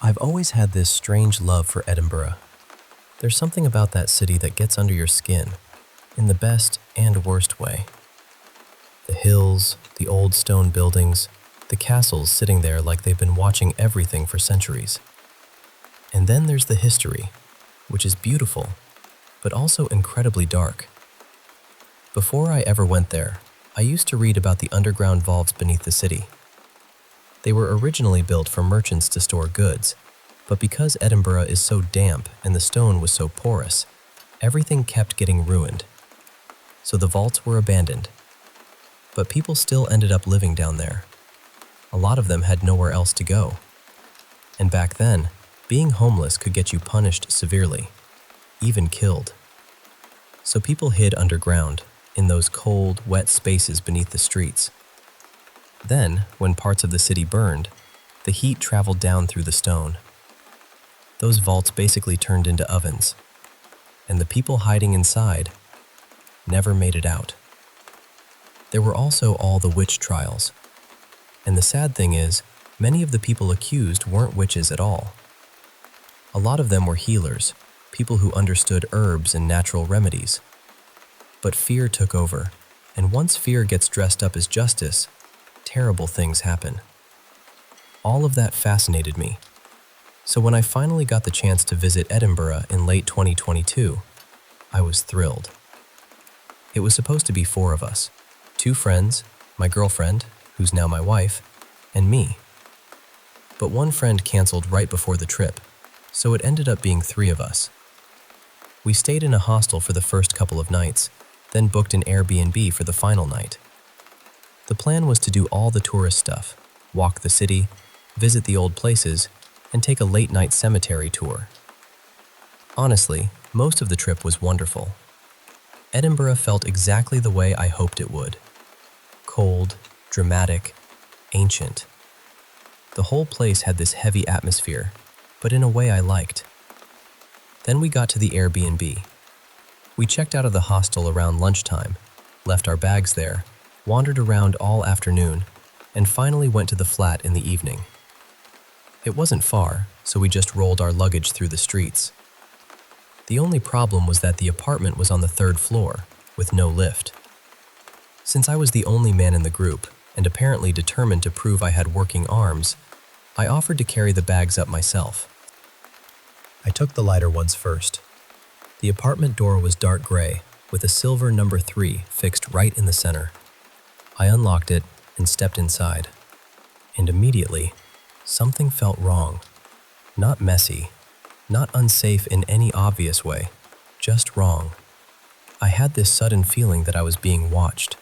I've always had this strange love for Edinburgh. There's something about that city that gets under your skin, in the best and worst way. The hills, the old stone buildings, the castles sitting there like they've been watching everything for centuries. And then there's the history, which is beautiful, but also incredibly dark. Before I ever went there, I used to read about the underground vaults beneath the city. They were originally built for merchants to store goods, but because Edinburgh is so damp and the stone was so porous, everything kept getting ruined. So the vaults were abandoned. But people still ended up living down there. A lot of them had nowhere else to go. And back then, being homeless could get you punished severely, even killed. So people hid underground, in those cold, wet spaces beneath the streets. Then, when parts of the city burned, the heat traveled down through the stone. Those vaults basically turned into ovens, and the people hiding inside never made it out. There were also all the witch trials. And the sad thing is, many of the people accused weren't witches at all. A lot of them were healers, people who understood herbs and natural remedies. But fear took over, and once fear gets dressed up as justice, terrible things happen. All of that fascinated me. So when I finally got the chance to visit Edinburgh in late 2022, I was thrilled. It was supposed to be 4 of us, 2 friends, my girlfriend, who's now my wife, and me. But one friend canceled right before the trip, so it ended up being 3 of us. We stayed in a hostel for the first couple of nights, then booked an Airbnb for the final night. The plan was to do all the tourist stuff, walk the city, visit the old places, and take a late-night cemetery tour. Honestly, most of the trip was wonderful. Edinburgh felt exactly the way I hoped it would. Cold, dramatic, ancient. The whole place had this heavy atmosphere, but in a way I liked. Then we got to the Airbnb. We checked out of the hostel around lunchtime, left our bags there, wandered around all afternoon, and finally went to the flat in the evening. It wasn't far, so we just rolled our luggage through the streets. The only problem was that the apartment was on the 3rd floor, with no lift. Since I was the only man in the group, and apparently determined to prove I had working arms, I offered to carry the bags up myself. I took the lighter ones first. The apartment door was dark gray, with a silver number 3 fixed right in the center. I unlocked it and stepped inside. And immediately, something felt wrong. Not messy, not unsafe in any obvious way, just wrong. I had this sudden feeling that I was being watched.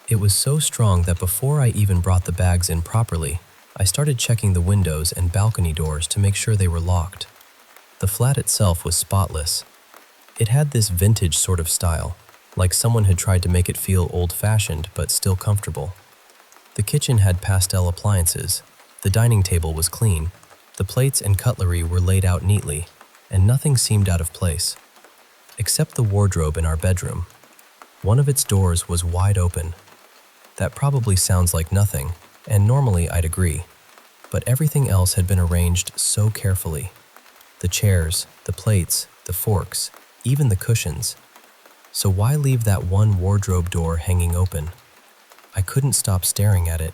It was so strong that before I even brought the bags in properly, I started checking the windows and balcony doors to make sure they were locked. The flat itself was spotless. It had this vintage sort of style, like someone had tried to make it feel old-fashioned but still comfortable. The kitchen had pastel appliances, the dining table was clean, the plates and cutlery were laid out neatly, and nothing seemed out of place. Except the wardrobe in our bedroom. One of its doors was wide open. That probably sounds like nothing, and normally I'd agree, but everything else had been arranged so carefully. The chairs, the plates, the forks, even the cushions. So why leave that one wardrobe door hanging open? I couldn't stop staring at it.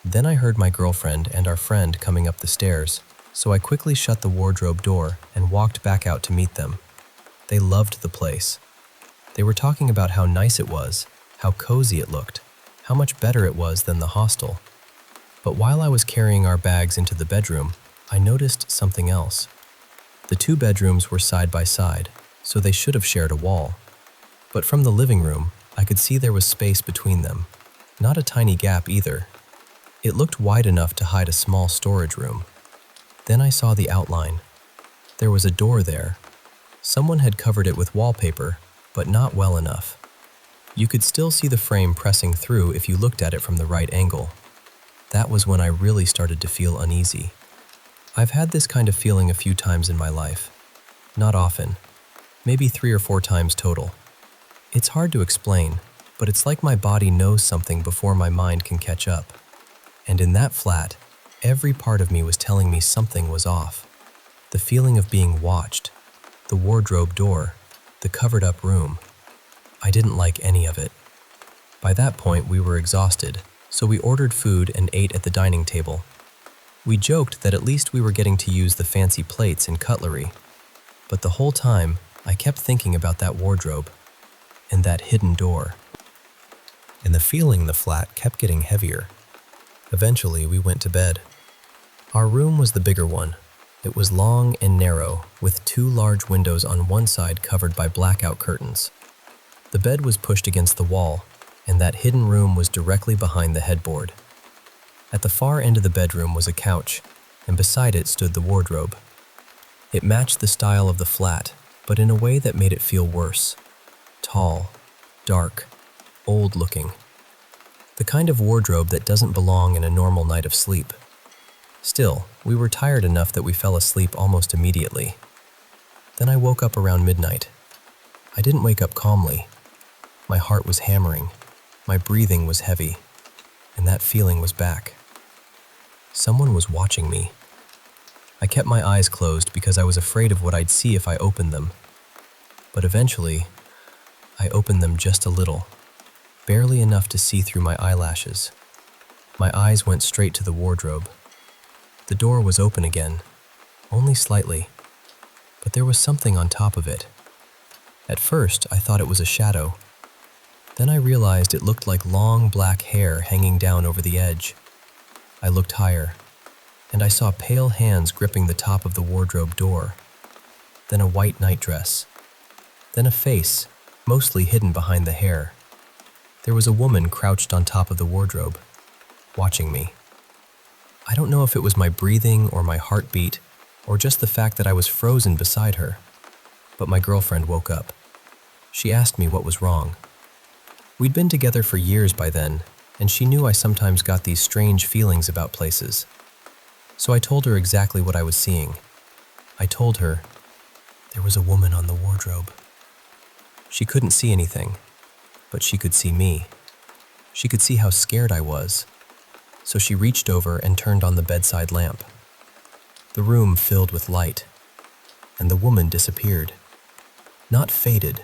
Then I heard my girlfriend and our friend coming up the stairs, so I quickly shut the wardrobe door and walked back out to meet them. They loved the place. They were talking about how nice it was, how cozy it looked, how much better it was than the hostel. But while I was carrying our bags into the bedroom, I noticed something else. The 2 bedrooms were side by side, so they should have shared a wall. But from the living room, I could see there was space between them. Not a tiny gap either. It looked wide enough to hide a small storage room. Then I saw the outline. There was a door there. Someone had covered it with wallpaper, but not well enough. You could still see the frame pressing through if you looked at it from the right angle. That was when I really started to feel uneasy. I've had this kind of feeling a few times in my life. Not often. Maybe 3 or 4 times total. It's hard to explain, but it's like my body knows something before my mind can catch up. And in that flat, Every part of me was telling me something was off. The feeling of being watched, the wardrobe door, the covered-up room. I didn't like any of it. By that point, we were exhausted, so we ordered food and ate at the dining table. We joked that at least we were getting to use the fancy plates and cutlery, but the whole time, I kept thinking about that wardrobe and that hidden door. And the feeling in the flat kept getting heavier. Eventually, we went to bed. Our room was the bigger one. It was long and narrow, with 2 large windows on one side covered by blackout curtains. The bed was pushed against the wall, and that hidden room was directly behind the headboard. At the far end of the bedroom was a couch, and beside it stood the wardrobe. It matched the style of the flat, but in a way that made it feel worse. Tall, dark, old-looking. The kind of wardrobe that doesn't belong in a normal night of sleep. Still, we were tired enough that we fell asleep almost immediately. Then I woke up around midnight. I didn't wake up calmly. My heart was hammering, my breathing was heavy, and that feeling was back. Someone was watching me. I kept my eyes closed because I was afraid of what I'd see if I opened them. But eventually, I opened them just a little, barely enough to see through my eyelashes. My eyes went straight to the wardrobe. The door was open again, only slightly, but there was something on top of it. At first, I thought it was a shadow. Then I realized it looked like long black hair hanging down over the edge. I looked higher, and I saw pale hands gripping the top of the wardrobe door. Then a white nightdress. Then a face, mostly hidden behind the hair. There was a woman crouched on top of the wardrobe, watching me. I don't know if it was my breathing or my heartbeat, or just the fact that I was frozen beside her, but my girlfriend woke up. She asked me what was wrong. We'd been together for years by then, and she knew I sometimes got these strange feelings about places. So I told her exactly what I was seeing. I told her there was a woman on the wardrobe. She couldn't see anything, but she could see me. She could see how scared I was. So she reached over and turned on the bedside lamp. The room filled with light, and the woman disappeared. Not faded,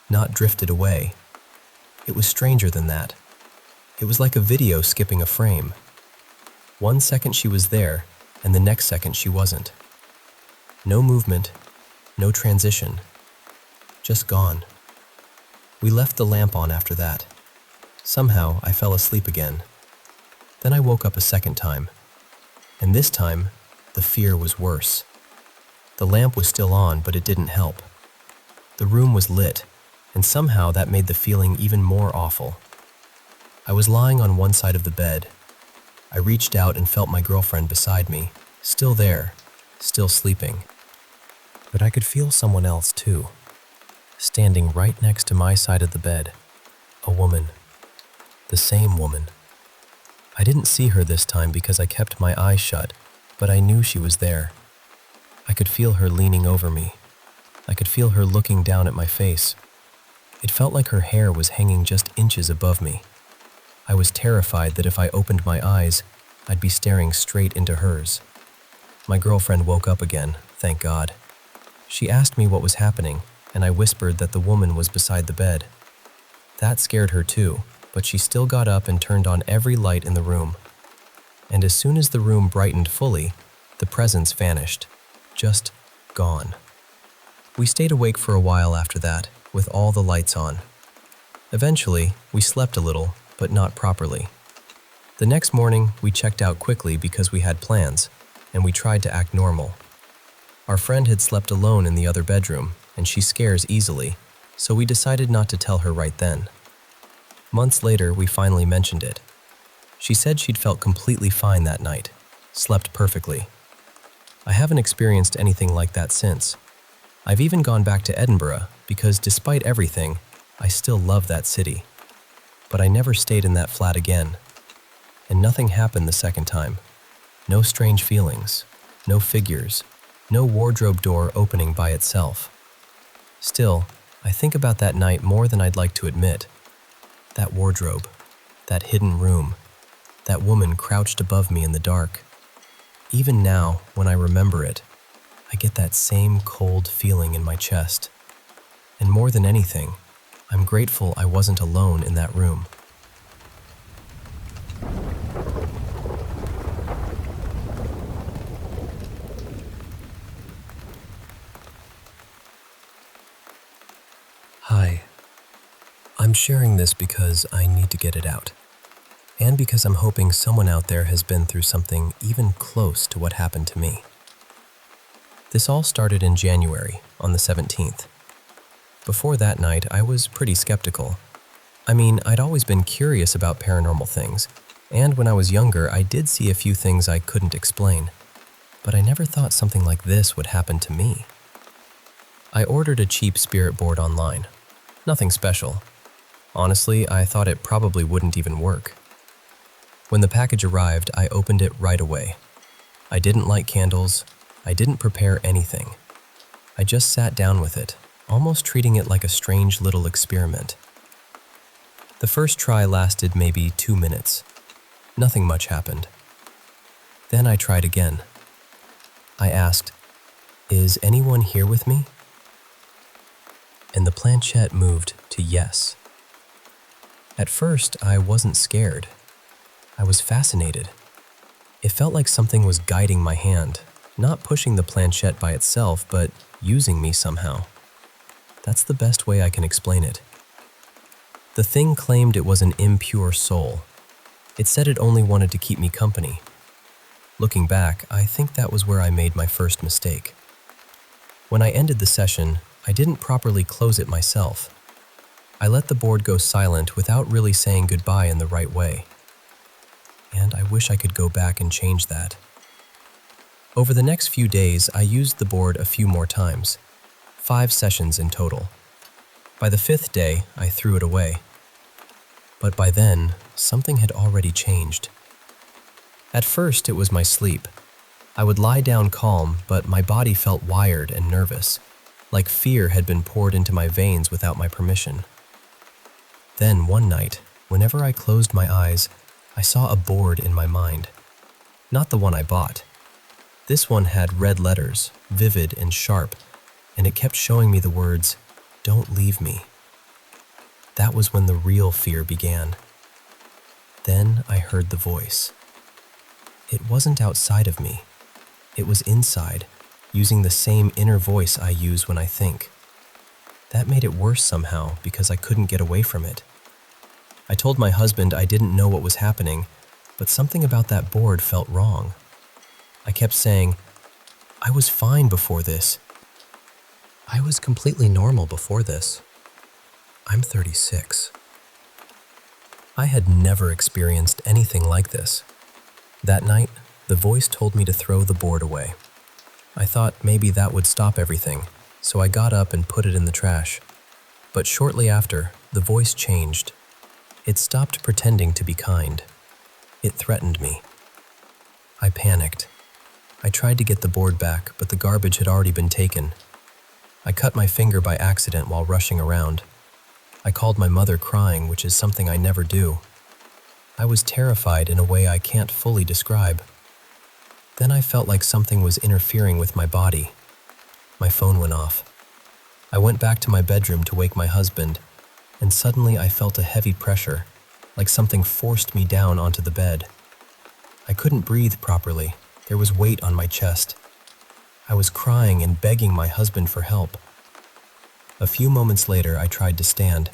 not drifted away. It was stranger than that. It was like a video skipping a frame. 1 second she was there, and the next second she wasn't. No movement, no transition, just gone. We left the lamp on after that. Somehow, I fell asleep again. Then I woke up a second time, and this time, the fear was worse. The lamp was still on, but it didn't help. The room was lit, and somehow that made the feeling even more awful. I was lying on one side of the bed. I reached out and felt my girlfriend beside me, still there, still sleeping. But I could feel someone else too, standing right next to my side of the bed. A woman. The same woman. I didn't see her this time because I kept my eyes shut, but I knew she was there. I could feel her leaning over me. I could feel her looking down at my face. It felt like her hair was hanging just inches above me. I was terrified that if I opened my eyes, I'd be staring straight into hers. My girlfriend woke up again, thank God. She asked me what was happening, and I whispered that the woman was beside the bed. That scared her too, but she still got up and turned on every light in the room. And as soon as the room brightened fully, the presence vanished, just gone. We stayed awake for a while after that, with all the lights on. Eventually, we slept a little, but not properly. The next morning, we checked out quickly because we had plans, and we tried to act normal. Our friend had slept alone in the other bedroom, and she scares easily, so we decided not to tell her right then. Months later, we finally mentioned it. She said she'd felt completely fine that night, slept perfectly. I haven't experienced anything like that since. I've even gone back to Edinburgh because despite everything, I still love that city. But I never stayed in that flat again. And nothing happened the second time. No strange feelings, no figures, no wardrobe door opening by itself. Still, I think about that night more than I'd like to admit. That wardrobe, that hidden room, that woman crouched above me in the dark. Even now, when I remember it, I get that same cold feeling in my chest. And more than anything, I'm grateful I wasn't alone in that room. Hi. I'm sharing this because I need to get it out. And because I'm hoping someone out there has been through something even close to what happened to me. This all started in January, on the 17th. Before that night, I was pretty skeptical. I mean, I'd always been curious about paranormal things, and when I was younger, I did see a few things I couldn't explain. But I never thought something like this would happen to me. I ordered a cheap spirit board online. Nothing special. Honestly, I thought it probably wouldn't even work. When the package arrived, I opened it right away. I didn't light candles. I didn't prepare anything. I just sat down with it, almost treating it like a strange little experiment. The first try lasted maybe 2 minutes. Nothing much happened. Then I tried again. I asked, "Is anyone here with me?" And the planchette moved to yes. At first, I wasn't scared. I was fascinated. It felt like something was guiding my hand, not pushing the planchette by itself, but using me somehow. That's the best way I can explain it. The thing claimed it was an impure soul. It said it only wanted to keep me company. Looking back, I think that was where I made my first mistake. When I ended the session, I didn't properly close it myself. I let the board go silent without really saying goodbye in the right way. And I wish I could go back and change that. Over the next few days, I used the board a few more times. 5 sessions in total. By the 5th day, I threw it away. But by then, something had already changed. At first, it was my sleep. I would lie down calm, but my body felt wired and nervous, like fear had been poured into my veins without my permission. Then one night, whenever I closed my eyes, I saw a board in my mind. Not the one I bought. This one had red letters, vivid and sharp, and it kept showing me the words, "Don't leave me." That was when the real fear began. Then I heard the voice. It wasn't outside of me. It was inside, using the same inner voice I use when I think. That made it worse somehow because I couldn't get away from it. I told my husband I didn't know what was happening, but something about that board felt wrong. I kept saying, "I was fine before this. I was completely normal before this. I'm 36. I had never experienced anything like this. That night, the voice told me to throw the board away. I thought maybe that would stop everything, so I got up and put it in the trash. But shortly after, the voice changed. It stopped pretending to be kind. It threatened me. I panicked. I tried to get the board back, but the garbage had already been taken. I cut my finger by accident while rushing around. I called my mother crying, which is something I never do. I was terrified in a way I can't fully describe. Then I felt like something was interfering with my body. My phone went off. I went back to my bedroom to wake my husband, and suddenly I felt a heavy pressure, like something forced me down onto the bed. I couldn't breathe properly. There was weight on my chest. I was crying and begging my husband for help. A few moments later, I tried to stand,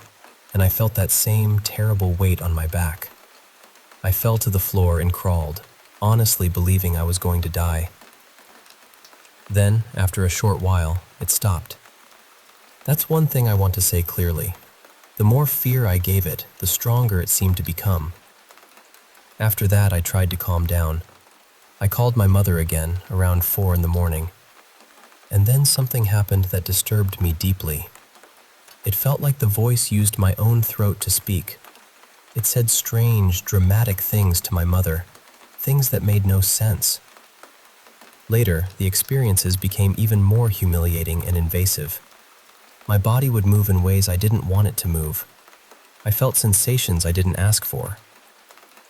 and I felt that same terrible weight on my back. I fell to the floor and crawled, honestly believing I was going to die. Then, after a short while, it stopped. That's one thing I want to say clearly. The more fear I gave it, the stronger it seemed to become. After that, I tried to calm down. I called my mother again, around 4 in the morning. And then something happened that disturbed me deeply. It felt like the voice used my own throat to speak. It said strange, dramatic things to my mother, things that made no sense. Later, the experiences became even more humiliating and invasive. My body would move in ways I didn't want it to move. I felt sensations I didn't ask for.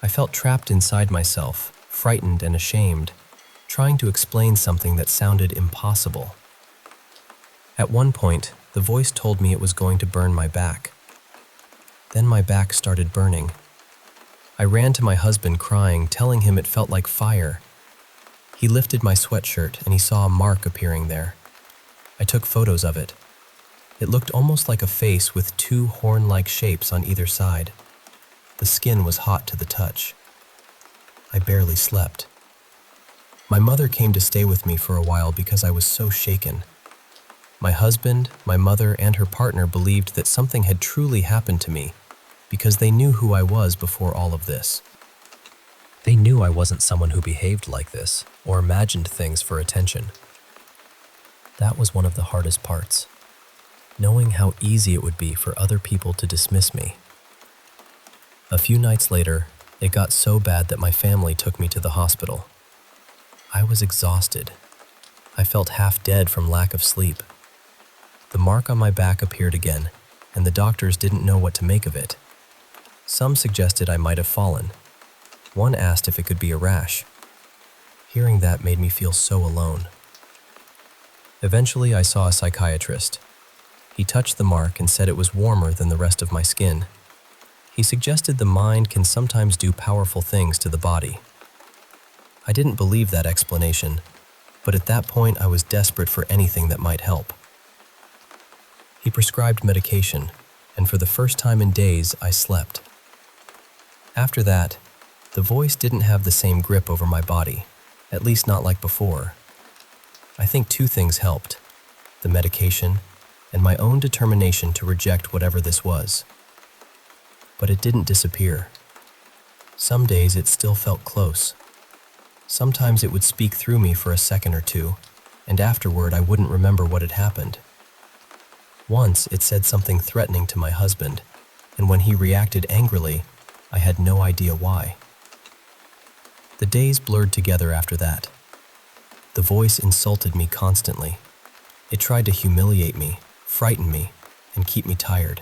I felt trapped inside myself, frightened and ashamed, trying to explain something that sounded impossible. At one point, the voice told me it was going to burn my back. Then my back started burning. I ran to my husband crying, telling him it felt like fire. He lifted my sweatshirt and he saw a mark appearing there. I took photos of it. It looked almost like a face with two horn-like shapes on either side. The skin was hot to the touch. I barely slept. My mother came to stay with me for a while because I was so shaken. My husband, my mother, and her partner believed that something had truly happened to me because they knew who I was before all of this. They knew I wasn't someone who behaved like this or imagined things for attention. That was one of the hardest parts, knowing how easy it would be for other people to dismiss me. A few nights later, it got so bad that my family took me to the hospital. I was exhausted. I felt half dead from lack of sleep. The mark on my back appeared again, and the doctors didn't know what to make of it. Some suggested I might have fallen. One asked if it could be a rash. Hearing that made me feel so alone. Eventually, I saw a psychiatrist. He touched the mark and said it was warmer than the rest of my skin. He suggested the mind can sometimes do powerful things to the body. I didn't believe that explanation, but at that point I was desperate for anything that might help. He prescribed medication, and for the first time in days, I slept. After that, the voice didn't have the same grip over my body, at least not like before. I think two things helped: the medication and my own determination to reject whatever this was. But it didn't disappear. Some days it still felt close. Sometimes it would speak through me for a second or two, and afterward I wouldn't remember what had happened. Once it said something threatening to my husband, and when he reacted angrily, I had no idea why. The days blurred together after that. The voice insulted me constantly. It tried to humiliate me, frighten me, and keep me tired.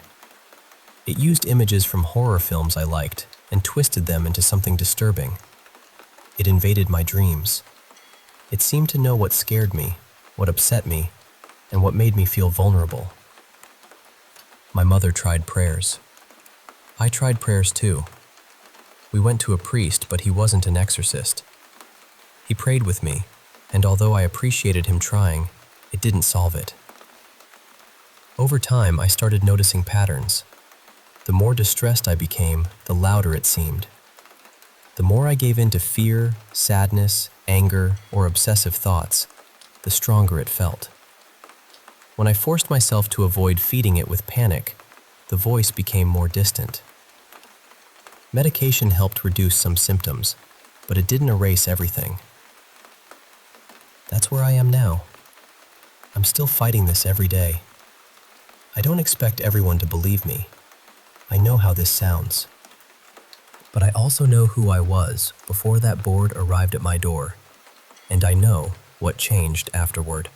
It used images from horror films I liked and twisted them into something disturbing. It invaded my dreams. It seemed to know what scared me, what upset me, and what made me feel vulnerable. My mother tried prayers. I tried prayers too. We went to a priest, but he wasn't an exorcist. He prayed with me, and although I appreciated him trying, it didn't solve it. Over time, I started noticing patterns. The more distressed I became, the louder it seemed. The more I gave in to fear, sadness, anger, or obsessive thoughts, the stronger it felt. When I forced myself to avoid feeding it with panic, the voice became more distant. Medication helped reduce some symptoms, but it didn't erase everything. That's where I am now. I'm still fighting this every day. I don't expect everyone to believe me. I know how this sounds. But I also know who I was before that board arrived at my door, and I know what changed afterward.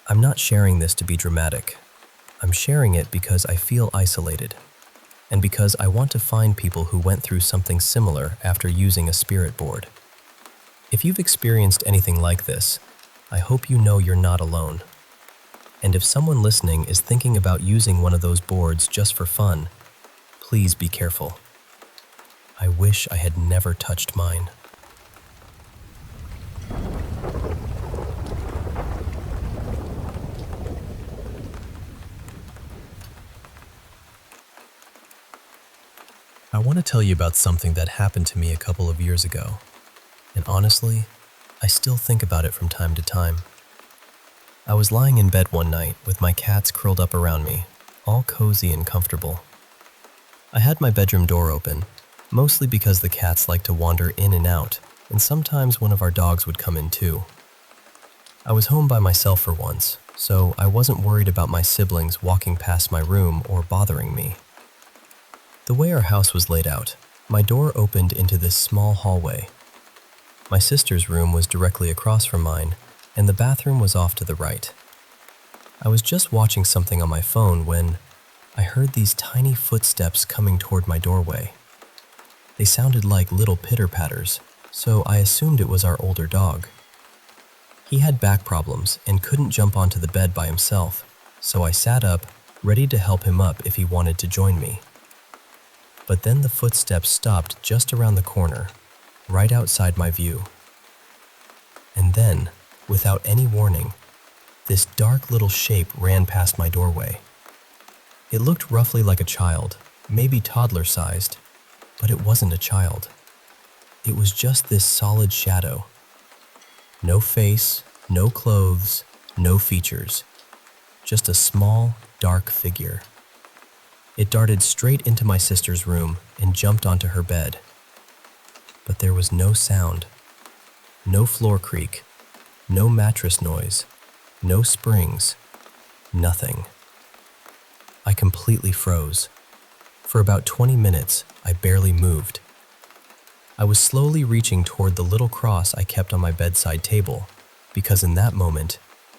I'm not sharing this to be dramatic. I'm sharing it because I feel isolated, and because I want to find people who went through something similar after using a spirit board. If you've experienced anything like this, I hope you know you're not alone. And if someone listening is thinking about using one of those boards just for fun, please be careful. I wish I had never touched mine. I want to tell you about something that happened to me a couple of years ago. And honestly, I still think about it from time to time. I was lying in bed one night with my cats curled up around me, all cozy and comfortable. I had my bedroom door open, mostly because the cats like to wander in and out, and sometimes one of our dogs would come in too. I was home by myself for once, so I wasn't worried about my siblings walking past my room or bothering me. The way our house was laid out, my door opened into this small hallway. My sister's room was directly across from mine, and the bathroom was off to the right. I was just watching something on my phone when I heard these tiny footsteps coming toward my doorway. They sounded like little pitter-patters, so I assumed it was our older dog. He had back problems and couldn't jump onto the bed by himself, so I sat up, ready to help him up if he wanted to join me. But then the footsteps stopped just around the corner, right outside my view. And then, without any warning, this dark little shape ran past my doorway. It looked roughly like a child, maybe toddler-sized, but it wasn't a child. It was just this solid shadow. No face, no clothes, no features. Just a small, dark figure. It darted straight into my sister's room and jumped onto her bed. But there was no sound, no floor creak, no mattress noise, no springs, nothing. I completely froze. For about 20 minutes, I barely moved. I was slowly reaching toward the little cross I kept on my bedside table, because in that moment,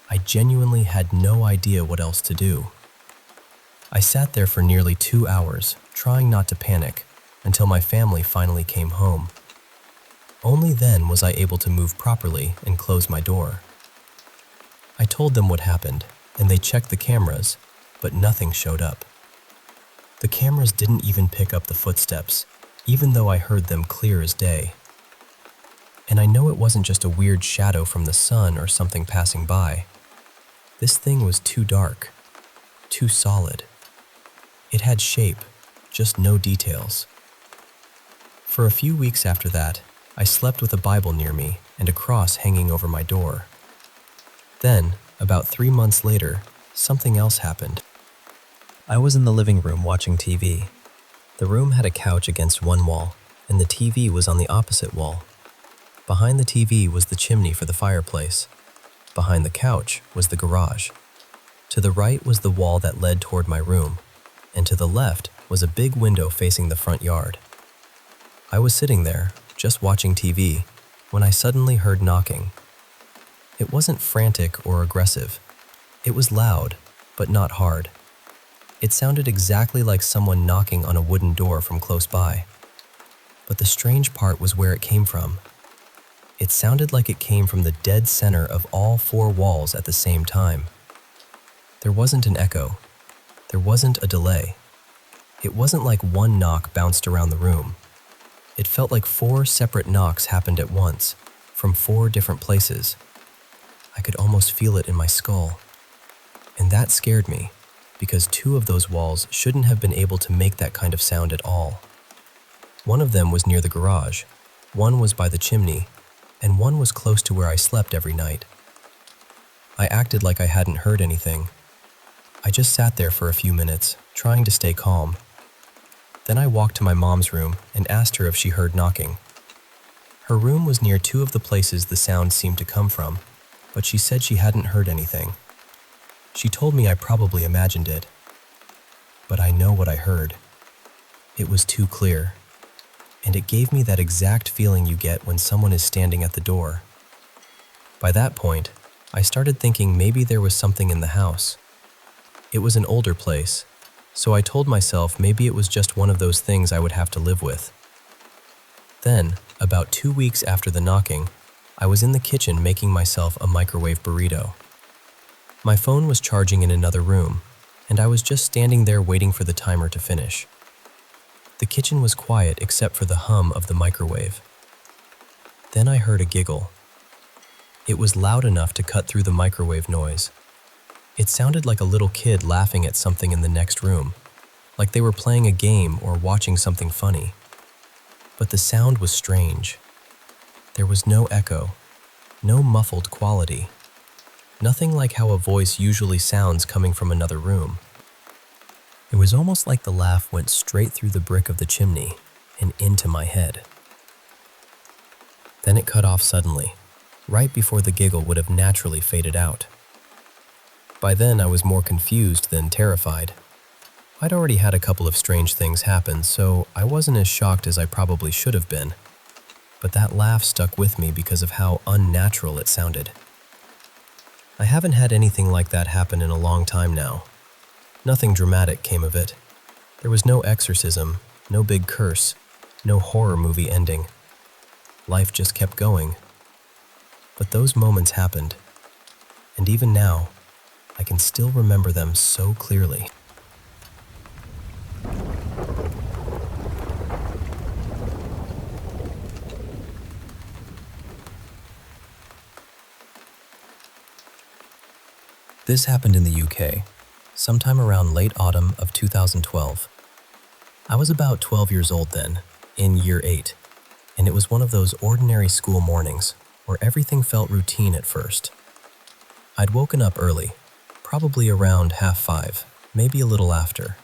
I genuinely had no idea what else to do. I sat there for nearly 2 hours, trying not to panic, until my family finally came home. Only then was I able to move properly and close my door. I told them what happened, and they checked the cameras, but nothing showed up. The cameras didn't even pick up the footsteps, even though I heard them clear as day. And I know it wasn't just a weird shadow from the sun or something passing by. This thing was too dark, too solid. It had shape, just no details. For a few weeks after that, I slept with a Bible near me and a cross hanging over my door. Then, about 3 months later, something else happened. I was in the living room watching TV. The room had a couch against one wall, and the TV was on the opposite wall. Behind the TV was the chimney for the fireplace. Behind the couch was the garage. To the right was the wall that led toward my room, and to the left was a big window facing the front yard. I was sitting there, just watching TV, when I suddenly heard knocking. It wasn't frantic or aggressive. It was loud, but not hard. It sounded exactly like someone knocking on a wooden door from close by. But the strange part was where it came from. It sounded like it came from the dead center of all 4 walls at the same time. There wasn't an echo. There wasn't a delay. It wasn't like one knock bounced around the room. It felt like 4 separate knocks happened at once, from 4 different places. I could almost feel it in my skull. And that scared me, because 2 of those walls shouldn't have been able to make that kind of sound at all. One of them was near the garage, one was by the chimney, and one was close to where I slept every night. I acted like I hadn't heard anything. I just sat there for a few minutes, trying to stay calm. Then I walked to my mom's room and asked her if she heard knocking. Her room was near 2 of the places the sound seemed to come from, but she said she hadn't heard anything. She told me I probably imagined it. But I know what I heard. It was too clear, and it gave me that exact feeling you get when someone is standing at the door. By that point, I started thinking maybe there was something in the house. It was an older place, so I told myself maybe it was just one of those things I would have to live with. Then, about 2 weeks after the knocking, I was in the kitchen making myself a microwave burrito. My phone was charging in another room, and I was just standing there waiting for the timer to finish. The kitchen was quiet except for the hum of the microwave. Then I heard a giggle. It was loud enough to cut through the microwave noise. It sounded like a little kid laughing at something in the next room, like they were playing a game or watching something funny. But the sound was strange. There was no echo, no muffled quality. Nothing like how a voice usually sounds coming from another room. It was almost like the laugh went straight through the brick of the chimney and into my head. Then it cut off suddenly, right before the giggle would have naturally faded out. By then I was more confused than terrified. I'd already had a couple of strange things happen, so I wasn't as shocked as I probably should have been. But that laugh stuck with me because of how unnatural it sounded. I haven't had anything like that happen in a long time now. Nothing dramatic came of it. There was no exorcism, no big curse, no horror movie ending. Life just kept going. But those moments happened, and even now, I can still remember them so clearly. This happened in the UK, sometime around late autumn of 2012. I was about 12 years old then, in year 8, and it was one of those ordinary school mornings where everything felt routine at first. I'd woken up early, probably around 5:30, maybe a little after.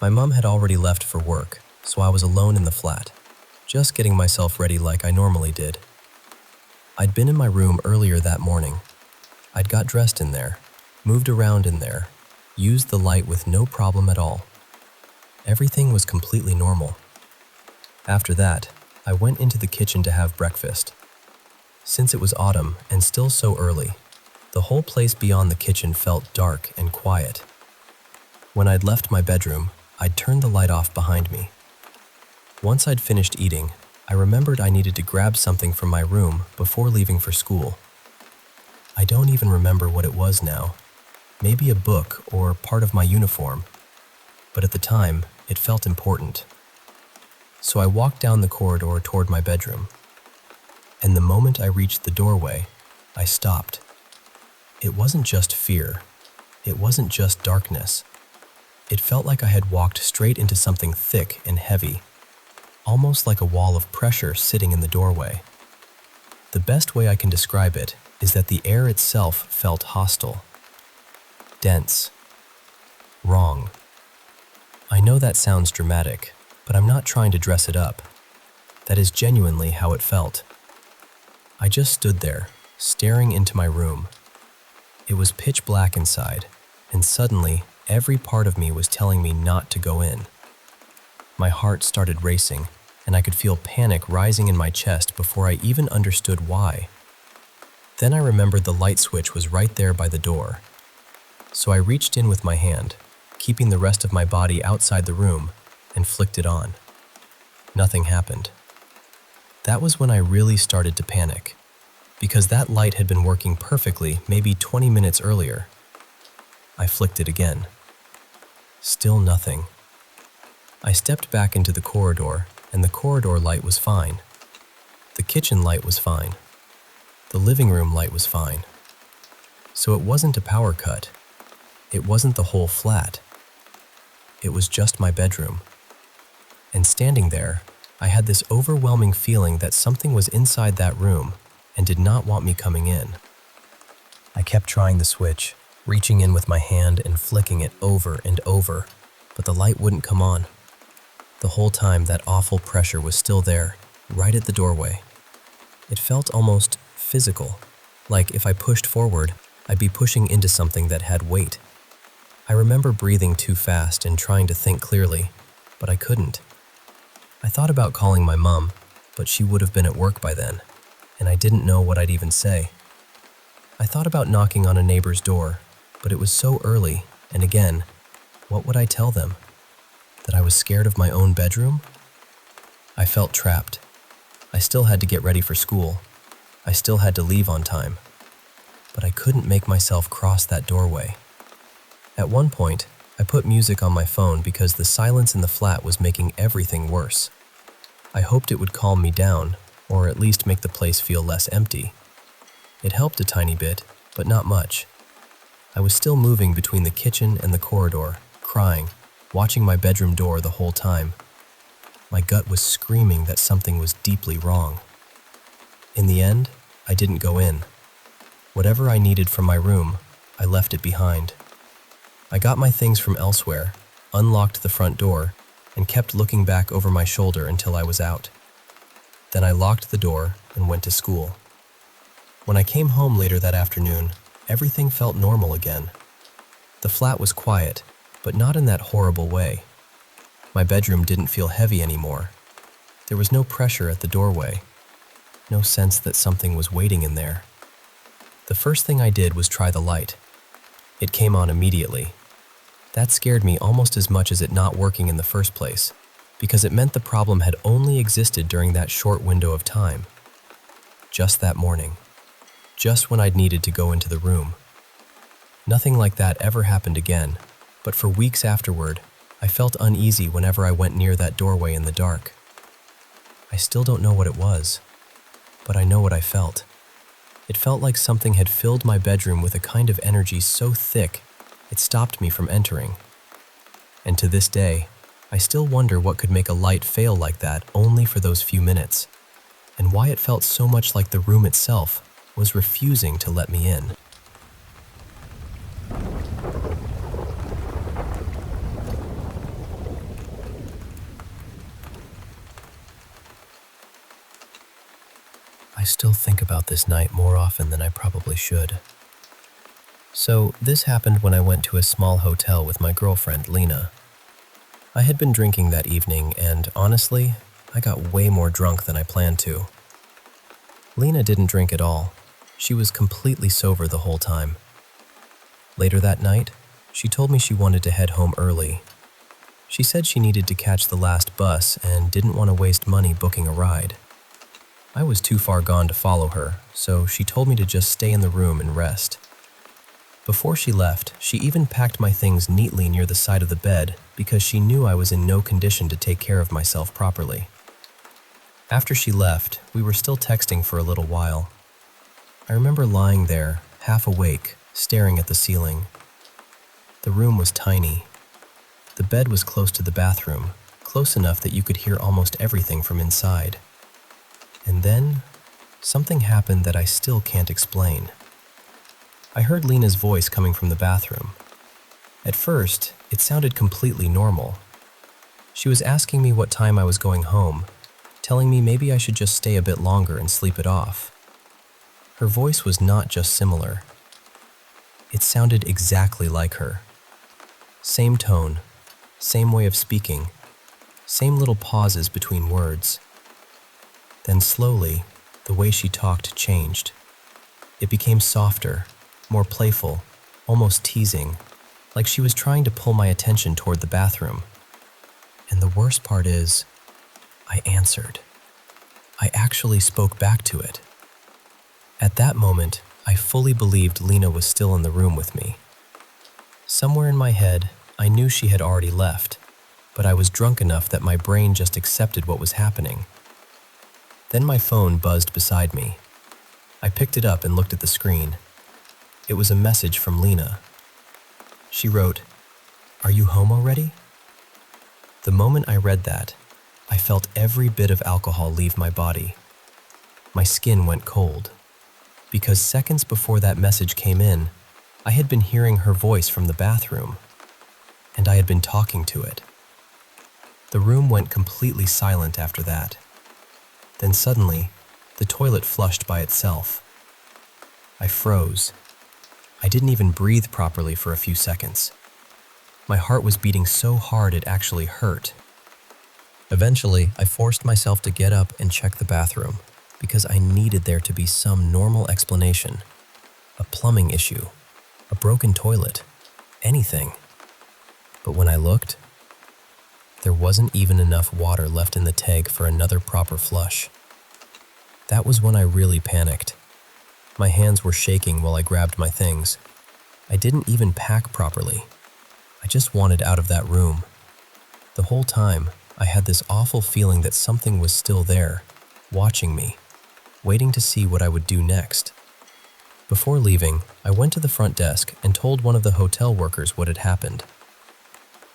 My mom had already left for work, so I was alone in the flat, just getting myself ready like I normally did. I'd been in my room earlier that morning. I'd got dressed in there, moved around in there, used the light with no problem at all. Everything was completely normal. After that, I went into the kitchen to have breakfast. Since it was autumn and still so early, the whole place beyond the kitchen felt dark and quiet. When I'd left my bedroom, I'd turned the light off behind me. Once I'd finished eating, I remembered I needed to grab something from my room before leaving for school. I don't even remember what it was now. Maybe a book or part of my uniform. But at the time, it felt important. So I walked down the corridor toward my bedroom. And the moment I reached the doorway, I stopped. It wasn't just fear. It wasn't just darkness. It felt like I had walked straight into something thick and heavy, almost like a wall of pressure sitting in the doorway. The best way I can describe it is that the air itself felt hostile, dense, wrong. I know that sounds dramatic, but I'm not trying to dress it up. That is genuinely how it felt. I just stood there, staring into my room. It was pitch black inside, and suddenly, every part of me was telling me not to go in. My heart started racing, and I could feel panic rising in my chest before I even understood why. Then I remembered the light switch was right there by the door. So I reached in with my hand, keeping the rest of my body outside the room, and flicked it on. Nothing happened. That was when I really started to panic, because that light had been working perfectly maybe 20 minutes earlier. I flicked it again. Still nothing. I stepped back into the corridor, and the corridor light was fine. The kitchen light was fine. The living room light was fine. So it wasn't a power cut. It wasn't the whole flat. It was just my bedroom. And standing there, I had this overwhelming feeling that something was inside that room and did not want me coming in. I kept trying the switch, reaching in with my hand and flicking it over and over, but the light wouldn't come on. The whole time, that awful pressure was still there, right at the doorway. It felt almost physical, like if I pushed forward, I'd be pushing into something that had weight. I remember breathing too fast and trying to think clearly, but I couldn't. I thought about calling my mom, but she would have been at work by then, and I didn't know what I'd even say. I thought about knocking on a neighbor's door, but it was so early, and again, what would I tell them? That I was scared of my own bedroom? I felt trapped. I still had to get ready for school. I still had to leave on time. But I couldn't make myself cross that doorway. At one point, I put music on my phone because the silence in the flat was making everything worse. I hoped it would calm me down, or at least make the place feel less empty. It helped a tiny bit, but not much. I was still moving between the kitchen and the corridor, crying, watching my bedroom door the whole time. My gut was screaming that something was deeply wrong. In the end, I didn't go in. Whatever I needed from my room, I left it behind. I got my things from elsewhere, unlocked the front door, and kept looking back over my shoulder until I was out. Then I locked the door and went to school. When I came home later that afternoon, everything felt normal again. The flat was quiet, but not in that horrible way. My bedroom didn't feel heavy anymore. There was no pressure at the doorway, no sense that something was waiting in there. The first thing I did was try the light. It came on immediately. That scared me almost as much as it not working in the first place, because it meant the problem had only existed during that short window of time. Just that morning. just when I'd needed to go into the room. Nothing like that ever happened again, but for weeks afterward, I felt uneasy whenever I went near that doorway in the dark. I still don't know what it was, but I know what I felt. It felt like something had filled my bedroom with a kind of energy so thick it stopped me from entering. And to this day, I still wonder what could make a light fail like that only for those few minutes, and why it felt so much like the room itself was refusing to let me in. I still think about this night more often than I probably should. So, this happened when I went to a small hotel with my girlfriend, Lena. I had been drinking that evening, and honestly, I got way more drunk than I planned to. Lena didn't drink at all. She was completely sober the whole time. Later that night, she told me she wanted to head home early. She said she needed to catch the last bus and didn't want to waste money booking a ride. I was too far gone to follow her, so she told me to just stay in the room and rest. Before she left, she even packed my things neatly near the side of the bed because she knew I was in no condition to take care of myself properly. After she left, we were still texting for a little while. I remember lying there, half awake, staring at the ceiling. The room was tiny. The bed was close to the bathroom, close enough that you could hear almost everything from inside. And then, something happened that I still can't explain. I heard Lena's voice coming from the bathroom. At first, it sounded completely normal. She was asking me what time I was going home, telling me maybe I should just stay a bit longer and sleep it off. Her voice was not just similar. It sounded exactly like her. Same tone, same way of speaking, same little pauses between words. Then slowly, the way she talked changed. It became softer, more playful, almost teasing, like she was trying to pull my attention toward the bathroom. And the worst part is, I answered. I actually spoke back to it. At that moment, I fully believed Lena was still in the room with me. Somewhere in my head, I knew she had already left, but I was drunk enough that my brain just accepted what was happening. Then my phone buzzed beside me. I picked it up and looked at the screen. It was a message from Lena. She wrote, "Are you home already?" The moment I read that, I felt every bit of alcohol leave my body. My skin went cold, because seconds before that message came in, I had been hearing her voice from the bathroom, and I had been talking to it. The room went completely silent after that. Then suddenly, the toilet flushed by itself. I froze. I didn't even breathe properly for a few seconds. My heart was beating so hard it actually hurt. Eventually, I forced myself to get up and check the bathroom because I needed there to be some normal explanation. A plumbing issue, a broken toilet, anything. But when I looked, there wasn't even enough water left in the tank for another proper flush. That was when I really panicked. My hands were shaking while I grabbed my things. I didn't even pack properly. I just wanted out of that room. The whole time, I had this awful feeling that something was still there, watching me, waiting to see what I would do next. Before leaving, I went to the front desk and told one of the hotel workers what had happened.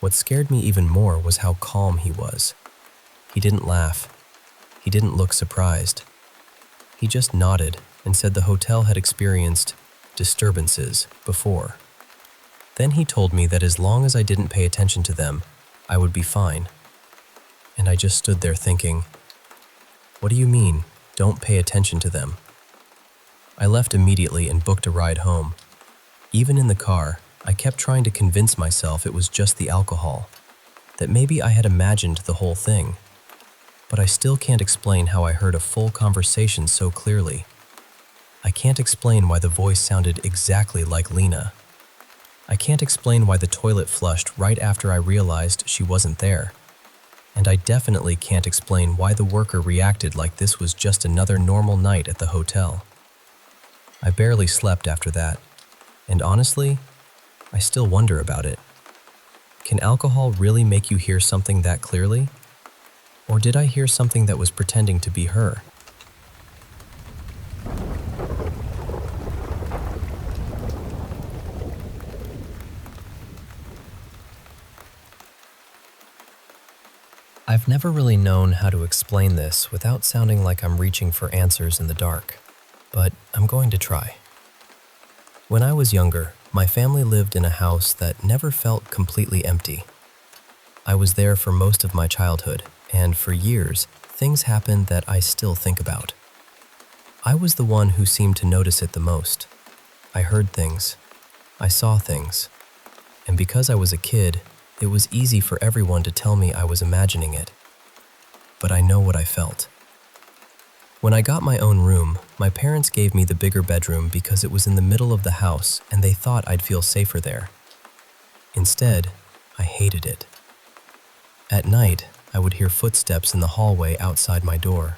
What scared me even more was how calm he was. He didn't laugh. He didn't look surprised. He just nodded and said the hotel had experienced disturbances before. Then he told me that as long as I didn't pay attention to them, I would be fine. And I just stood there thinking, what do you mean, don't pay attention to them? I left immediately and booked a ride home. Even in the car, I kept trying to convince myself it was just the alcohol, that maybe I had imagined the whole thing. But I still can't explain how I heard a full conversation so clearly. I can't explain why the voice sounded exactly like Lena. I can't explain why the toilet flushed right after I realized she wasn't there. And I definitely can't explain why the worker reacted like this was just another normal night at the hotel. I barely slept after that, and honestly, I still wonder about it. Can alcohol really make you hear something that clearly? Or did I hear something that was pretending to be her? I've never really known how to explain this without sounding like I'm reaching for answers in the dark, but I'm going to try. When I was younger, my family lived in a house that never felt completely empty. I was there for most of my childhood, and for years, things happened that I still think about. I was the one who seemed to notice it the most. I heard things, I saw things, and because I was a kid, it was easy for everyone to tell me I was imagining it. But I know what I felt. When I got my own room, my parents gave me the bigger bedroom because it was in the middle of the house and they thought I'd feel safer there. Instead, I hated it. At night, I would hear footsteps in the hallway outside my door.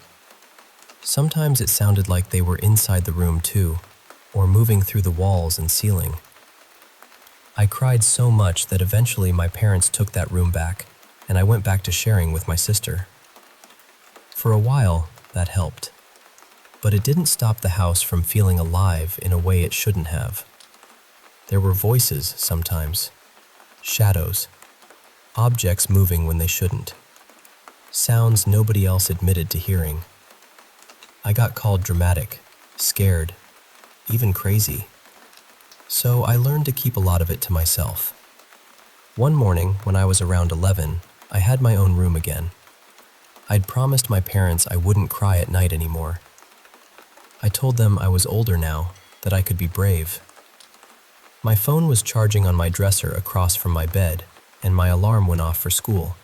Sometimes it sounded like they were inside the room too, or moving through the walls and ceiling. I cried so much that eventually my parents took that room back, and I went back to sharing with my sister. For a while, that helped. But it didn't stop the house from feeling alive in a way it shouldn't have. There were voices sometimes, shadows, objects moving when they shouldn't, sounds nobody else admitted to hearing. I got called dramatic, scared, even crazy. So I learned to keep a lot of it to myself. One morning, when I was around 11, I had my own room again. I'd promised my parents I wouldn't cry at night anymore. I told them I was older now, that I could be brave. My phone was charging on my dresser across from my bed, and my alarm went off for school.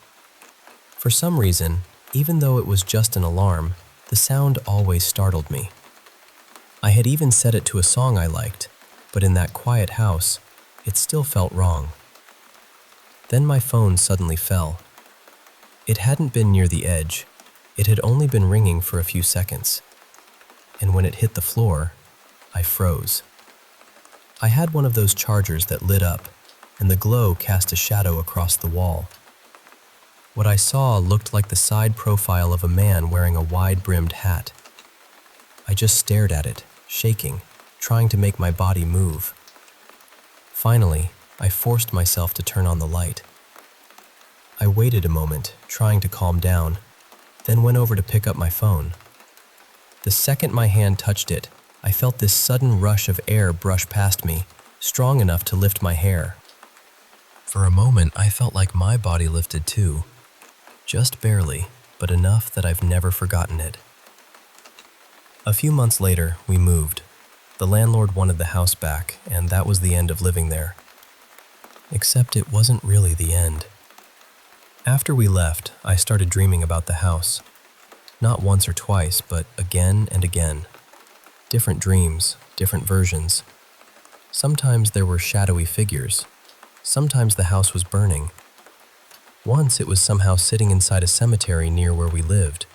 For some reason, even though it was just an alarm, the sound always startled me. I had even set it to a song I liked, but in that quiet house, it still felt wrong. Then my phone suddenly fell. It hadn't been near the edge. It had only been ringing for a few seconds. And when it hit the floor, I froze. I had one of those chargers that lit up, and the glow cast a shadow across the wall. What I saw looked like the side profile of a man wearing a wide-brimmed hat. I just stared at it, shaking, trying to make my body move. Finally, I forced myself to turn on the light. I waited a moment, trying to calm down, then went over to pick up my phone. The second my hand touched it, I felt this sudden rush of air brush past me, strong enough to lift my hair. For a moment, I felt like my body lifted too. Just barely, but enough that I've never forgotten it. A few months later, we moved. The landlord wanted the house back, and that was the end of living there. Except it wasn't really the end. After we left, I started dreaming about the house. Not once or twice, but again and again. Different dreams, different versions. Sometimes there were shadowy figures. Sometimes the house was burning. Once it was somehow sitting inside a cemetery near where we lived.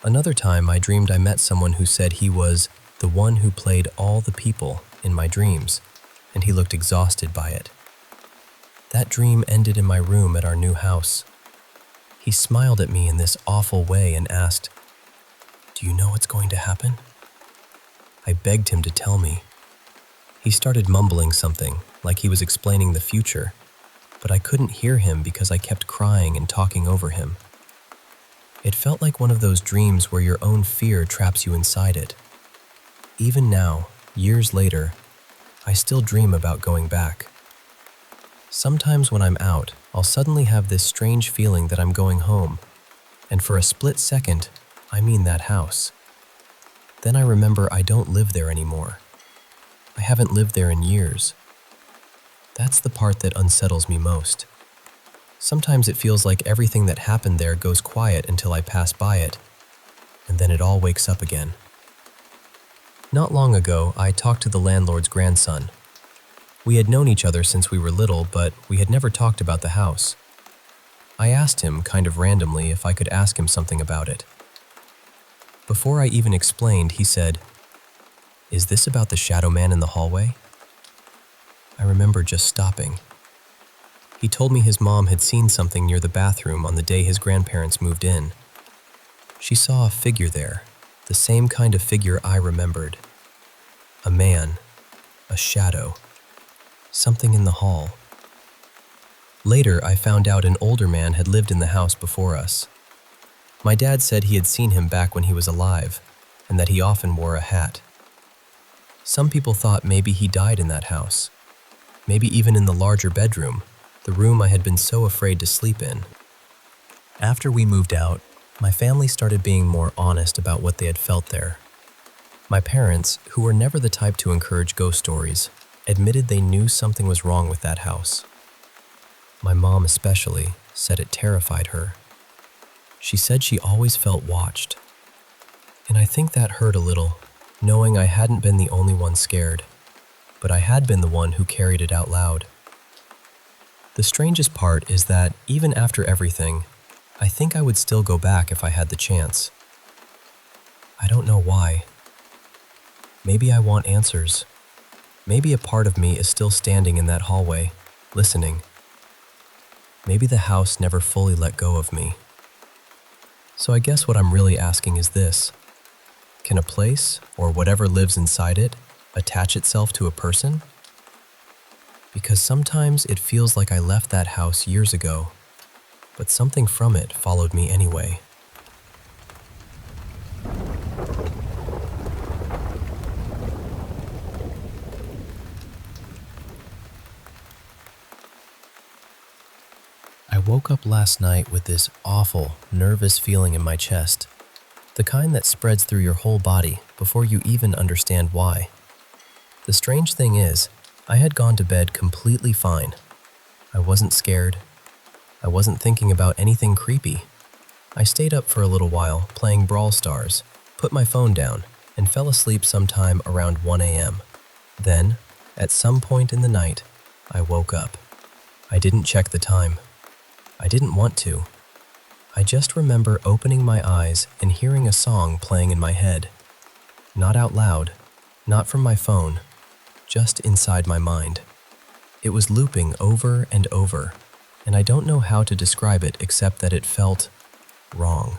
Another time I dreamed I met someone who said he was the one who played all the people in my dreams, and he looked exhausted by it. That dream ended in my room at our new house. He smiled at me in this awful way and asked, "Do you know what's going to happen?" I begged him to tell me. He started mumbling something, like he was explaining the future, but I couldn't hear him because I kept crying and talking over him. It felt like one of those dreams where your own fear traps you inside it. Even now, years later, I still dream about going back. Sometimes when I'm out, I'll suddenly have this strange feeling that I'm going home, and for a split second, I mean that house. Then I remember I don't live there anymore. I haven't lived there in years. That's the part that unsettles me most. Sometimes it feels like everything that happened there goes quiet until I pass by it, and then it all wakes up again. Not long ago, I talked to the landlord's grandson. We had known each other since we were little, but we had never talked about the house. I asked him, kind of randomly, if I could ask him something about it. Before I even explained, he said, Is this about the shadow man in the hallway? I remember just stopping. He told me his mom had seen something near the bathroom on the day his grandparents moved in. She saw a figure there, the same kind of figure I remembered. A man, a shadow, something in the hall. Later, I found out an older man had lived in the house before us. My dad said he had seen him back when he was alive, and that he often wore a hat. Some people thought maybe he died in that house, maybe even in the larger bedroom, the room I had been so afraid to sleep in. After we moved out, my family started being more honest about what they had felt there. My parents, who were never the type to encourage ghost stories, admitted they knew something was wrong with that house. My mom especially said it terrified her. She said she always felt watched. And I think that hurt a little, knowing I hadn't been the only one scared, but I had been the one who carried it out loud. The strangest part is that even after everything, I think I would still go back if I had the chance. I don't know why. Maybe I want answers. Maybe a part of me is still standing in that hallway, listening. Maybe the house never fully let go of me. So I guess what I'm really asking is this. Can a place, or whatever lives inside it, attach itself to a person? Because sometimes it feels like I left that house years ago, but something from it followed me anyway. I woke up last night with this awful, nervous feeling in my chest, the kind that spreads through your whole body before you even understand why. The strange thing is, I had gone to bed completely fine. I wasn't scared. I wasn't thinking about anything creepy. I stayed up for a little while playing Brawl Stars, put my phone down, and fell asleep sometime around 1 a.m. Then, at some point in the night, I woke up. I didn't check the time. I didn't want to. I just remember opening my eyes and hearing a song playing in my head. Not out loud, not from my phone, just inside my mind. It was looping over and over, and I don't know how to describe it except that it felt wrong.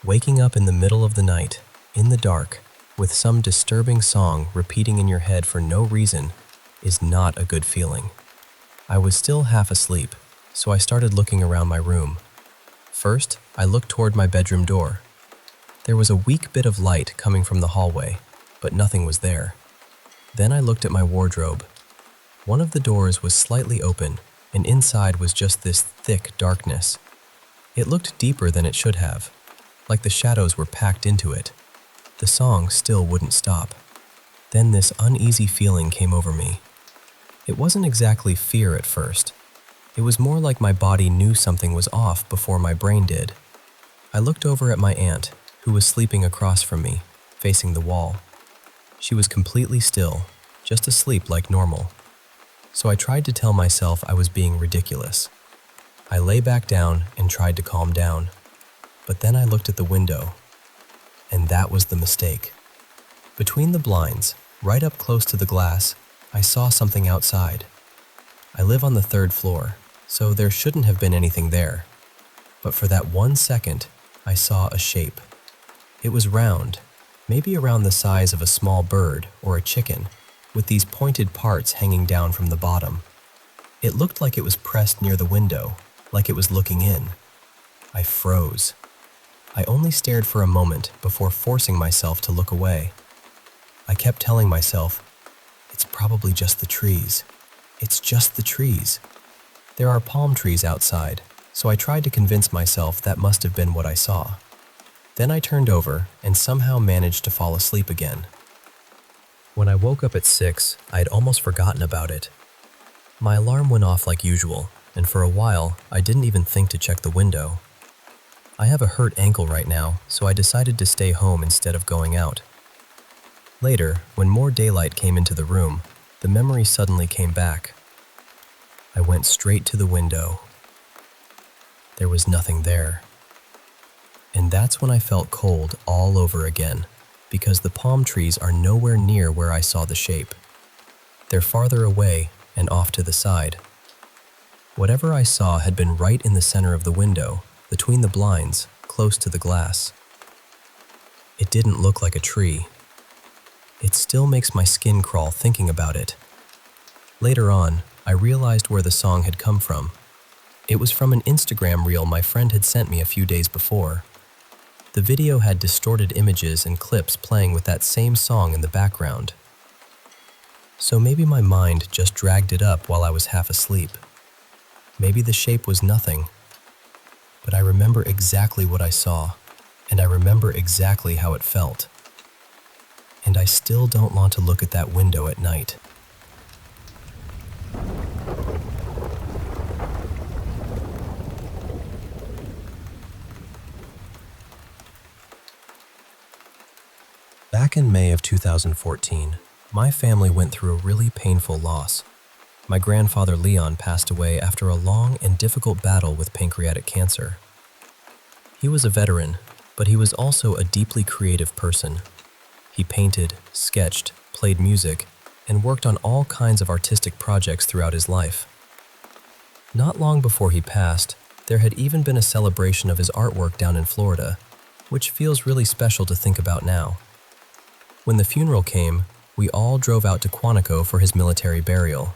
Waking up in the middle of the night, in the dark, with some disturbing song repeating in your head for no reason is not a good feeling. I was still half asleep, so I started looking around my room. First, I looked toward my bedroom door. There was a weak bit of light coming from the hallway, but nothing was there. Then I looked at my wardrobe. One of the doors was slightly open, and inside was just this thick darkness. It looked deeper than it should have, like the shadows were packed into it. The song still wouldn't stop. Then this uneasy feeling came over me. It wasn't exactly fear at first. It was more like my body knew something was off before my brain did. I looked over at my aunt, who was sleeping across from me, facing the wall. She was completely still, just asleep like normal. So I tried to tell myself I was being ridiculous. I lay back down and tried to calm down. But then I looked at the window, and that was the mistake. Between the blinds, right up close to the glass, I saw something outside. I live on the 3rd floor, so there shouldn't have been anything there. But for that 1 second, I saw a shape. It was round, maybe around the size of a small bird or a chicken, with these pointed parts hanging down from the bottom. It looked like it was pressed near the window, like it was looking in. I froze. I only stared for a moment before forcing myself to look away. I kept telling myself, it's probably just the trees. It's just the trees. There are palm trees outside, so I tried to convince myself that must have been what I saw. Then I turned over and somehow managed to fall asleep again. When I woke up at 6, I had almost forgotten about it. My alarm went off like usual, and for a while, I didn't even think to check the window. I have a hurt ankle right now, so I decided to stay home instead of going out. Later, when more daylight came into the room, the memory suddenly came back. I went straight to the window. There was nothing there. And that's when I felt cold all over again, because the palm trees are nowhere near where I saw the shape. They're farther away and off to the side. Whatever I saw had been right in the center of the window, between the blinds, close to the glass. It didn't look like a tree. It still makes my skin crawl thinking about it. Later on, I realized where the song had come from. It was from an Instagram reel my friend had sent me a few days before. The video had distorted images and clips playing with that same song in the background. So maybe my mind just dragged it up while I was half asleep. Maybe the shape was nothing. But I remember exactly what I saw, and I remember exactly how it felt. And I still don't want to look at that window at night. Back in May of 2014, my family went through a really painful loss. My grandfather Leon passed away after a long and difficult battle with pancreatic cancer. He was a veteran, but he was also a deeply creative person. He painted, sketched, played music, and worked on all kinds of artistic projects throughout his life. Not long before he passed, there had even been a celebration of his artwork down in Florida, which feels really special to think about now. When the funeral came, we all drove out to Quantico for his military burial.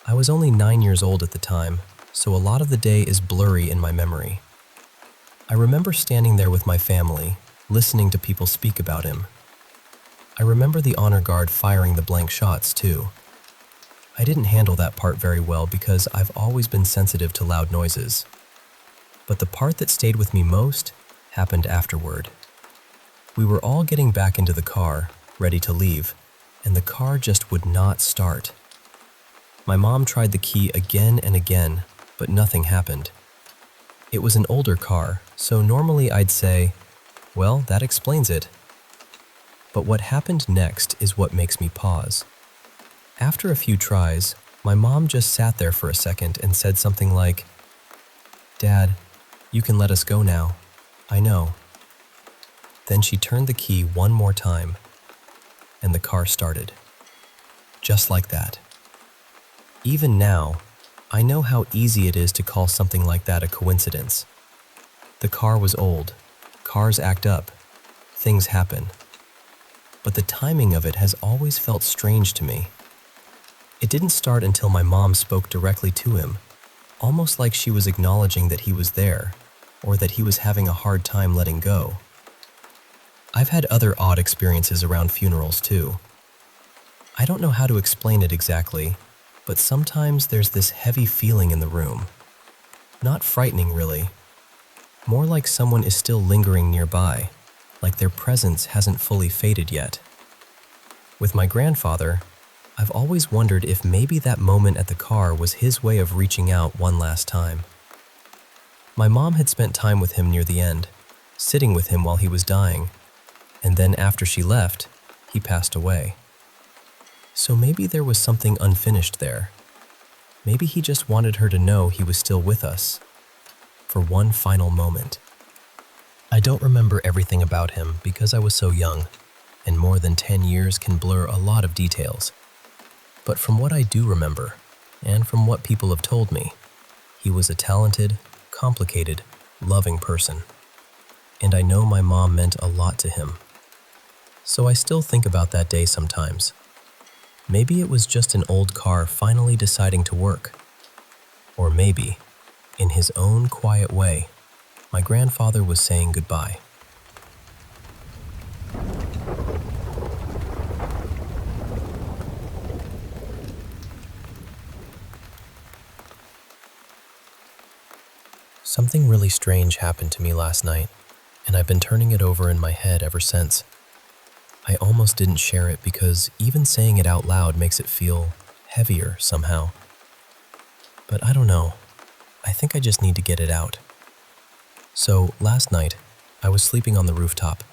I was only 9 years old at the time, so a lot of the day is blurry in my memory. I remember standing there with my family, listening to people speak about him. I remember the honor guard firing the blank shots, too. I didn't handle that part very well because I've always been sensitive to loud noises. But the part that stayed with me most happened afterward. We were all getting back into the car, ready to leave, and the car just would not start. My mom tried the key again and again, but nothing happened. It was an older car, so normally I'd say, well, that explains it. But what happened next is what makes me pause. After a few tries, my mom just sat there for a second and said something like, "Dad, you can let us go now. I know." Then she turned the key one more time, and the car started. Just like that. Even now, I know how easy it is to call something like that a coincidence. The car was old. Cars act up. Things happen. But the timing of it has always felt strange to me. It didn't start until my mom spoke directly to him, almost like she was acknowledging that he was there, or that he was having a hard time letting go. I've had other odd experiences around funerals too. I don't know how to explain it exactly, but sometimes there's this heavy feeling in the room. Not frightening, really. More like someone is still lingering nearby, like their presence hasn't fully faded yet. With my grandfather, I've always wondered if maybe that moment at the car was his way of reaching out one last time. My mom had spent time with him near the end, sitting with him while he was dying, and then after she left, he passed away. So maybe there was something unfinished there. Maybe he just wanted her to know he was still with us, for one final moment. I don't remember everything about him because I was so young, and more than 10 years can blur a lot of details. But from what I do remember, and from what people have told me, he was a talented, complicated, loving person. And I know my mom meant a lot to him. So I still think about that day sometimes. Maybe it was just an old car finally deciding to work. Or maybe, in his own quiet way, my grandfather was saying goodbye. Something really strange happened to me last night, and I've been turning it over in my head ever since. I almost didn't share it because even saying it out loud makes it feel heavier somehow. But I don't know. I think I just need to get it out. So last night, I was sleeping on the rooftop.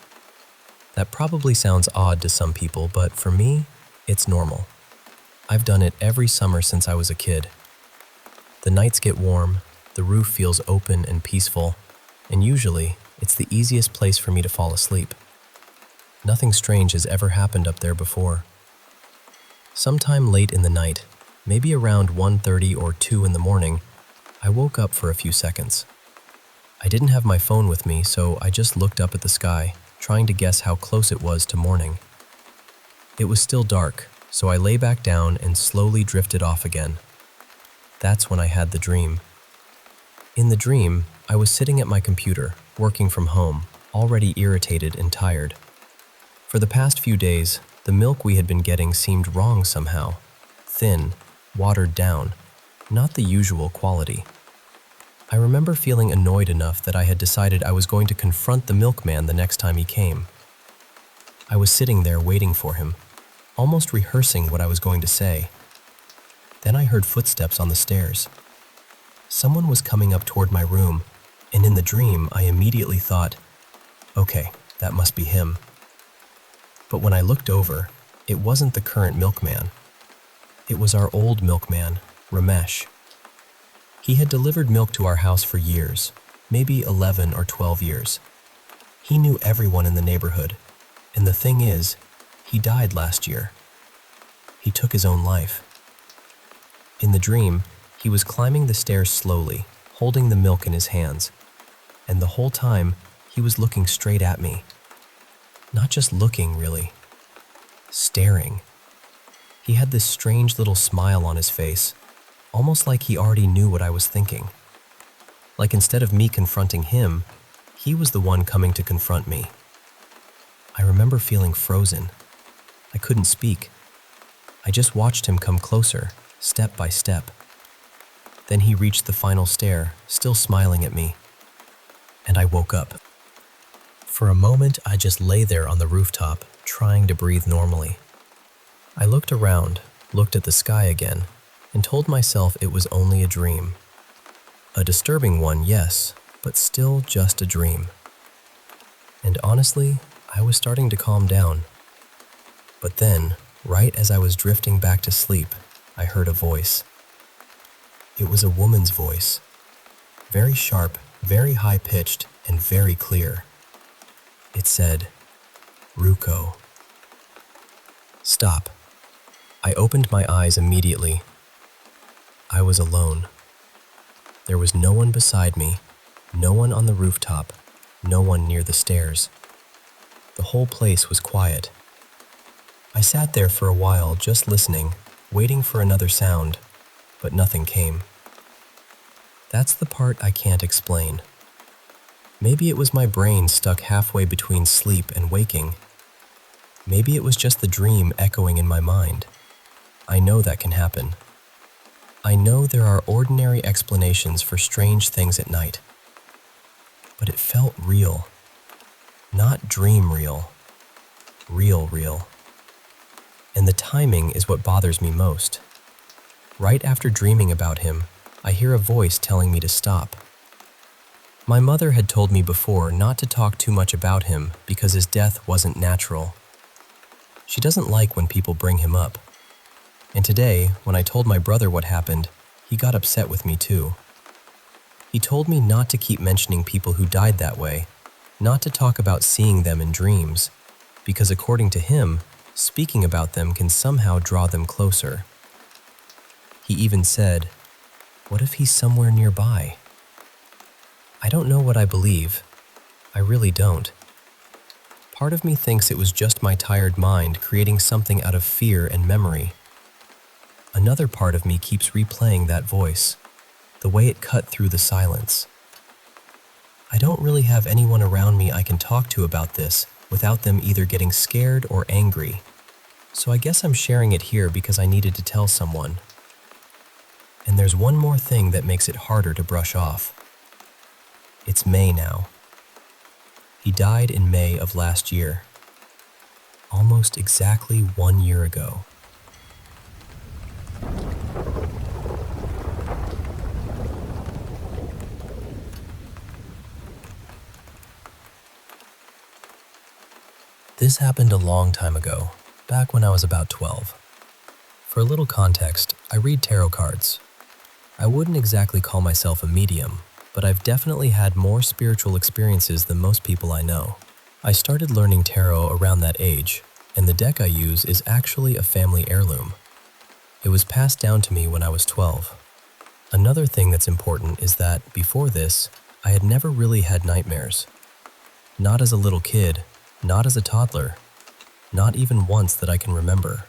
That probably sounds odd to some people, but for me, it's normal. I've done it every summer since I was a kid. The nights get warm, the roof feels open and peaceful, and usually, it's the easiest place for me to fall asleep. Nothing strange has ever happened up there before. Sometime late in the night, maybe around 1:30 or 2 in the morning, I woke up for a few seconds. I didn't have my phone with me, so I just looked up at the sky, trying to guess how close it was to morning. It was still dark, so I lay back down and slowly drifted off again. That's when I had the dream. In the dream, I was sitting at my computer, working from home, already irritated and tired. For the past few days, the milk we had been getting seemed wrong somehow. Thin, watered down, not the usual quality. I remember feeling annoyed enough that I had decided I was going to confront the milkman the next time he came. I was sitting there waiting for him, almost rehearsing what I was going to say. Then I heard footsteps on the stairs. Someone was coming up toward my room, and in the dream I immediately thought, okay, that must be him. But when I looked over, it wasn't the current milkman. It was our old milkman, Ramesh. He had delivered milk to our house for years, maybe 11 or 12 years. He knew everyone in the neighborhood, and the thing is, he died last year. He took his own life. In the dream, he was climbing the stairs slowly, holding the milk in his hands, and the whole time, he was looking straight at me. Not just looking, really. Staring. He had this strange little smile on his face, almost like he already knew what I was thinking. Like instead of me confronting him, he was the one coming to confront me. I remember feeling frozen. I couldn't speak. I just watched him come closer, step by step. Then he reached the final stair, still smiling at me, and I woke up. For a moment, I just lay there on the rooftop, trying to breathe normally. I looked around, looked at the sky again, and told myself it was only a dream. A disturbing one, yes, but still just a dream. And honestly, I was starting to calm down. But then, right as I was drifting back to sleep, I heard a voice. It was a woman's voice. Very sharp, very high-pitched, and very clear. It said, "Ruko." Stop. I opened my eyes immediately. I was alone. There was no one beside me, no one on the rooftop, no one near the stairs. The whole place was quiet. I sat there for a while just listening, waiting for another sound, but nothing came. That's the part I can't explain. Maybe it was my brain stuck halfway between sleep and waking. Maybe it was just the dream echoing in my mind. I know that can happen. I know there are ordinary explanations for strange things at night. But it felt real. Not dream real. Real. And the timing is what bothers me most. Right after dreaming about him, I hear a voice telling me to stop. My mother had told me before not to talk too much about him because his death wasn't natural. She doesn't like when people bring him up. And today, when I told my brother what happened, he got upset with me too. He told me not to keep mentioning people who died that way, not to talk about seeing them in dreams, because according to him, speaking about them can somehow draw them closer. He even said, "What if he's somewhere nearby?" I don't know what I believe. I really don't. Part of me thinks it was just my tired mind creating something out of fear and memory. Another part of me keeps replaying that voice, the way it cut through the silence. I don't really have anyone around me I can talk to about this without them either getting scared or angry, so I guess I'm sharing it here because I needed to tell someone. And there's one more thing that makes it harder to brush off. It's May now. He died in May of last year, almost exactly 1 year ago. This happened a long time ago, back when I was about 12. For a little context, I read tarot cards. I wouldn't exactly call myself a medium, but I've definitely had more spiritual experiences than most people I know. I started learning tarot around that age, and the deck I use is actually a family heirloom. It was passed down to me when I was 12. Another thing that's important is that, before this, I had never really had nightmares. Not as a little kid, not as a toddler, not even once that I can remember.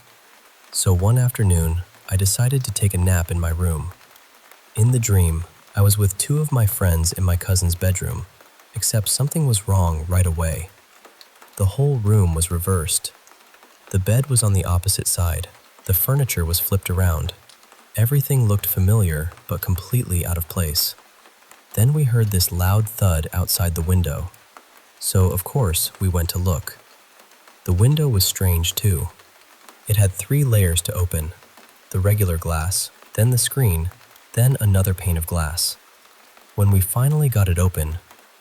So one afternoon, I decided to take a nap in my room. In the dream, I was with two of my friends in my cousin's bedroom, except something was wrong right away. The whole room was reversed. The bed was on the opposite side. The furniture was flipped around. Everything looked familiar, but completely out of place. Then we heard this loud thud outside the window. So, of course, we went to look. The window was strange, too. It had 3 layers to open: the regular glass, then the screen, then another pane of glass. When we finally got it open,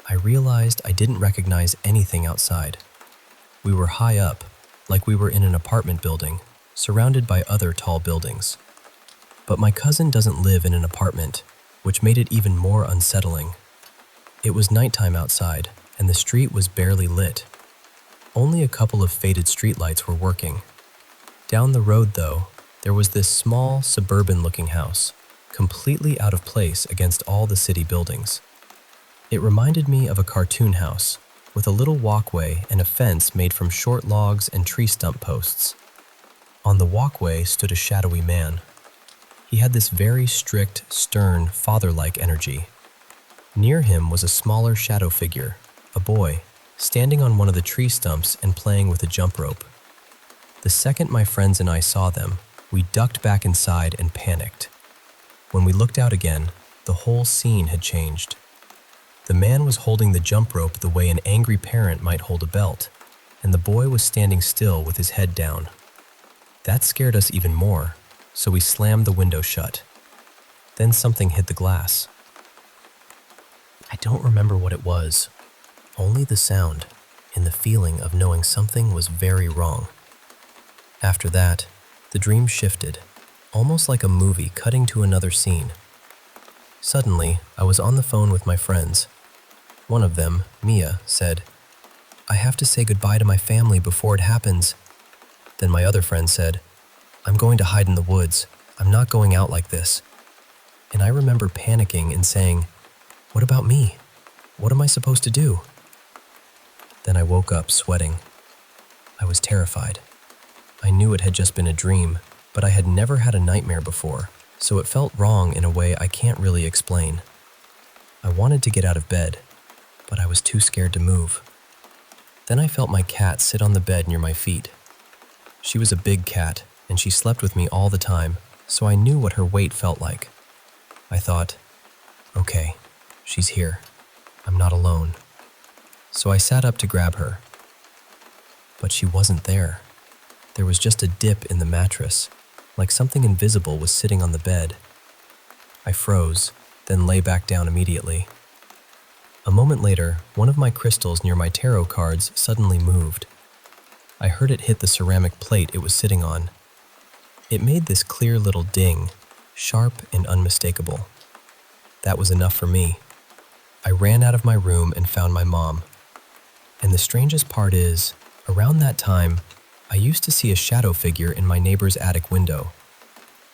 I realized I didn't recognize anything outside. We were high up, like we were in an apartment building, surrounded by other tall buildings. But my cousin doesn't live in an apartment, which made it even more unsettling. It was nighttime outside, and the street was barely lit. Only a couple of faded streetlights were working. Down the road, though, there was this small, suburban-looking house, completely out of place against all the city buildings. It reminded me of a cartoon house, with a little walkway and a fence made from short logs and tree stump posts. On the walkway stood a shadowy man. He had this very strict, stern, father-like energy. Near him was a smaller shadow figure, a boy, standing on one of the tree stumps and playing with a jump rope. The second my friends and I saw them, we ducked back inside and panicked. When we looked out again, the whole scene had changed. The man was holding the jump rope the way an angry parent might hold a belt, and the boy was standing still with his head down. That scared us even more, so we slammed the window shut. Then something hit the glass. I don't remember what it was, only the sound and the feeling of knowing something was very wrong. After that, the dream shifted, almost like a movie cutting to another scene. Suddenly, I was on the phone with my friends. One of them, Mia, said, "I have to say goodbye to my family before it happens." Then my other friend said, "I'm going to hide in the woods. I'm not going out like this." And I remember panicking and saying, "What about me? What am I supposed to do?" Then I woke up sweating. I was terrified. I knew it had just been a dream, but I had never had a nightmare before, so it felt wrong in a way I can't really explain. I wanted to get out of bed, but I was too scared to move. Then I felt my cat sit on the bed near my feet. She was a big cat, and she slept with me all the time, so I knew what her weight felt like. I thought, okay, she's here. I'm not alone. So I sat up to grab her. But she wasn't there. There was just a dip in the mattress, like something invisible was sitting on the bed. I froze, then lay back down immediately. A moment later, one of my crystals near my tarot cards suddenly moved. I heard it hit the ceramic plate it was sitting on. It made this clear little ding, sharp and unmistakable. That was enough for me. I ran out of my room and found my mom. And the strangest part is, around that time, I used to see a shadow figure in my neighbor's attic window.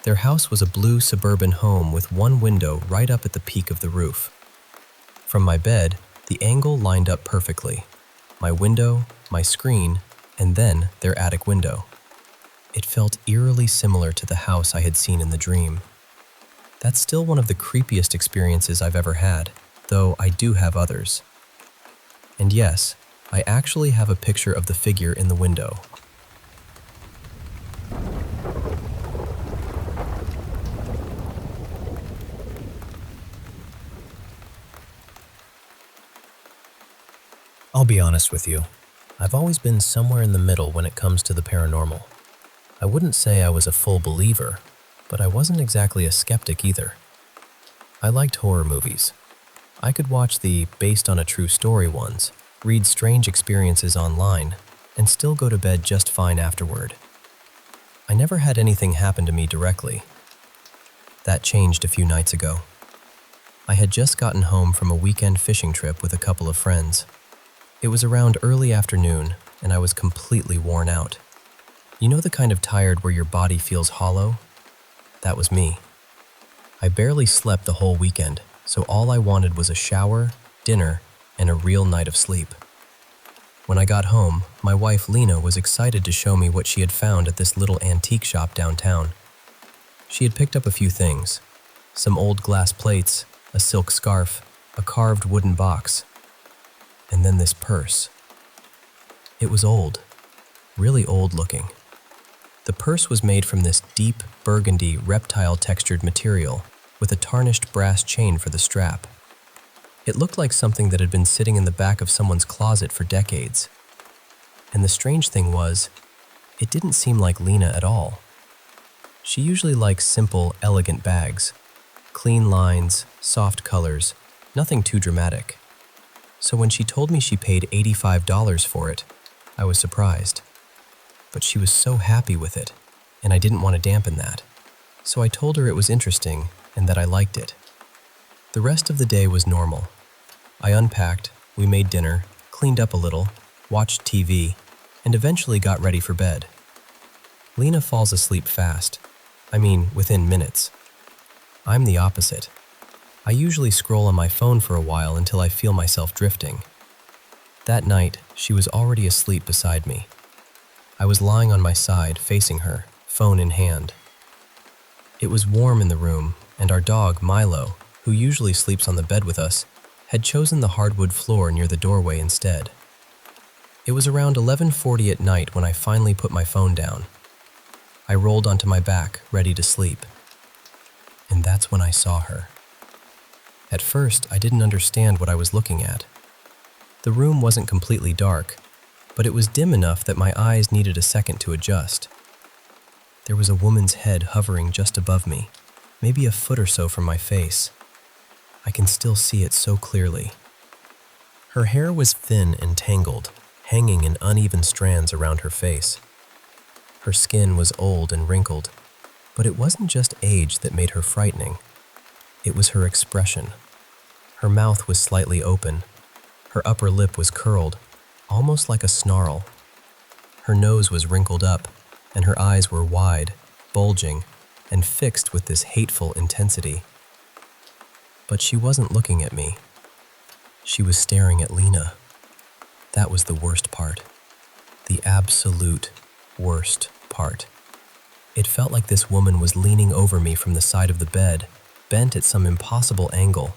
Their house was a blue suburban home with one window right up at the peak of the roof. From my bed, the angle lined up perfectly. My window, my screen, and then their attic window. It felt eerily similar to the house I had seen in the dream. That's still one of the creepiest experiences I've ever had, though I do have others. And yes, I actually have a picture of the figure in the window. I'll be honest with you. I've always been somewhere in the middle when it comes to the paranormal. I wouldn't say I was a full believer, but I wasn't exactly a skeptic either. I liked horror movies. I could watch the based on a true story ones, read strange experiences online, and still go to bed just fine afterward. I never had anything happen to me directly. That changed a few nights ago. I had just gotten home from a weekend fishing trip with a couple of friends. It was around early afternoon, and I was completely worn out. You know the kind of tired where your body feels hollow? That was me. I barely slept the whole weekend, so all I wanted was a shower, dinner, and a real night of sleep. When I got home, my wife Lena was excited to show me what she had found at this little antique shop downtown. She had picked up a few things: some old glass plates, a silk scarf, a carved wooden box, and then this purse. It was old, really old looking. The purse was made from this deep, burgundy, reptile-textured material with a tarnished brass chain for the strap. It looked like something that had been sitting in the back of someone's closet for decades. And the strange thing was, it didn't seem like Lena at all. She usually likes simple, elegant bags. Clean lines, soft colors, nothing too dramatic. So when she told me she paid $85 for it, I was surprised. But she was so happy with it, and I didn't want to dampen that. So I told her it was interesting and that I liked it. The rest of the day was normal. I unpacked, we made dinner, cleaned up a little, watched TV, and eventually got ready for bed. Lena falls asleep fast. I mean, within minutes. I'm the opposite. I usually scroll on my phone for a while until I feel myself drifting. That night, she was already asleep beside me. I was lying on my side, facing her, phone in hand. It was warm in the room, and our dog, Milo, who usually sleeps on the bed with us, had chosen the hardwood floor near the doorway instead. It was around 11:40 at night when I finally put my phone down. I rolled onto my back, ready to sleep. And that's when I saw her. At first, I didn't understand what I was looking at. The room wasn't completely dark, but it was dim enough that my eyes needed a second to adjust. There was a woman's head hovering just above me, maybe a foot or so from my face. I can still see it so clearly. Her hair was thin and tangled, hanging in uneven strands around her face. Her skin was old and wrinkled, but it wasn't just age that made her frightening. It was her expression. Her mouth was slightly open. Her upper lip was curled, almost like a snarl. Her nose was wrinkled up, and her eyes were wide, bulging, and fixed with this hateful intensity. But she wasn't looking at me. She was staring at Lena. That was the worst part. The absolute worst part. It felt like this woman was leaning over me from the side of the bed, bent at some impossible angle,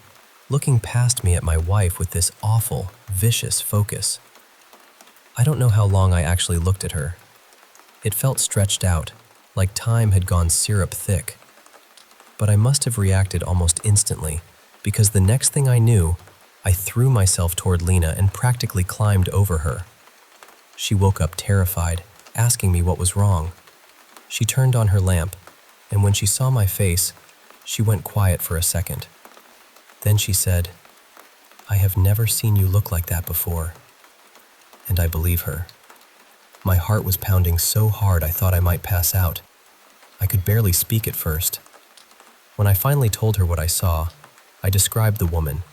looking past me at my wife with this awful, vicious focus. I don't know how long I actually looked at her. It felt stretched out, like time had gone syrup thick. But I must have reacted almost instantly, because the next thing I knew, I threw myself toward Lena and practically climbed over her. She woke up terrified, asking me what was wrong. She turned on her lamp, and when she saw my face, she went quiet for a second. Then she said, "I have never seen you look like that before." And I believe her. My heart was pounding so hard I thought I might pass out. I could barely speak at first. When I finally told her what I saw, I described the woman,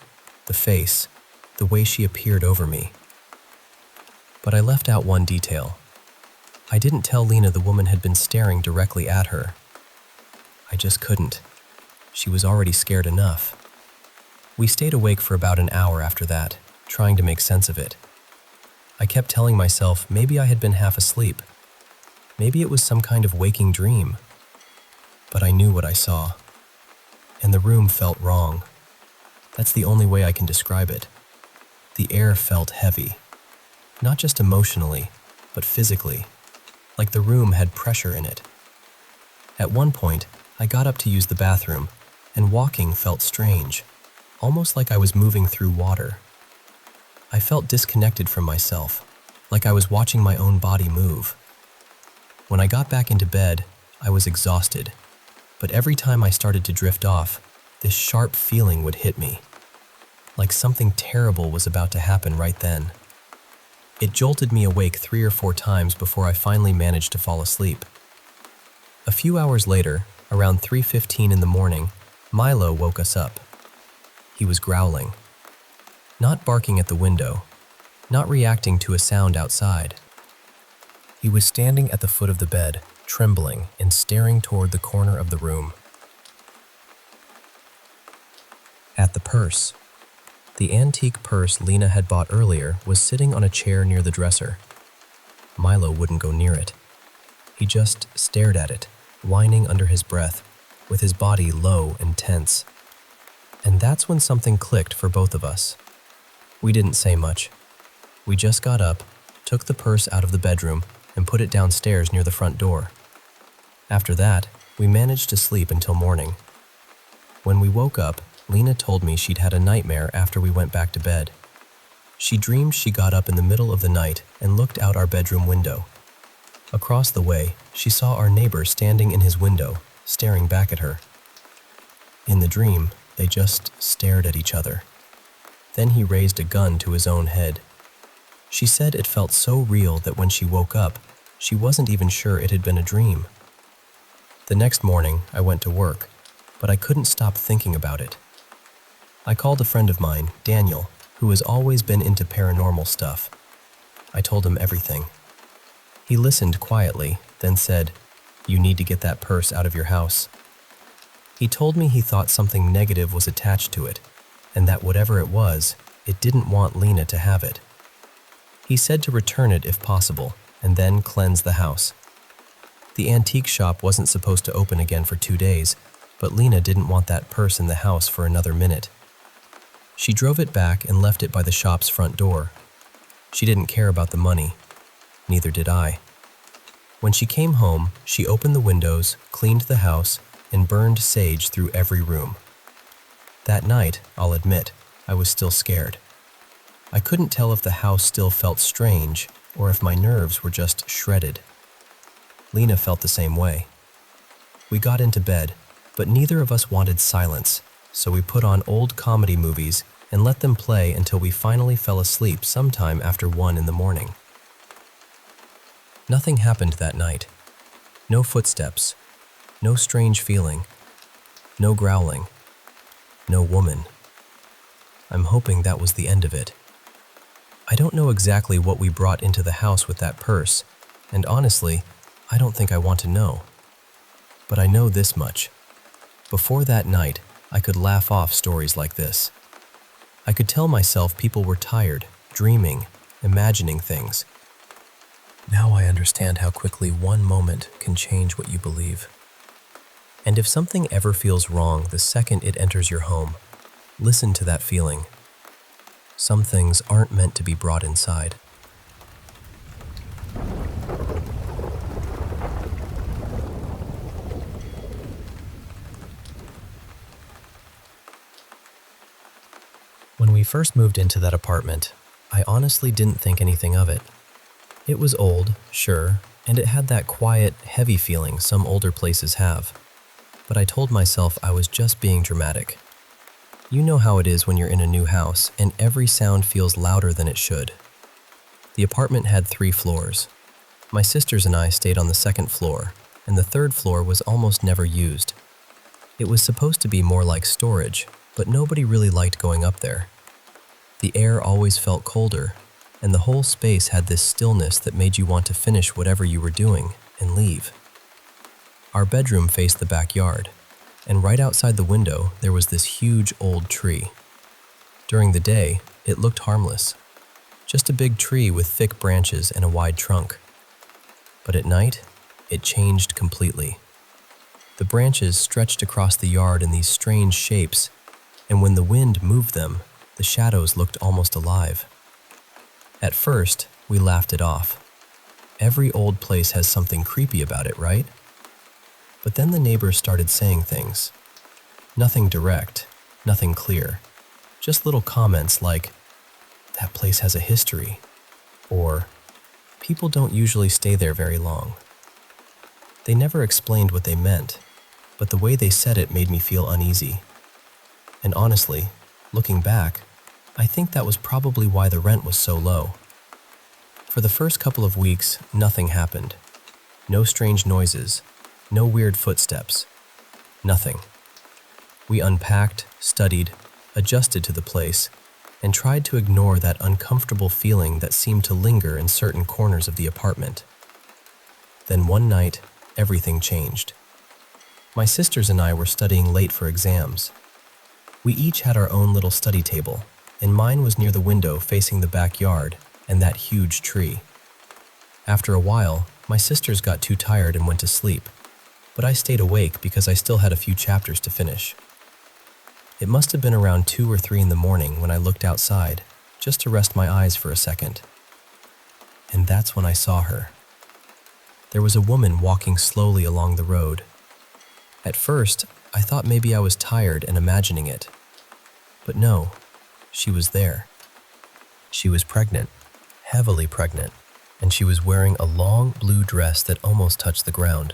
the face, the way she appeared over me. But I left out one detail. I didn't tell Lena the woman had been staring directly at her. I just couldn't. She was already scared enough. We stayed awake for about an hour after that, trying to make sense of it. I kept telling myself maybe I had been half asleep. Maybe it was some kind of waking dream. But I knew what I saw. And the room felt wrong. That's the only way I can describe it. The air felt heavy. Not just emotionally, but physically. Like the room had pressure in it. At one point, I got up to use the bathroom, and walking felt strange, almost like I was moving through water. I felt disconnected from myself, like I was watching my own body move. When I got back into bed, I was exhausted, but every time I started to drift off, this sharp feeling would hit me, like something terrible was about to happen right then. It jolted me awake 3 or 4 times before I finally managed to fall asleep. A few hours later, around 3:15 in the morning, Milo woke us up. He was growling. Not barking at the window, not reacting to a sound outside. He was standing at the foot of the bed, trembling and staring toward the corner of the room. At the purse. The antique purse Lena had bought earlier was sitting on a chair near the dresser. Milo wouldn't go near it. He just stared at it, whining under his breath, with his body low and tense. And that's when something clicked for both of us. We didn't say much. We just got up, took the purse out of the bedroom, and put it downstairs near the front door. After that, we managed to sleep until morning. When we woke up, Lena told me she'd had a nightmare after we went back to bed. She dreamed she got up in the middle of the night and looked out our bedroom window. Across the way, she saw our neighbor standing in his window, staring back at her. In the dream, they just stared at each other. Then he raised a gun to his own head. She said it felt so real that when she woke up, she wasn't even sure it had been a dream. The next morning, I went to work, but I couldn't stop thinking about it. I called a friend of mine, Daniel, who has always been into paranormal stuff. I told him everything. He listened quietly, then said, "You need to get that purse out of your house." He told me he thought something negative was attached to it, and that whatever it was, it didn't want Lena to have it. He said to return it if possible, and then cleanse the house. The antique shop wasn't supposed to open again for 2 days, but Lena didn't want that purse in the house for another minute. She drove it back and left it by the shop's front door. She didn't care about the money. Neither did I. When she came home, she opened the windows, cleaned the house, and burned sage through every room. That night, I'll admit, I was still scared. I couldn't tell if the house still felt strange or if my nerves were just shredded. Lena felt the same way. We got into bed, but neither of us wanted silence, so we put on old comedy movies and let them play until we finally fell asleep sometime after 1 in the morning. Nothing happened that night. No footsteps, no strange feeling, no growling, no woman. I'm hoping that was the end of it. I don't know exactly what we brought into the house with that purse, and honestly, I don't think I want to know. But I know this much. Before that night, I could laugh off stories like this. I could tell myself people were tired, dreaming, imagining things. Now I understand how quickly one moment can change what you believe. And if something ever feels wrong the second it enters your home, listen to that feeling. Some things aren't meant to be brought inside. When we first moved into that apartment, I honestly didn't think anything of it. It was old, sure, and it had that quiet, heavy feeling some older places have. But I told myself I was just being dramatic. You know how it is when you're in a new house and every sound feels louder than it should. The apartment had 3 floors. My sisters and I stayed on the 2nd floor, and the 3rd floor was almost never used. It was supposed to be more like storage, but nobody really liked going up there. The air always felt colder, and the whole space had this stillness that made you want to finish whatever you were doing and leave. Our bedroom faced the backyard, and right outside the window there was this huge old tree. During the day, it looked harmless, just a big tree with thick branches and a wide trunk. But at night, it changed completely. The branches stretched across the yard in these strange shapes, and when the wind moved them, the shadows looked almost alive. At first, we laughed it off. Every old place has something creepy about it, right? But then the neighbors started saying things. Nothing direct, nothing clear. Just little comments like, "That place has a history," or "People don't usually stay there very long." They never explained what they meant, but the way they said it made me feel uneasy. And honestly, looking back, I think that was probably why the rent was so low. For the first couple of weeks, nothing happened. No strange noises, no weird footsteps, nothing. We unpacked, studied, adjusted to the place, and tried to ignore that uncomfortable feeling that seemed to linger in certain corners of the apartment. Then one night, everything changed. My sisters and I were studying late for exams. We each had our own little study table, and mine was near the window facing the backyard and that huge tree. After a while, my sisters got too tired and went to sleep, but I stayed awake because I still had a few chapters to finish. It must have been around 2 or 3 in the morning when I looked outside, just to rest my eyes for a second. And that's when I saw her. There was a woman walking slowly along the road. At first, I thought maybe I was tired and imagining it. But no, she was there. She was pregnant, heavily pregnant, and she was wearing a long blue dress that almost touched the ground.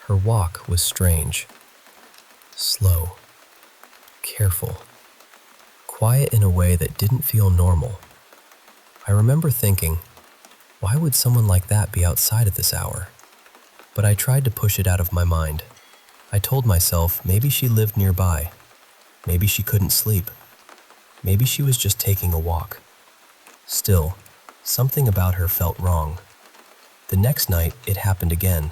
Her walk was strange. Slow. Careful. Quiet in a way that didn't feel normal. I remember thinking, why would someone like that be outside at this hour? But I tried to push it out of my mind. I told myself maybe she lived nearby. Maybe she couldn't sleep. Maybe she was just taking a walk. Still, something about her felt wrong. The next night, it happened again.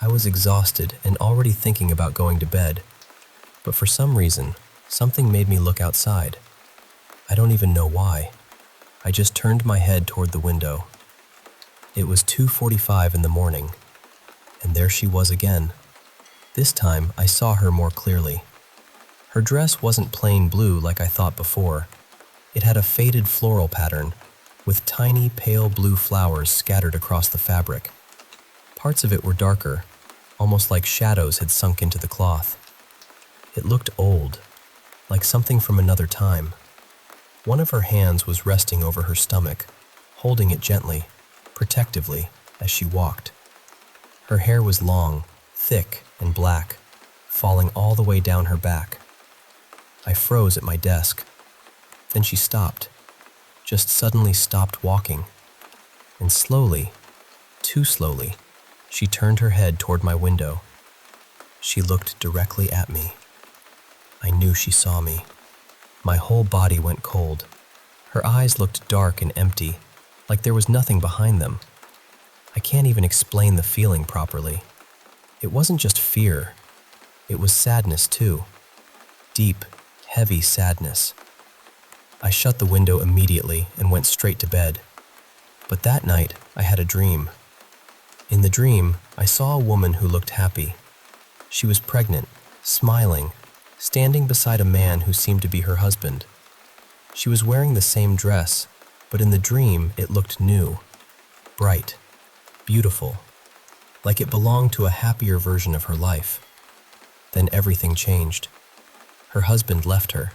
I was exhausted and already thinking about going to bed. But for some reason, something made me look outside. I don't even know why. I just turned my head toward the window. It was 2:45 in the morning, and there she was again. This time, I saw her more clearly. Her dress wasn't plain blue like I thought before. It had a faded floral pattern, with tiny pale blue flowers scattered across the fabric. Parts of it were darker, almost like shadows had sunk into the cloth. It looked old, like something from another time. One of her hands was resting over her stomach, holding it gently, protectively, as she walked. Her hair was long, thick, and black, falling all the way down her back. I froze at my desk. Then she stopped, just suddenly stopped walking. And slowly, too slowly, she turned her head toward my window. She looked directly at me. I knew she saw me. My whole body went cold. Her eyes looked dark and empty, like there was nothing behind them. I can't even explain the feeling properly. It wasn't just fear. It was sadness too. Deep, heavy sadness. I shut the window immediately and went straight to bed. But that night, I had a dream. In the dream, I saw a woman who looked happy. She was pregnant, smiling, standing beside a man who seemed to be her husband. She was wearing the same dress, but in the dream it looked new, bright, beautiful, like it belonged to a happier version of her life. Then everything changed. Her husband left her.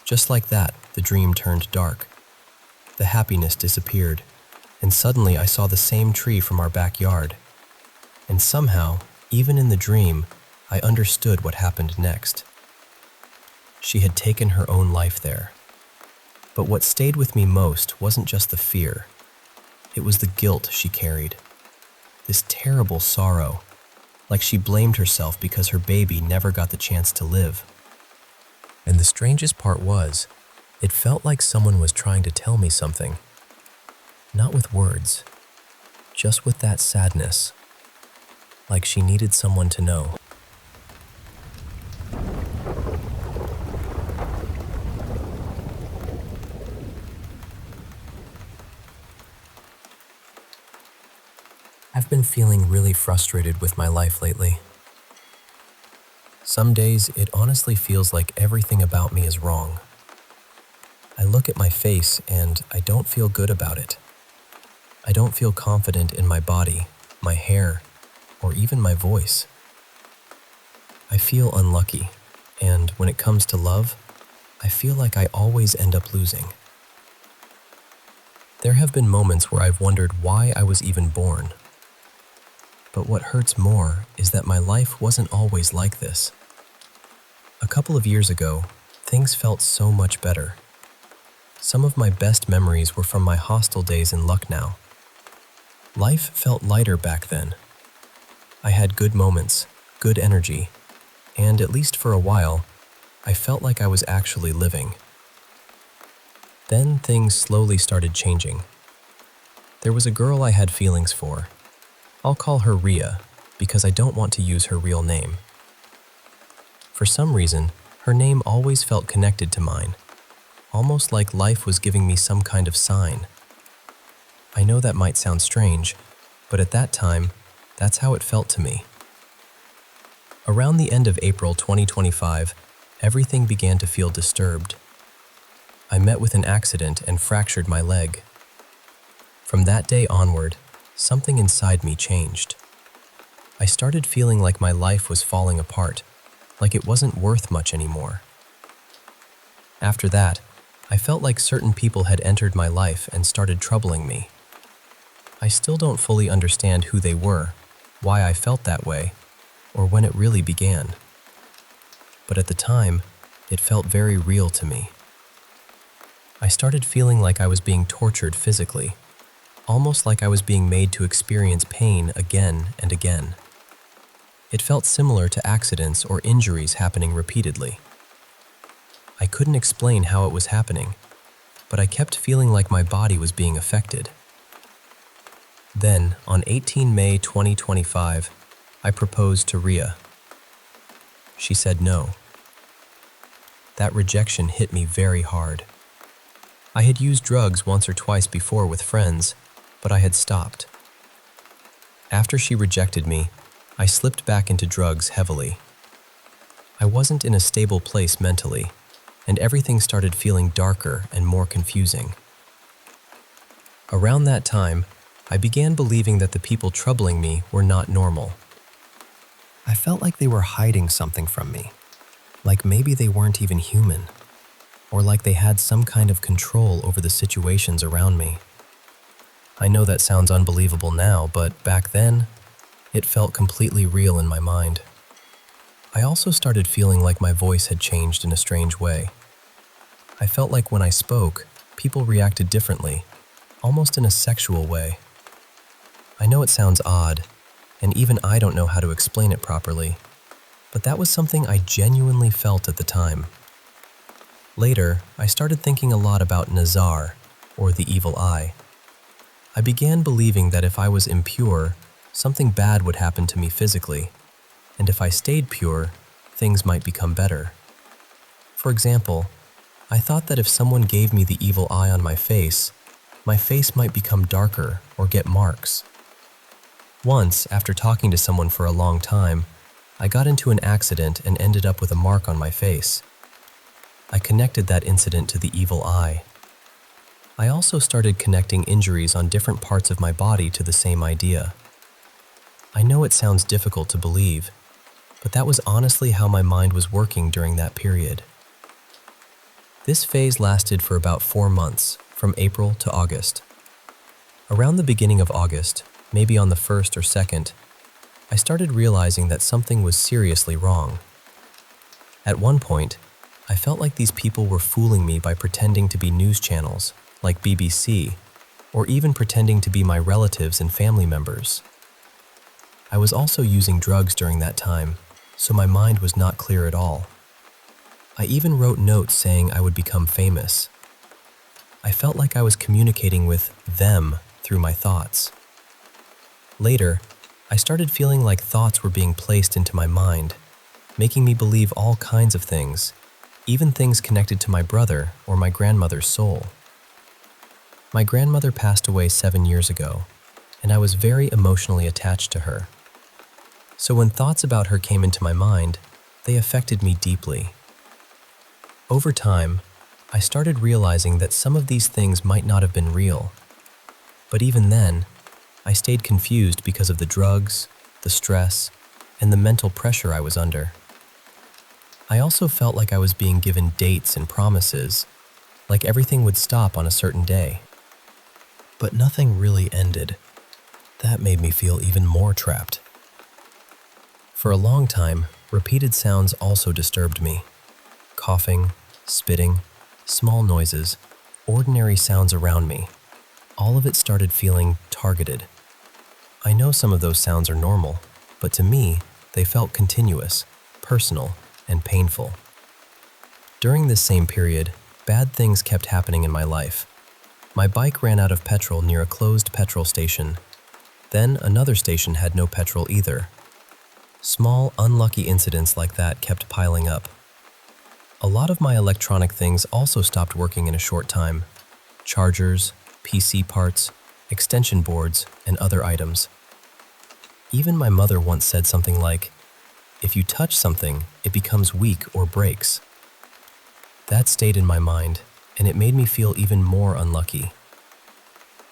Just like that, the dream turned dark. The happiness disappeared, and suddenly I saw the same tree from our backyard. And somehow, even in the dream, I understood what happened next. She had taken her own life there. But what stayed with me most wasn't just the fear. It was the guilt she carried. This terrible sorrow, like she blamed herself because her baby never got the chance to live. And the strangest part was, it felt like someone was trying to tell me something. Not with words, just with that sadness. Like she needed someone to know. I've been feeling really frustrated with my life lately. Some days, it honestly feels like everything about me is wrong. I look at my face and I don't feel good about it. I don't feel confident in my body, my hair, or even my voice. I feel unlucky, and when it comes to love, I feel like I always end up losing. There have been moments where I've wondered why I was even born. But what hurts more is that my life wasn't always like this. A couple of years ago, things felt so much better. Some of my best memories were from my hostel days in Lucknow. Life felt lighter back then. I had good moments, good energy, and at least for a while, I felt like I was actually living. Then things slowly started changing. There was a girl I had feelings for. I'll call her Ria because I don't want to use her real name. For some reason, her name always felt connected to mine, almost like life was giving me some kind of sign. I know that might sound strange, but at that time, that's how it felt to me. Around the end of April 2025, everything began to feel disturbed. I met with an accident and fractured my leg. From that day onward, something inside me changed. I started feeling like my life was falling apart, like it wasn't worth much anymore. After that, I felt like certain people had entered my life and started troubling me. I still don't fully understand who they were, why I felt that way, or when it really began. But at the time, it felt very real to me. I started feeling like I was being tortured physically, almost like I was being made to experience pain again and again. It felt similar to accidents or injuries happening repeatedly. I couldn't explain how it was happening, but I kept feeling like my body was being affected. Then, on 18 May 2025, I proposed to Ria. She said no. That rejection hit me very hard. I had used drugs once or twice before with friends, but I had stopped. After she rejected me, I slipped back into drugs heavily. I wasn't in a stable place mentally, and everything started feeling darker and more confusing. Around that time, I began believing that the people troubling me were not normal. I felt like they were hiding something from me, like maybe they weren't even human, or like they had some kind of control over the situations around me. I know that sounds unbelievable now, but back then, it felt completely real in my mind. I also started feeling like my voice had changed in a strange way. I felt like when I spoke, people reacted differently, almost in a sexual way. I know it sounds odd, and even I don't know how to explain it properly, but that was something I genuinely felt at the time. Later, I started thinking a lot about Nazar, or the evil eye. I began believing that if I was impure, something bad would happen to me physically, and if I stayed pure, things might become better. For example, I thought that if someone gave me the evil eye on my face might become darker or get marks. Once, after talking to someone for a long time, I got into an accident and ended up with a mark on my face. I connected that incident to the evil eye. I also started connecting injuries on different parts of my body to the same idea. I know it sounds difficult to believe, but that was honestly how my mind was working during that period. This phase lasted for about 4 months, from April to August. Around the beginning of August, maybe on the 1st or 2nd, I started realizing that something was seriously wrong. At one point, I felt like these people were fooling me by pretending to be news channels, like BBC, or even pretending to be my relatives and family members. I was also using drugs during that time, so my mind was not clear at all. I even wrote notes saying I would become famous. I felt like I was communicating with them through my thoughts. Later, I started feeling like thoughts were being placed into my mind, making me believe all kinds of things, even things connected to my brother or my grandmother's soul. My grandmother passed away 7 years ago, and I was very emotionally attached to her. So when thoughts about her came into my mind, they affected me deeply. Over time, I started realizing that some of these things might not have been real. But even then, I stayed confused because of the drugs, the stress, and the mental pressure I was under. I also felt like I was being given dates and promises, like everything would stop on a certain day. But nothing really ended. That made me feel even more trapped. For a long time, repeated sounds also disturbed me. Coughing, spitting, small noises, ordinary sounds around me. All of it started feeling targeted. I know some of those sounds are normal, but to me, they felt continuous, personal, and painful. During this same period, Bad things kept happening in my life. My bike ran out of petrol near a closed petrol station. Then another station had no petrol either. Small, unlucky incidents like that kept piling up. A lot of my electronic things also stopped working in a short time. Chargers, PC parts, extension boards, and other items. Even my mother once said something like, "If you touch something, it becomes weak or breaks." That stayed in my mind, and it made me feel even more unlucky.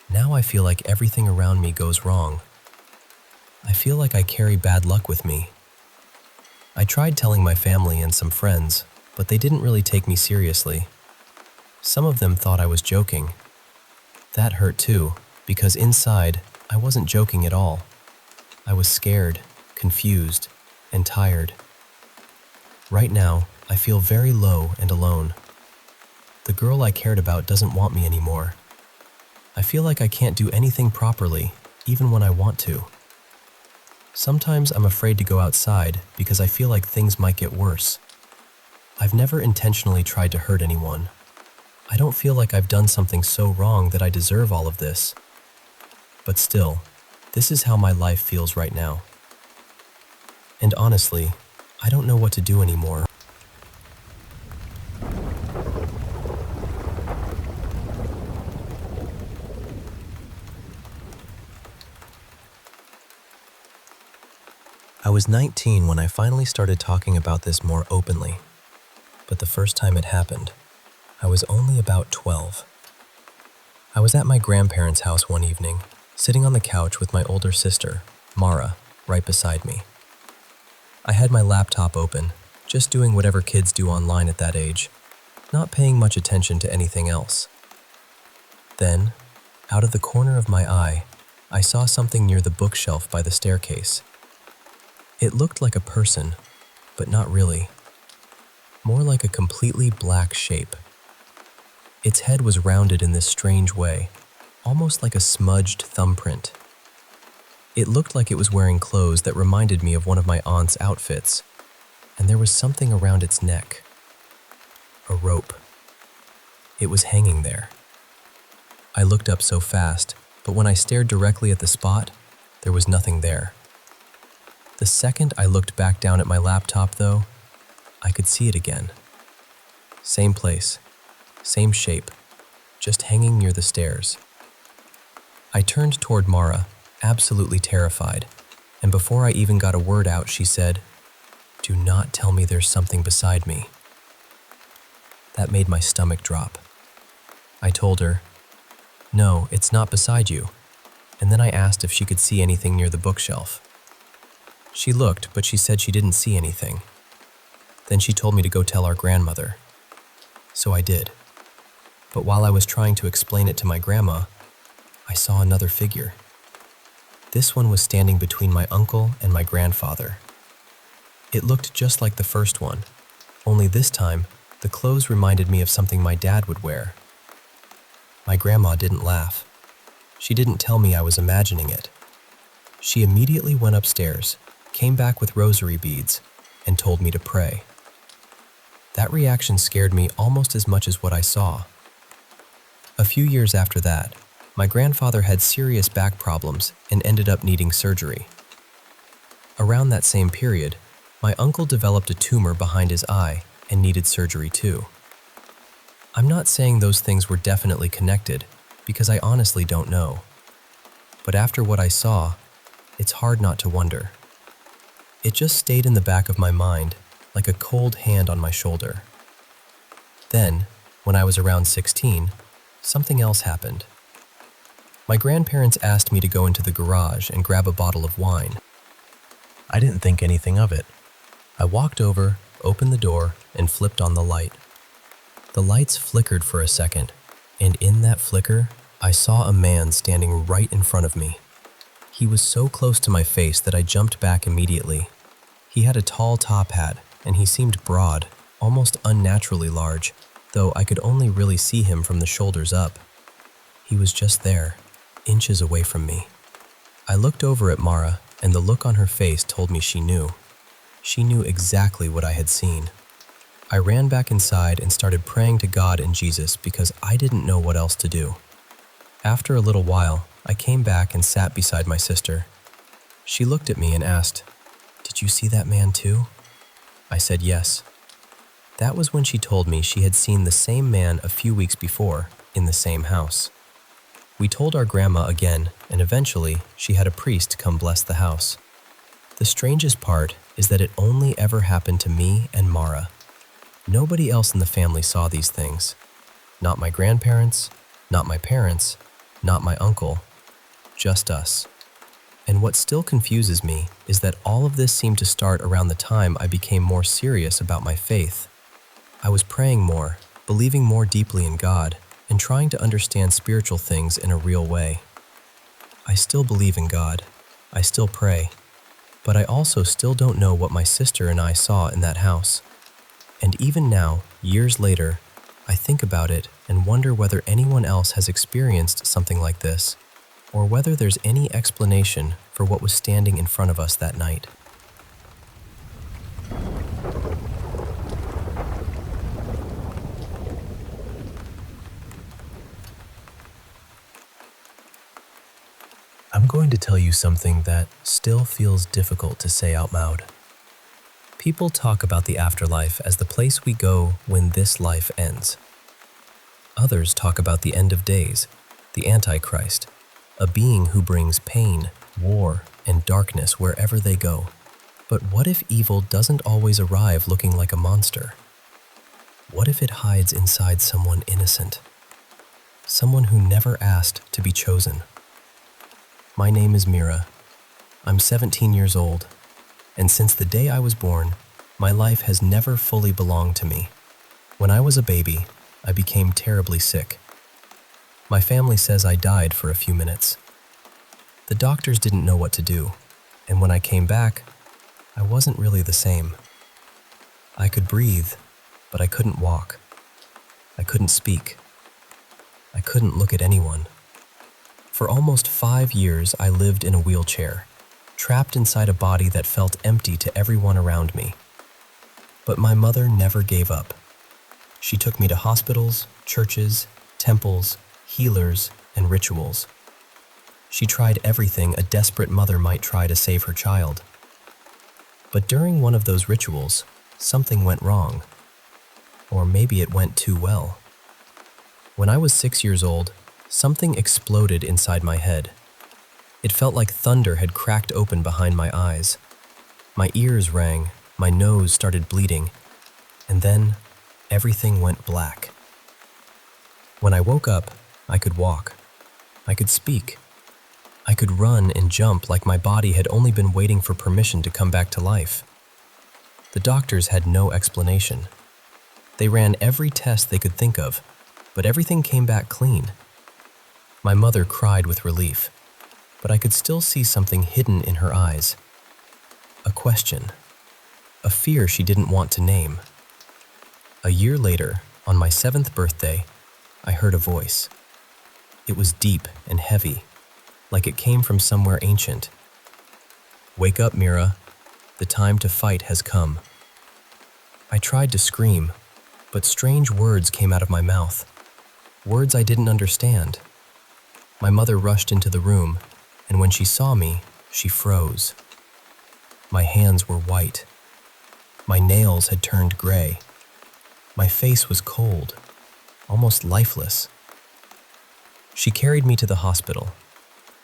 Now I feel like everything around me goes wrong. I feel like I carry bad luck with me. I tried telling my family and some friends, but they didn't really take me seriously. Some of them thought I was joking. That hurt too, because inside, I wasn't joking at all. I was scared, confused, and tired. Right now, I feel very low and alone. The girl I cared about doesn't want me anymore. I feel like I can't do anything properly, even when I want to. Sometimes I'm afraid to go outside because I feel like things might get worse. I've never intentionally tried to hurt anyone. I don't feel like I've done something so wrong that I deserve all of this. But still, this is how my life feels right now. And honestly, I don't know what to do anymore. I was 19 when I finally started talking about this more openly. But the first time it happened, I was only about 12. I was at my grandparents' house one evening, sitting on the couch with my older sister, Mara, right beside me. I had my laptop open, just doing whatever kids do online at that age, not paying much attention to anything else. Then, out of the corner of my eye, I saw something near the bookshelf by the staircase. It looked like a person, but not really. More like a completely black shape. Its head was rounded in this strange way, almost like a smudged thumbprint. It looked like it was wearing clothes that reminded me of one of my aunt's outfits, and there was something around its neck. A rope. It was hanging there. I looked up so fast, but when I stared directly at the spot, there was nothing there. The second I looked back down at my laptop, though, I could see it again. Same place, same shape, just hanging near the stairs. I turned toward Mara, absolutely terrified, and before I even got a word out, she said, "Do not tell me there's something beside me." That made my stomach drop. I told her, "No, it's not beside you," and then I asked if she could see anything near the bookshelf. She looked, but she said she didn't see anything. Then she told me to go tell our grandmother. So I did. But while I was trying to explain it to my grandma, I saw another figure. This one was standing between my uncle and my grandfather. It looked just like the first one, only this time, the clothes reminded me of something my dad would wear. My grandma didn't laugh. She didn't tell me I was imagining it. She immediately went upstairs, came back with rosary beads, and told me to pray. That reaction scared me almost as much as what I saw. A few years after that, my grandfather had serious back problems and ended up needing surgery. Around that same period, my uncle developed a tumor behind his eye and needed surgery too. I'm not saying those things were definitely connected, because I honestly don't know. But after what I saw, it's hard not to wonder. It just stayed in the back of my mind, like a cold hand on my shoulder. Then, when I was around 16, something else happened. My grandparents asked me to go into the garage and grab a bottle of wine. I didn't think anything of it. I walked over, opened the door, and flipped on the light. The lights flickered for a second, and in that flicker, I saw a man standing right in front of me. He was so close to my face that I jumped back immediately. He had a tall top hat, and he seemed broad, almost unnaturally large, though I could only really see him from the shoulders up. He was just there, inches away from me. I looked over at Mara, and the look on her face told me she knew. She knew exactly what I had seen. I ran back inside and started praying to God and Jesus because I didn't know what else to do. After a little while, I came back and sat beside my sister. She looked at me and asked, "Did you see that man too?" I said yes. That was when she told me she had seen the same man a few weeks before in the same house. We told our grandma again, and eventually she had a priest come bless the house. The strangest part is that it only ever happened to me and Mara. Nobody else in the family saw these things. Not my grandparents, not my parents, not my uncle, just us. And what still confuses me is that all of this seemed to start around the time I became more serious about my faith. I was praying more, believing more deeply in God, and trying to understand spiritual things in a real way. I still believe in God. I still pray. But I also still don't know what my sister and I saw in that house. And even now, years later, I think about it and wonder whether anyone else has experienced something like this, or whether there's any explanation for what was standing in front of us that night. I'm going to tell you something that still feels difficult to say out loud. People talk about the afterlife as the place we go when this life ends. Others talk about the end of days, the Antichrist, a being who brings pain, war, and darkness wherever they go. But what if evil doesn't always arrive looking like a monster? What if it hides inside someone innocent? Someone who never asked to be chosen? My name is Mira. I'm 17 years old, and since the day I was born, my life has never fully belonged to me. When I was a baby, I became terribly sick. My family says I died for a few minutes. The doctors didn't know what to do, and when I came back, I wasn't really the same. I could breathe, but I couldn't walk. I couldn't speak. I couldn't look at anyone. For almost 5 years, I lived in a wheelchair, trapped inside a body that felt empty to everyone around me. But my mother never gave up. She took me to hospitals, churches, temples, healers, and rituals. She tried everything a desperate mother might try to save her child. But during one of those rituals, something went wrong. Or maybe it went too well. When I was 6 years old, something exploded inside my head. It felt like thunder had cracked open behind my eyes. My ears rang, my nose started bleeding, and then everything went black. When I woke up, I could walk. I could speak. I could run and jump like my body had only been waiting for permission to come back to life. The doctors had no explanation. They ran every test they could think of, but everything came back clean. My mother cried with relief, but I could still see something hidden in her eyes. A question. A fear she didn't want to name. A year later, on my 7th birthday, I heard a voice. It was deep and heavy, like it came from somewhere ancient. "Wake up, Mira. The time to fight has come." I tried to scream, but strange words came out of my mouth. Words I didn't understand. My mother rushed into the room, and when she saw me, she froze. My hands were white. My nails had turned gray. My face was cold, almost lifeless. She carried me to the hospital.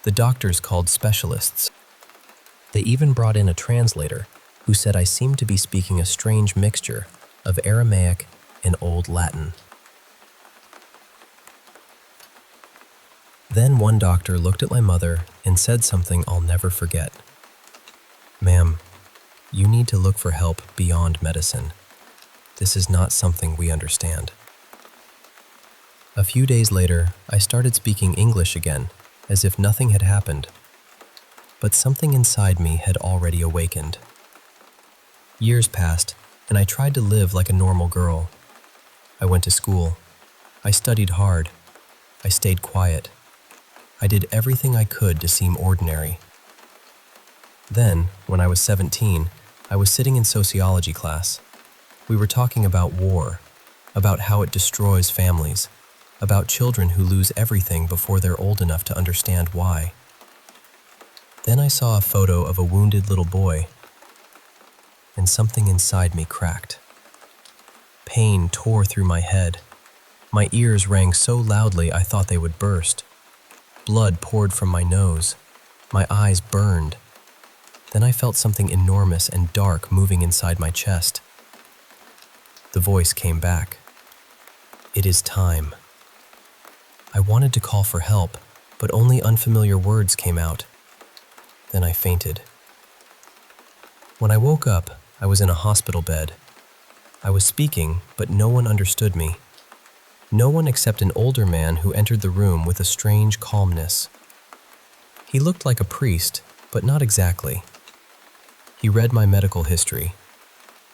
The doctors called specialists. They even brought in a translator who said I seemed to be speaking a strange mixture of Aramaic and Old Latin. Then one doctor looked at my mother and said something I'll never forget. "Ma'am, you need to look for help beyond medicine. This is not something we understand." A few days later, I started speaking English again, as if nothing had happened. But something inside me had already awakened. Years passed, and I tried to live like a normal girl. I went to school. I studied hard. I stayed quiet. I did everything I could to seem ordinary. Then, when I was 17, I was sitting in sociology class. We were talking about war, about how it destroys families, about children who lose everything before they're old enough to understand why. Then I saw a photo of a wounded little boy, and something inside me cracked. Pain tore through my head. My ears rang so loudly I thought they would burst. Blood poured from my nose. My eyes burned. Then I felt something enormous and dark moving inside my chest. The voice came back. It is time. I wanted to call for help, but only unfamiliar words came out. Then I fainted. When I woke up, I was in a hospital bed. I was speaking, but no one understood me. No one except an older man who entered the room with a strange calmness. He looked like a priest, but not exactly. He read my medical history.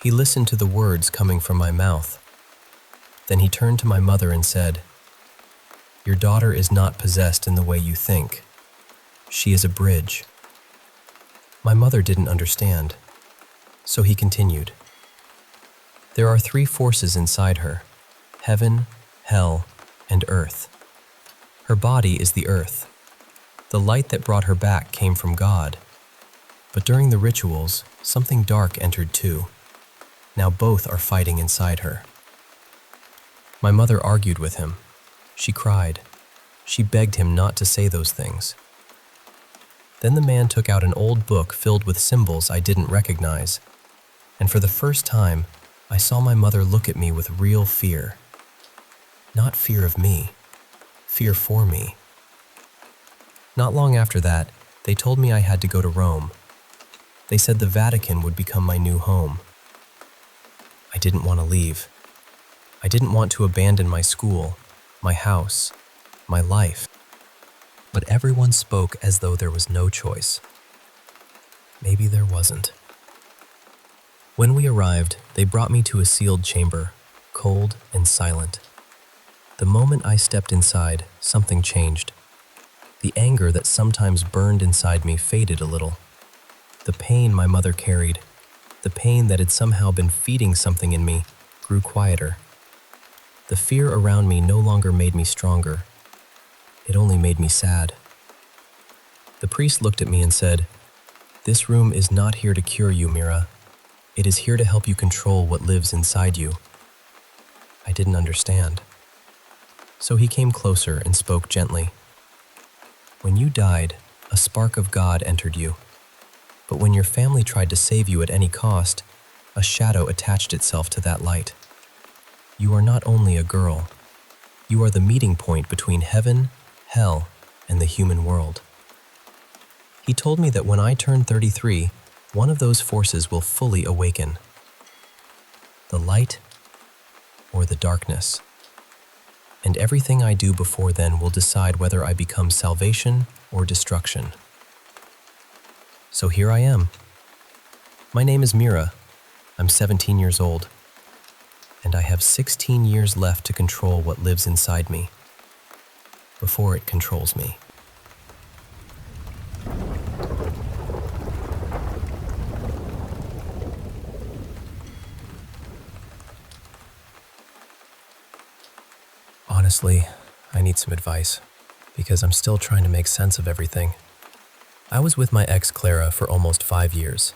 He listened to the words coming from my mouth. Then he turned to my mother and said, "Your daughter is not possessed in the way you think. She is a bridge." My mother didn't understand, so he continued. There are 3 forces inside her: heaven, hell, and earth. Her body is the earth. The light that brought her back came from God. But during the rituals, something dark entered too. Now both are fighting inside her. My mother argued with him. She cried. She begged him not to say those things. Then the man took out an old book filled with symbols I didn't recognize, and for the first time, I saw my mother look at me with real fear. Not fear of me, fear for me. Not long after that, they told me I had to go to Rome. They said the Vatican would become my new home. I didn't want to leave. I didn't want to abandon my school, my house, my life. But everyone spoke as though there was no choice. Maybe there wasn't. When we arrived, they brought me to a sealed chamber, cold and silent. The moment I stepped inside, something changed. The anger that sometimes burned inside me faded a little. The pain my mother carried, the pain that had somehow been feeding something in me, grew quieter. The fear around me no longer made me stronger. It only made me sad. The priest looked at me and said, "This room is not here to cure you, Mira. It is here to help you control what lives inside you." I didn't understand. So he came closer and spoke gently. When you died, a spark of God entered you. But when your family tried to save you at any cost, a shadow attached itself to that light. You are not only a girl. You are the meeting point between heaven, hell, and the human world. He told me that when I turn 33, one of those forces will fully awaken. The light or the darkness. And everything I do before then will decide whether I become salvation or destruction. So here I am. My name is Mira. I'm 17 years old. And I have 16 years left to control what lives inside me, before it controls me. Honestly, I need some advice, because I'm still trying to make sense of everything. I was with my ex Clara for almost 5 years.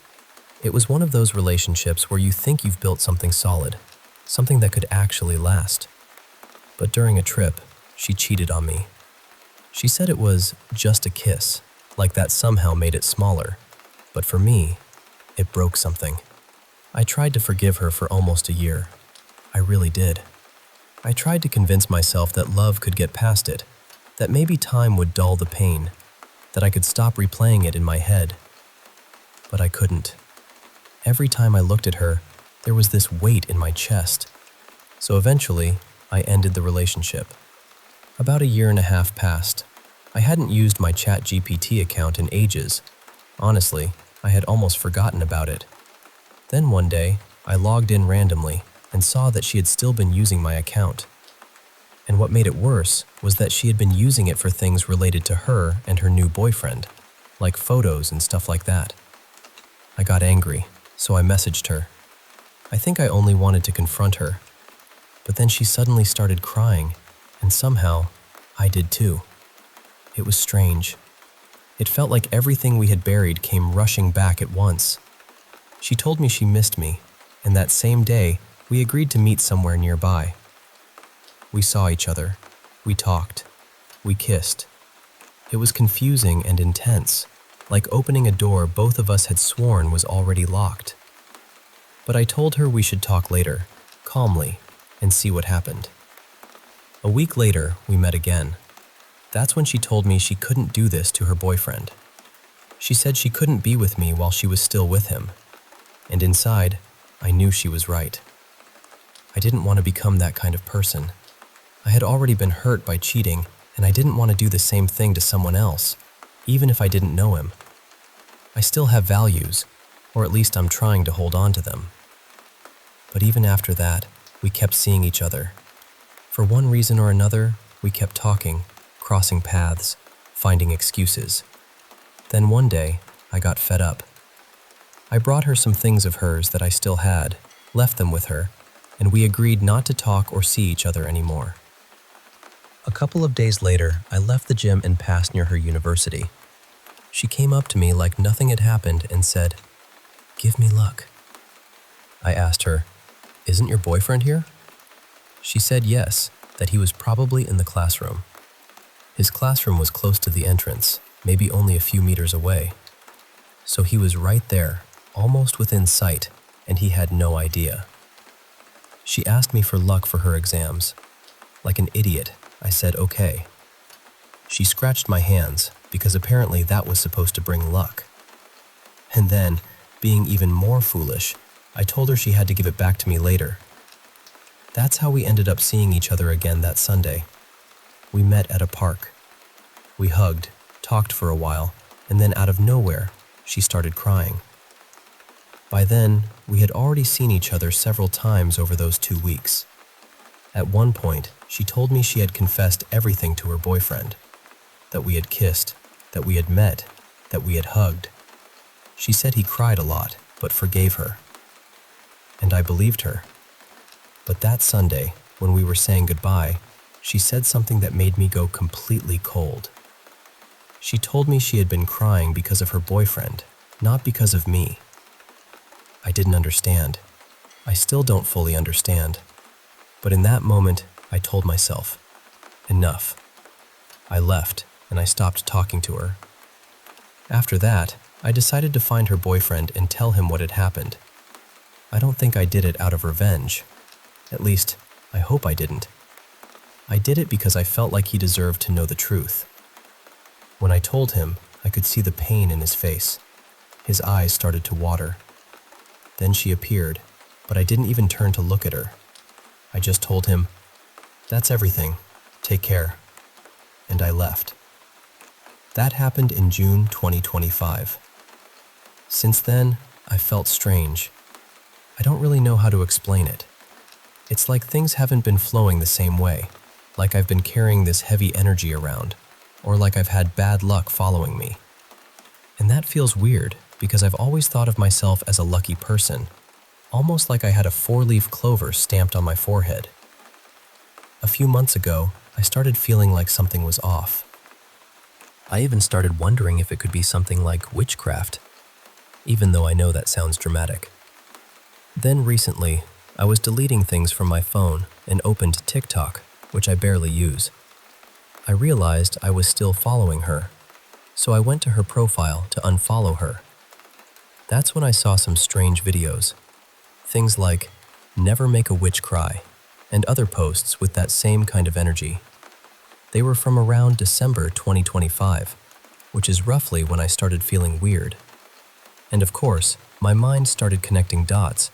It was one of those relationships where you think you've built something solid, something that could actually last. But during a trip, she cheated on me. She said it was just a kiss, like that somehow made it smaller. But for me, it broke something. I tried to forgive her for almost a year. I really did. I tried to convince myself that love could get past it, that maybe time would dull the pain, that I could stop replaying it in my head. But I couldn't. Every time I looked at her, there was this weight in my chest. So eventually, I ended the relationship. About a year and a half passed. I hadn't used my ChatGPT account in ages. Honestly, I had almost forgotten about it. Then one day, I logged in randomly and saw that she had still been using my account. And what made it worse was that she had been using it for things related to her and her new boyfriend, like photos and stuff like that. I got angry, so I messaged her. I think I only wanted to confront her, but then she suddenly started crying, and somehow, I did too. It was strange. It felt like everything we had buried came rushing back at once. She told me she missed me, and that same day, we agreed to meet somewhere nearby. We saw each other. We talked. We kissed. It was confusing and intense, like opening a door both of us had sworn was already locked. But I told her we should talk later, calmly, and see what happened. A week later, we met again. That's when she told me she couldn't do this to her boyfriend. She said she couldn't be with me while she was still with him. And inside, I knew she was right. I didn't want to become that kind of person. I had already been hurt by cheating, and I didn't want to do the same thing to someone else, even if I didn't know him. I still have values, or at least I'm trying to hold on to them. But even after that, we kept seeing each other. For one reason or another, we kept talking, crossing paths, finding excuses. Then one day, I got fed up. I brought her some things of hers that I still had, left them with her, and we agreed not to talk or see each other anymore. A couple of days later, I left the gym and passed near her university. She came up to me like nothing had happened and said, "Give me luck." I asked her, "Isn't your boyfriend here?" She said yes, that he was probably in the classroom. His classroom was close to the entrance, maybe only a few meters away. So he was right there, almost within sight, and he had no idea. She asked me for luck for her exams. Like an idiot, I said okay. She scratched my hands, because apparently that was supposed to bring luck. And then, being even more foolish, I told her she had to give it back to me later. That's how we ended up seeing each other again that Sunday. We met at a park. We hugged, talked for a while, and then out of nowhere, she started crying. By then, we had already seen each other several times over those 2 weeks. At one point, she told me she had confessed everything to her boyfriend. That we had kissed, that we had met, that we had hugged. She said he cried a lot, but forgave her. And I believed her. But that Sunday, when we were saying goodbye, she said something that made me go completely cold. She told me she had been crying because of her boyfriend, not because of me. I didn't understand. I still don't fully understand. But in that moment, I told myself, enough. I left, and I stopped talking to her. After that, I decided to find her boyfriend and tell him what had happened. I don't think I did it out of revenge. At least, I hope I didn't. I did it because I felt like he deserved to know the truth. When I told him, I could see the pain in his face. His eyes started to water. Then she appeared, but I didn't even turn to look at her. I just told him, "That's everything. Take care." And I left. That happened in June 2025. Since then, I felt strange. I don't really know how to explain it. It's like things haven't been flowing the same way, like I've been carrying this heavy energy around, or like I've had bad luck following me. And that feels weird because I've always thought of myself as a lucky person, almost like I had a 4-leaf clover stamped on my forehead. A few months ago, I started feeling like something was off. I even started wondering if it could be something like witchcraft, even though I know that sounds dramatic. Then recently, I was deleting things from my phone and opened TikTok, which I barely use. I realized I was still following her, so I went to her profile to unfollow her. That's when I saw some strange videos. Things like, "Never make a witch cry," and other posts with that same kind of energy. They were from around December 2025, which is roughly when I started feeling weird. And of course, my mind started connecting dots,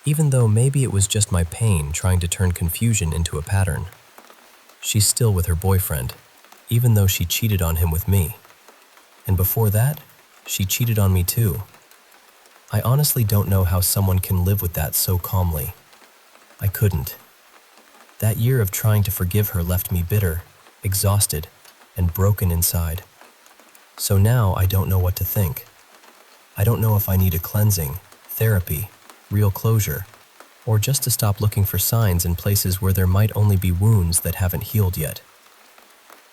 even though maybe it was just my pain trying to turn confusion into a pattern. She's still with her boyfriend, even though she cheated on him with me. And before that, she cheated on me too. I honestly don't know how someone can live with that so calmly. I couldn't. That year of trying to forgive her left me bitter, exhausted, and broken inside. So now I don't know what to think. I don't know if I need a cleansing, therapy, real closure, or just to stop looking for signs in places where there might only be wounds that haven't healed yet.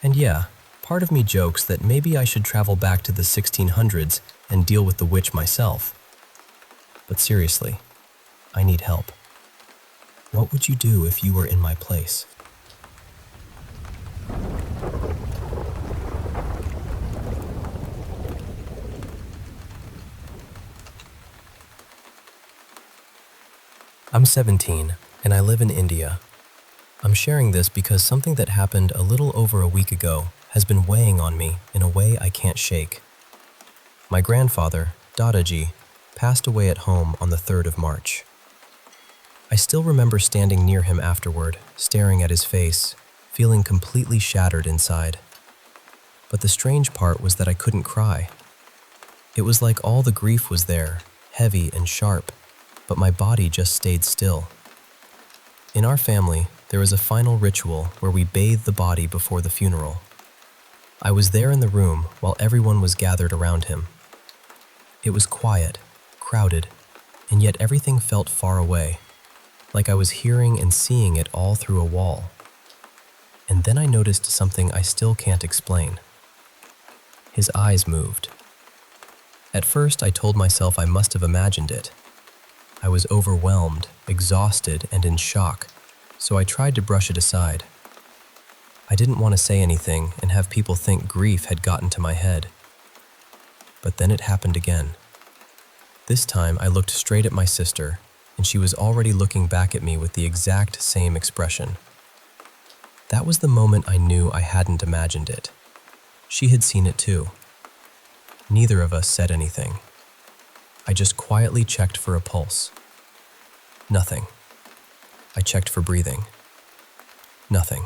And yeah, part of me jokes that maybe I should travel back to the 1600s and deal with the witch myself. But seriously, I need help. What would you do if you were in my place? I'm 17, and I live in India. I'm sharing this because something that happened a little over a week ago has been weighing on me in a way I can't shake. My grandfather, Dadaji, passed away at home on the 3rd of March. I still remember standing near him afterward, staring at his face, feeling completely shattered inside. But the strange part was that I couldn't cry. It was like all the grief was there, heavy and sharp, but my body just stayed still. In our family, there was a final ritual where we bathed the body before the funeral. I was there in the room while everyone was gathered around him. It was quiet, crowded, and yet everything felt far away, like I was hearing and seeing it all through a wall. And then I noticed something I still can't explain. His eyes moved. At first, I told myself I must have imagined it. I was overwhelmed, exhausted, and in shock, so I tried to brush it aside. I didn't want to say anything and have people think grief had gotten to my head. But then it happened again. This time, I looked straight at my sister, and she was already looking back at me with the exact same expression. That was the moment I knew I hadn't imagined it. She had seen it too. Neither of us said anything. I just quietly checked for a pulse. Nothing. I checked for breathing. Nothing.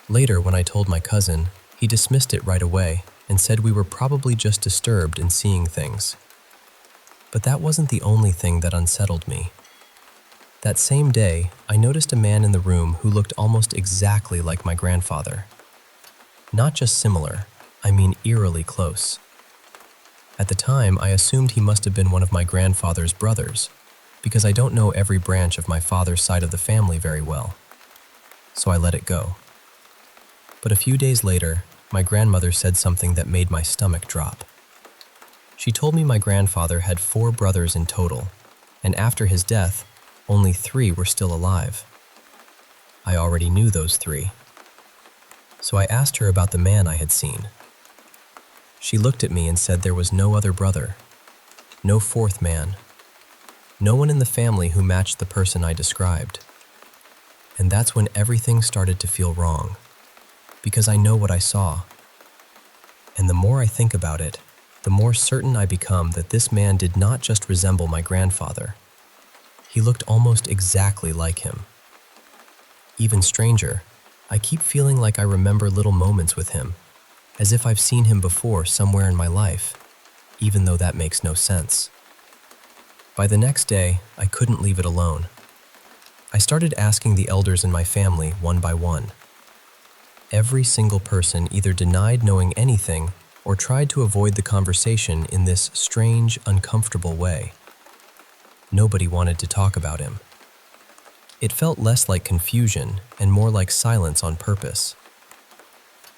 Later, when I told my cousin, he dismissed it right away and said we were probably just disturbed in seeing things. But that wasn't the only thing that unsettled me. That same day, I noticed a man in the room who looked almost exactly like my grandfather. Not just similar, I mean eerily close. At the time, I assumed he must have been one of my grandfather's brothers, because I don't know every branch of my father's side of the family very well. So I let it go. But a few days later, my grandmother said something that made my stomach drop. She told me my grandfather had 4 brothers in total, and after his death, only 3 were still alive. I already knew those 3. So I asked her about the man I had seen. She looked at me and said there was no other brother, no 4th man, no one in the family who matched the person I described. And that's when everything started to feel wrong, because I know what I saw. And the more I think about it, the more certain I become that this man did not just resemble my grandfather. He looked almost exactly like him. Even stranger, I keep feeling like I remember little moments with him, as if I've seen him before somewhere in my life, even though that makes no sense. By the next day, I couldn't leave it alone. I started asking the elders in my family one by one. Every single person either denied knowing anything or tried to avoid the conversation in this strange, uncomfortable way. Nobody wanted to talk about him. It felt less like confusion and more like silence on purpose.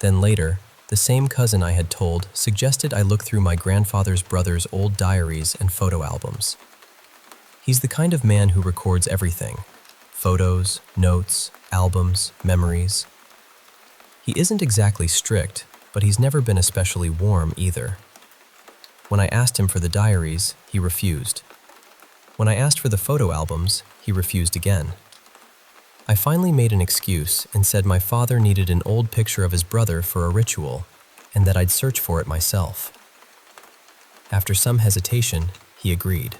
Then later, the same cousin I had told suggested I look through my grandfather's brother's old diaries and photo albums. He's the kind of man who records everything: photos, notes, albums, memories. He isn't exactly strict, but he's never been especially warm either. When I asked him for the diaries, he refused. When I asked for the photo albums, he refused again. I finally made an excuse and said my father needed an old picture of his brother for a ritual, and that I'd search for it myself. After some hesitation, he agreed.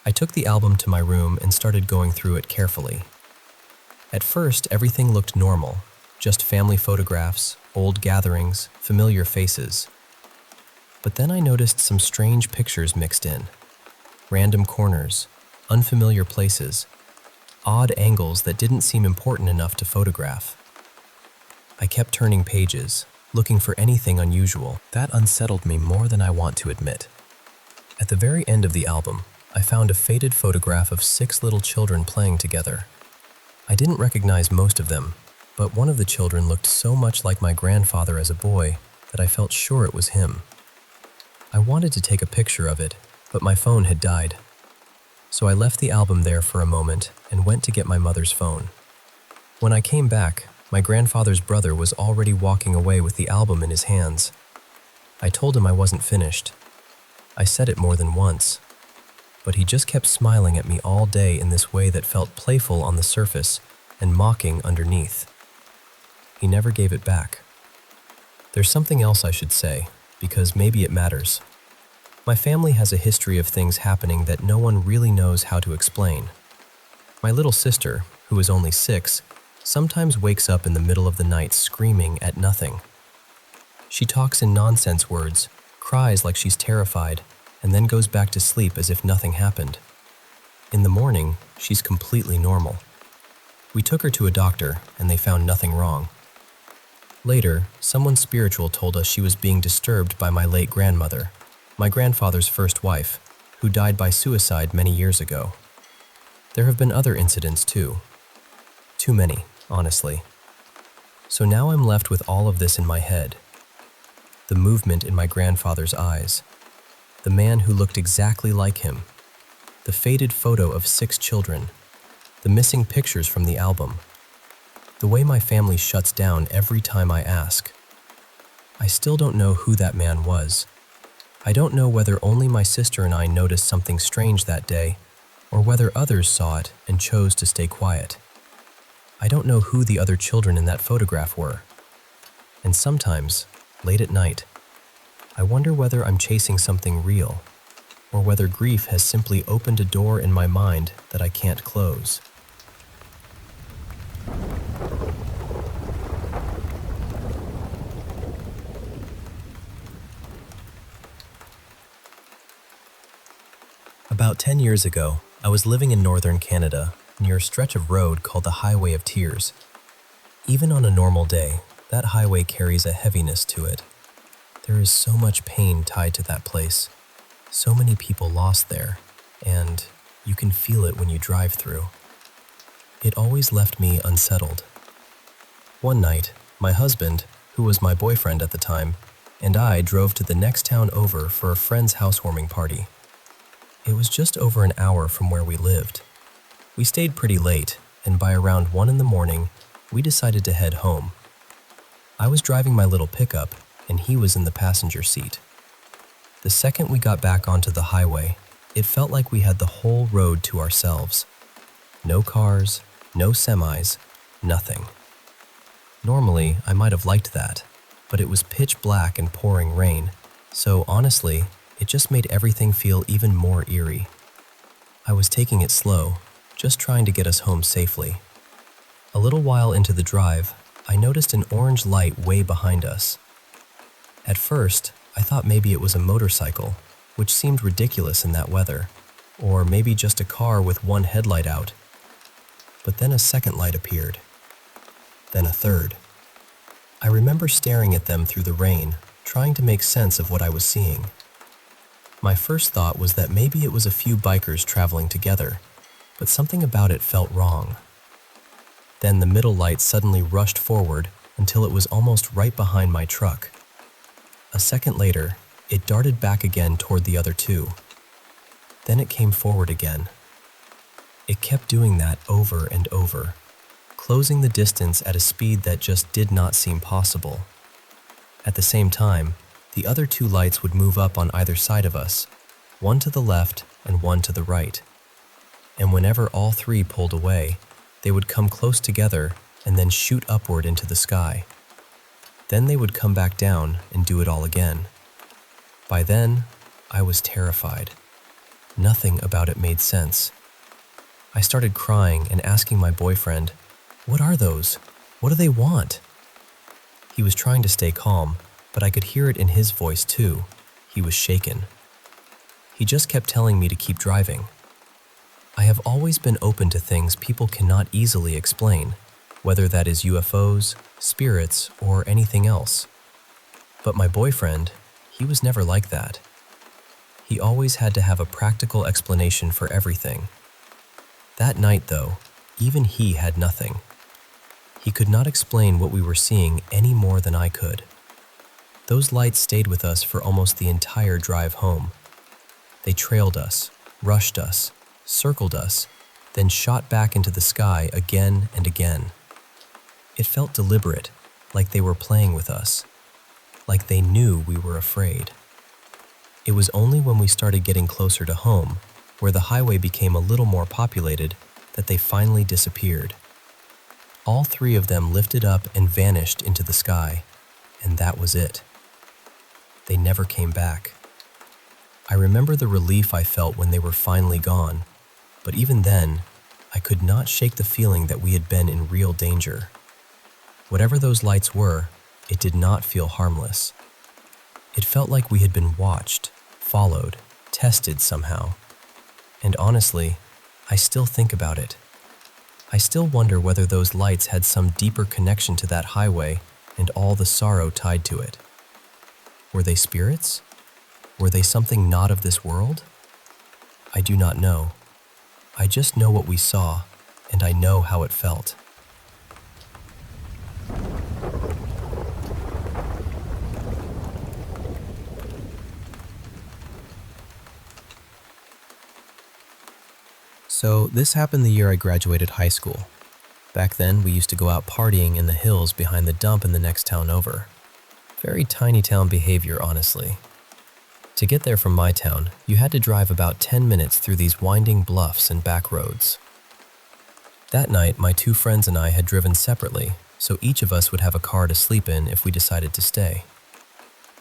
I took the album to my room and started going through it carefully. At first, everything looked normal, just family photographs, old gatherings, familiar faces. But then I noticed some strange pictures mixed in. Random corners, unfamiliar places, odd angles that didn't seem important enough to photograph. I kept turning pages, looking for anything unusual. That unsettled me more than I want to admit. At the very end of the album, I found a faded photograph of 6 little children playing together. I didn't recognize most of them, but one of the children looked so much like my grandfather as a boy that I felt sure it was him. I wanted to take a picture of it, but my phone had died. So I left the album there for a moment and went to get my mother's phone. When I came back, my grandfather's brother was already walking away with the album in his hands. I told him I wasn't finished. I said it more than once, but he just kept smiling at me all day in this way that felt playful on the surface and mocking underneath. He never gave it back. There's something else I should say, because maybe it matters. My family has a history of things happening that no one really knows how to explain. My little sister, who is only 6, sometimes wakes up in the middle of the night screaming at nothing. She talks in nonsense words, cries like she's terrified, and then goes back to sleep as if nothing happened. In the morning, she's completely normal. We took her to a doctor, and they found nothing wrong. Later, someone spiritual told us she was being disturbed by my late grandmother, my grandfather's first wife, who died by suicide many years ago. There have been other incidents too. Too many, honestly. So now I'm left with all of this in my head. The movement in my grandfather's eyes. The man who looked exactly like him. The faded photo of 6 children. The missing pictures from the album. The way my family shuts down every time I ask. I still don't know who that man was. I don't know whether only my sister and I noticed something strange that day, or whether others saw it and chose to stay quiet. I don't know who the other children in that photograph were. And sometimes, late at night, I wonder whether I'm chasing something real, or whether grief has simply opened a door in my mind that I can't close. About 10 years ago, I was living in northern Canada, near a stretch of road called the Highway of Tears. Even on a normal day, that highway carries a heaviness to it. There is so much pain tied to that place, so many people lost there, and you can feel it when you drive through. It always left me unsettled. One night, my husband, who was my boyfriend at the time, and I drove to the next town over for a friend's housewarming party. It was just over an hour from where we lived. We stayed pretty late, and by around 1 in the morning, we decided to head home. I was driving my little pickup, and he was in the passenger seat. The second we got back onto the highway, it felt like we had the whole road to ourselves. No cars, no semis, nothing. Normally, I might have liked that, but it was pitch black and pouring rain, so honestly, it just made everything feel even more eerie. I was taking it slow, just trying to get us home safely. A little while into the drive, I noticed an orange light way behind us. At first, I thought maybe it was a motorcycle, which seemed ridiculous in that weather, or maybe just a car with one headlight out. But then a second light appeared. Then a third. I remember staring at them through the rain, trying to make sense of what I was seeing. My first thought was that maybe it was a few bikers traveling together, but something about it felt wrong. Then the middle light suddenly rushed forward until it was almost right behind my truck. A second later, it darted back again toward the other 2. Then it came forward again. It kept doing that over and over, closing the distance at a speed that just did not seem possible. At the same time, the other 2 lights would move up on either side of us, one to the left and one to the right. And whenever all 3 pulled away, they would come close together and then shoot upward into the sky. Then they would come back down and do it all again. By then, I was terrified. Nothing about it made sense. I started crying and asking my boyfriend, "What are those? What do they want?" He was trying to stay calm, but I could hear it in his voice too. He was shaken. He just kept telling me to keep driving. I have always been open to things people cannot easily explain, whether that is UFOs, spirits, or anything else. But my boyfriend, he was never like that. He always had to have a practical explanation for everything. That night, though, even he had nothing. He could not explain what we were seeing any more than I could. Those lights stayed with us for almost the entire drive home. They trailed us, rushed us, circled us, then shot back into the sky again and again. It felt deliberate, like they were playing with us, like they knew we were afraid. It was only when we started getting closer to home, where the highway became a little more populated, that they finally disappeared. All three of them lifted up and vanished into the sky, and that was it. They never came back. I remember the relief I felt when they were finally gone, but even then, I could not shake the feeling that we had been in real danger. Whatever those lights were, it did not feel harmless. It felt like we had been watched, followed, tested somehow. And honestly, I still think about it. I still wonder whether those lights had some deeper connection to that highway and all the sorrow tied to it. Were they spirits? Were they something not of this world? I do not know. I just know what we saw, and I know how it felt. So this happened the year I graduated high school. Back then, we used to go out partying in the hills behind the dump in the next town over. Very tiny town behavior, honestly. To get there from my town, you had to drive about 10 minutes through these winding bluffs and back roads. That night, my two friends and I had driven separately, so each of us would have a car to sleep in if we decided to stay.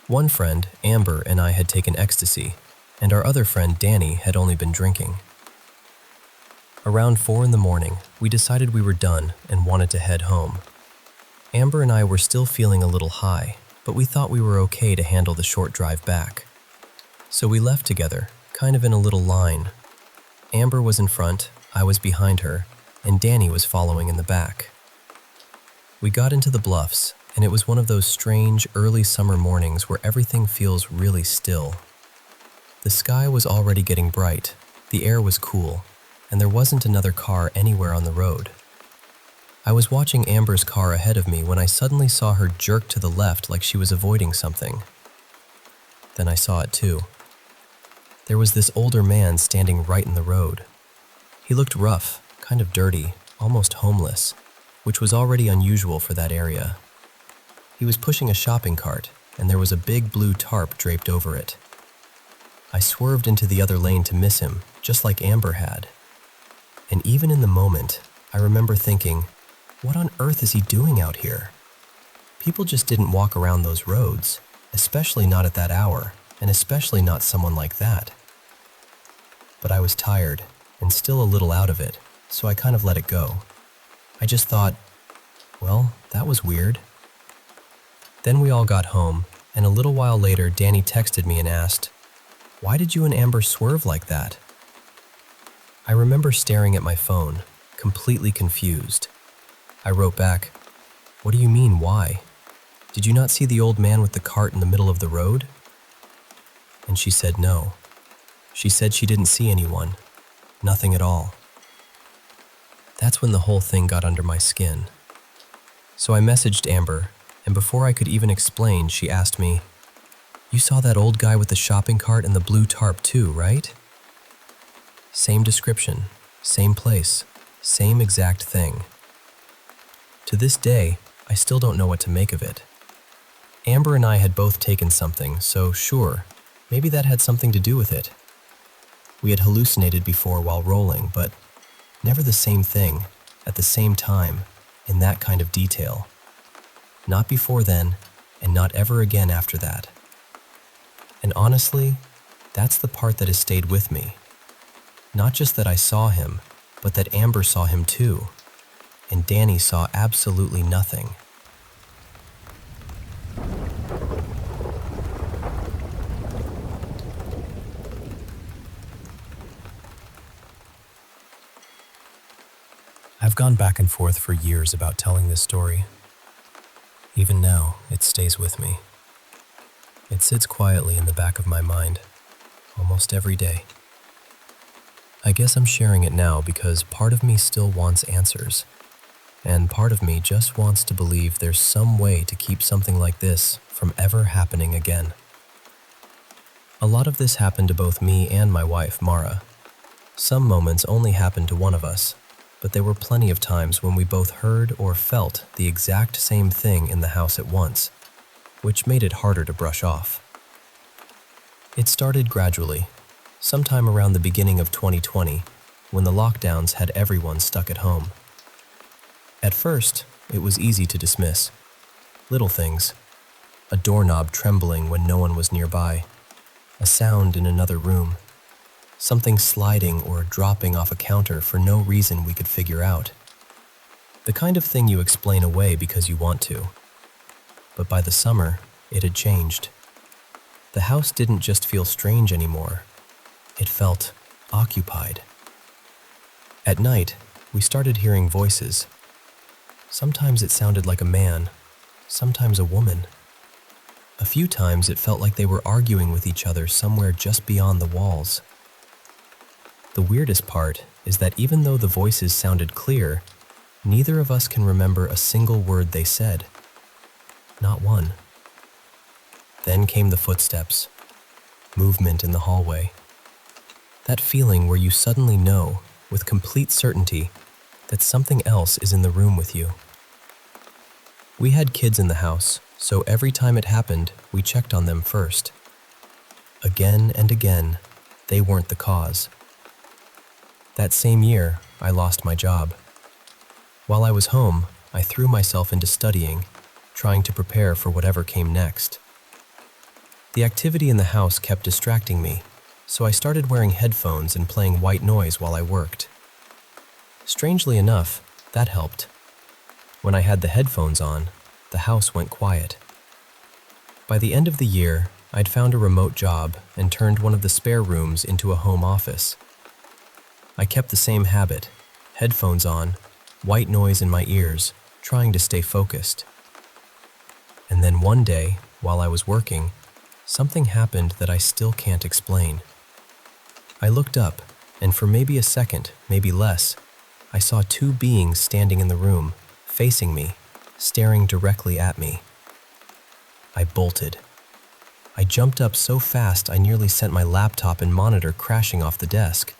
One friend, Amber, and I had taken ecstasy, and our other friend, Danny, had only been drinking. Around 4 in the morning, we decided we were done and wanted to head home. Amber and I were still feeling a little high, but we thought we were okay to handle the short drive back. So we left together, kind of in a little line. Amber was in front, I was behind her, and Danny was following in the back. We got into the bluffs, and it was one of those strange early summer mornings where everything feels really still. The sky was already getting bright, the air was cool, and there wasn't another car anywhere on the road. I was watching Amber's car ahead of me when I suddenly saw her jerk to the left like she was avoiding something. Then I saw it too. There was this older man standing right in the road. He looked rough, kind of dirty, almost homeless, which was already unusual for that area. He was pushing a shopping cart, and there was a big blue tarp draped over it. I swerved into the other lane to miss him, just like Amber had. And even in the moment, I remember thinking, what on earth is he doing out here? People just didn't walk around those roads, especially not at that hour, and especially not someone like that. But I was tired, and still a little out of it, so I kind of let it go. I just thought, well, that was weird. Then we all got home, and a little while later Danny texted me and asked, "Why did you and Amber swerve like that?" I remember staring at my phone, completely confused. I wrote back, "What do you mean, why? Did you not see the old man with the cart in the middle of the road?" And she said no. She said she didn't see anyone, nothing at all. That's when the whole thing got under my skin. So I messaged Amber, and before I could even explain, she asked me, "You saw that old guy with the shopping cart and the blue tarp too, right?" Same description, same place, same exact thing. To this day, I still don't know what to make of it. Amber and I had both taken something, so sure, maybe that had something to do with it. We had hallucinated before while rolling, but never the same thing, at the same time, in that kind of detail. Not before then, and not ever again after that. And honestly, that's the part that has stayed with me. Not just that I saw him, but that Amber saw him too, and Danny saw absolutely nothing. I've gone back and forth for years about telling this story. Even now, it stays with me. It sits quietly in the back of my mind, almost every day. I guess I'm sharing it now because part of me still wants answers, and part of me just wants to believe there's some way to keep something like this from ever happening again. A lot of this happened to both me and my wife, Mara. Some moments only happened to one of us, but there were plenty of times when we both heard or felt the exact same thing in the house at once, which made it harder to brush off. It started gradually, sometime around the beginning of 2020, when the lockdowns had everyone stuck at home. At first, it was easy to dismiss. Little things, a doorknob trembling when no one was nearby, a sound in another room, something sliding or dropping off a counter for no reason we could figure out. The kind of thing you explain away because you want to. But by the summer, it had changed. The house didn't just feel strange anymore. It felt occupied. At night, we started hearing voices. Sometimes it sounded like a man, sometimes a woman. A few times it felt like they were arguing with each other somewhere just beyond the walls. The weirdest part is that even though the voices sounded clear, neither of us can remember a single word they said. Not one. Then came the footsteps, movement in the hallway. That feeling where you suddenly know, with complete certainty, that something else is in the room with you. We had kids in the house, so every time it happened, we checked on them first. Again and again, they weren't the cause. That same year, I lost my job. While I was home, I threw myself into studying, trying to prepare for whatever came next. The activity in the house kept distracting me, so I started wearing headphones and playing white noise while I worked. Strangely enough, that helped. When I had the headphones on, the house went quiet. By the end of the year, I'd found a remote job and turned one of the spare rooms into a home office. I kept the same habit, headphones on, white noise in my ears, trying to stay focused. And then one day, while I was working, something happened that I still can't explain. I looked up, and for maybe a second, maybe less, I saw two beings standing in the room, facing me, staring directly at me. I bolted. I jumped up so fast I nearly sent my laptop and monitor crashing off the desk.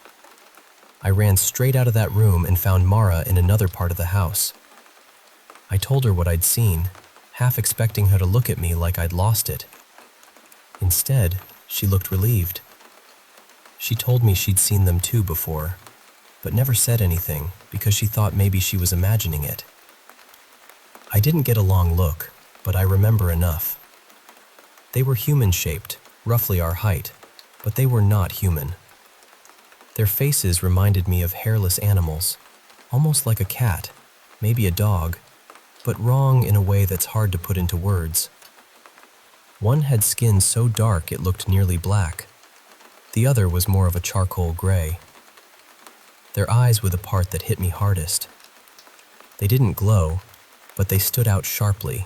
I ran straight out of that room and found Mara in another part of the house. I told her what I'd seen, half expecting her to look at me like I'd lost it. Instead, she looked relieved. She told me she'd seen them too before, but never said anything because she thought maybe she was imagining it. I didn't get a long look, but I remember enough. They were human-shaped, roughly our height, but they were not human. Their faces reminded me of hairless animals, almost like a cat, maybe a dog, but wrong in a way that's hard to put into words. One had skin so dark it looked nearly black. The other was more of a charcoal gray. Their eyes were the part that hit me hardest. They didn't glow, but they stood out sharply,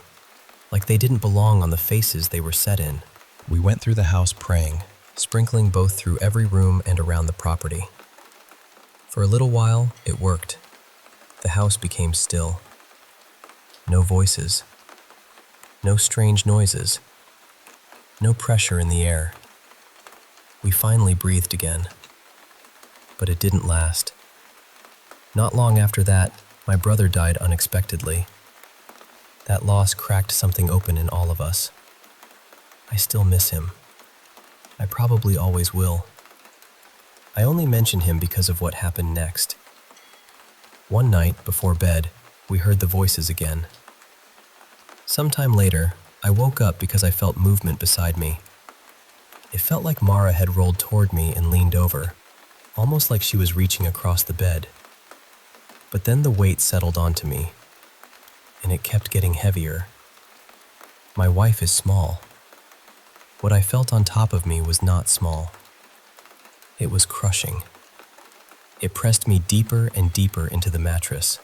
like they didn't belong on the faces they were set in. We went through the house praying, sprinkling both through every room and around the property. For a little while, it worked. The house became still. No voices. No strange noises. No pressure in the air. We finally breathed again. But it didn't last. Not long after that, my brother died unexpectedly. That loss cracked something open in all of us. I still miss him. I probably always will. I only mention him because of what happened next. One night, before bed, we heard the voices again. Sometime later, I woke up because I felt movement beside me. It felt like Mara had rolled toward me and leaned over, almost like she was reaching across the bed. But then the weight settled onto me, and it kept getting heavier. My wife is small. What I felt on top of me was not small. It was crushing. It pressed me deeper and deeper into the mattress.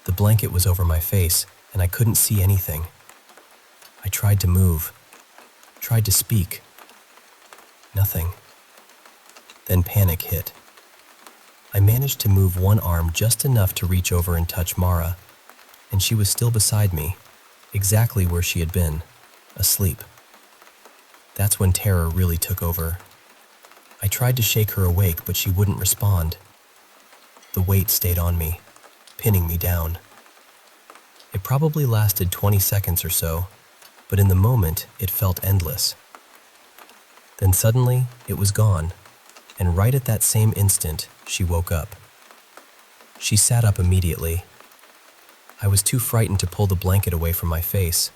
The blanket was over my face, and I couldn't see anything. I tried to move, tried to speak. Nothing. Then panic hit. I managed to move one arm just enough to reach over and touch Mara, and she was still beside me, exactly where she had been, asleep. That's when terror really took over. I tried to shake her awake, but she wouldn't respond. The weight stayed on me, pinning me down. It probably lasted 20 seconds or so, but in the moment, it felt endless. Then suddenly, it was gone, and right at that same instant, she woke up. She sat up immediately. I was too frightened to pull the blanket away from my face.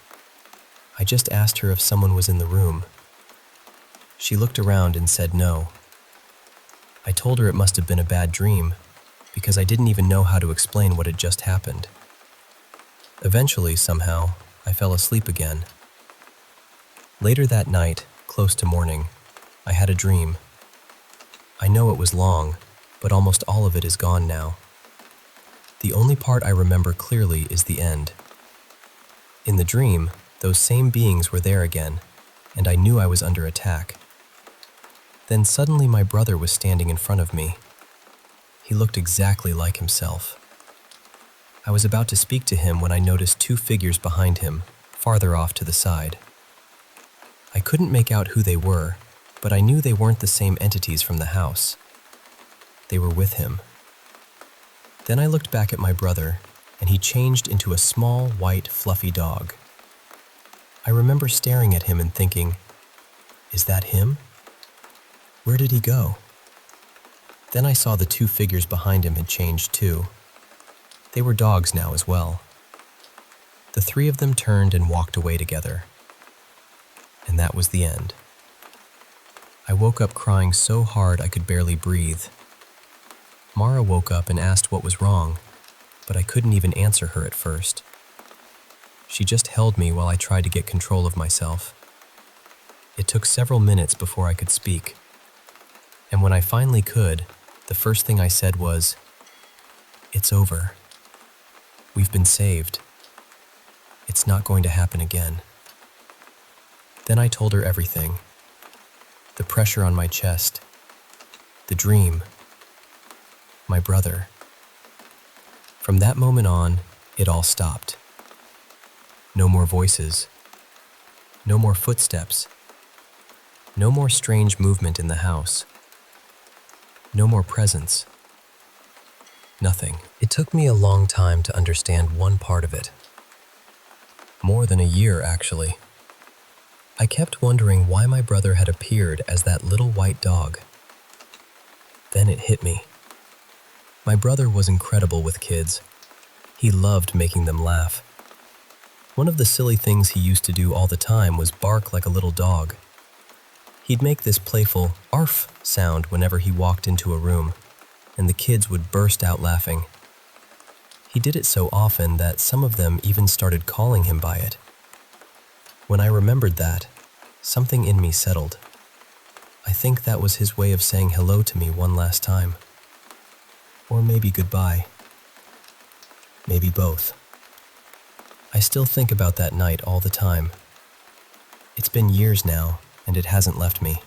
I just asked her if someone was in the room. She looked around and said no. I told her it must have been a bad dream, because I didn't even know how to explain what had just happened. Eventually, somehow, I fell asleep again. Later that night, close to morning, I had a dream. I know it was long, but almost all of it is gone now. The only part I remember clearly is the end. In the dream, those same beings were there again, and I knew I was under attack. Then suddenly my brother was standing in front of me. He looked exactly like himself. I was about to speak to him when I noticed two figures behind him, farther off to the side. I couldn't make out who they were, but I knew they weren't the same entities from the house. They were with him. Then I looked back at my brother, and he changed into a small, white, fluffy dog. I remember staring at him and thinking, "Is that him? Where did he go?" Then I saw the two figures behind him had changed too. They were dogs now as well. The three of them turned and walked away together. And that was the end. I woke up crying so hard I could barely breathe. Mara woke up and asked what was wrong, but I couldn't even answer her at first. She just held me while I tried to get control of myself. It took several minutes before I could speak. And when I finally could, the first thing I said was, "It's over. We've been saved. It's not going to happen again." Then I told her everything. The pressure on my chest, the dream, my brother. From that moment on, it all stopped. No more voices. No more footsteps. No more strange movement in the house. No more presence. Nothing. It took me a long time to understand one part of it. More than a year, actually. I kept wondering why my brother had appeared as that little white dog. Then it hit me. My brother was incredible with kids. He loved making them laugh. One of the silly things he used to do all the time was bark like a little dog. He'd make this playful "arf" sound whenever he walked into a room, and the kids would burst out laughing. He did it so often that some of them even started calling him by it. When I remembered that, something in me settled. I think that was his way of saying hello to me one last time. Or maybe goodbye. Maybe both. I still think about that night all the time. It's been years now, and it hasn't left me.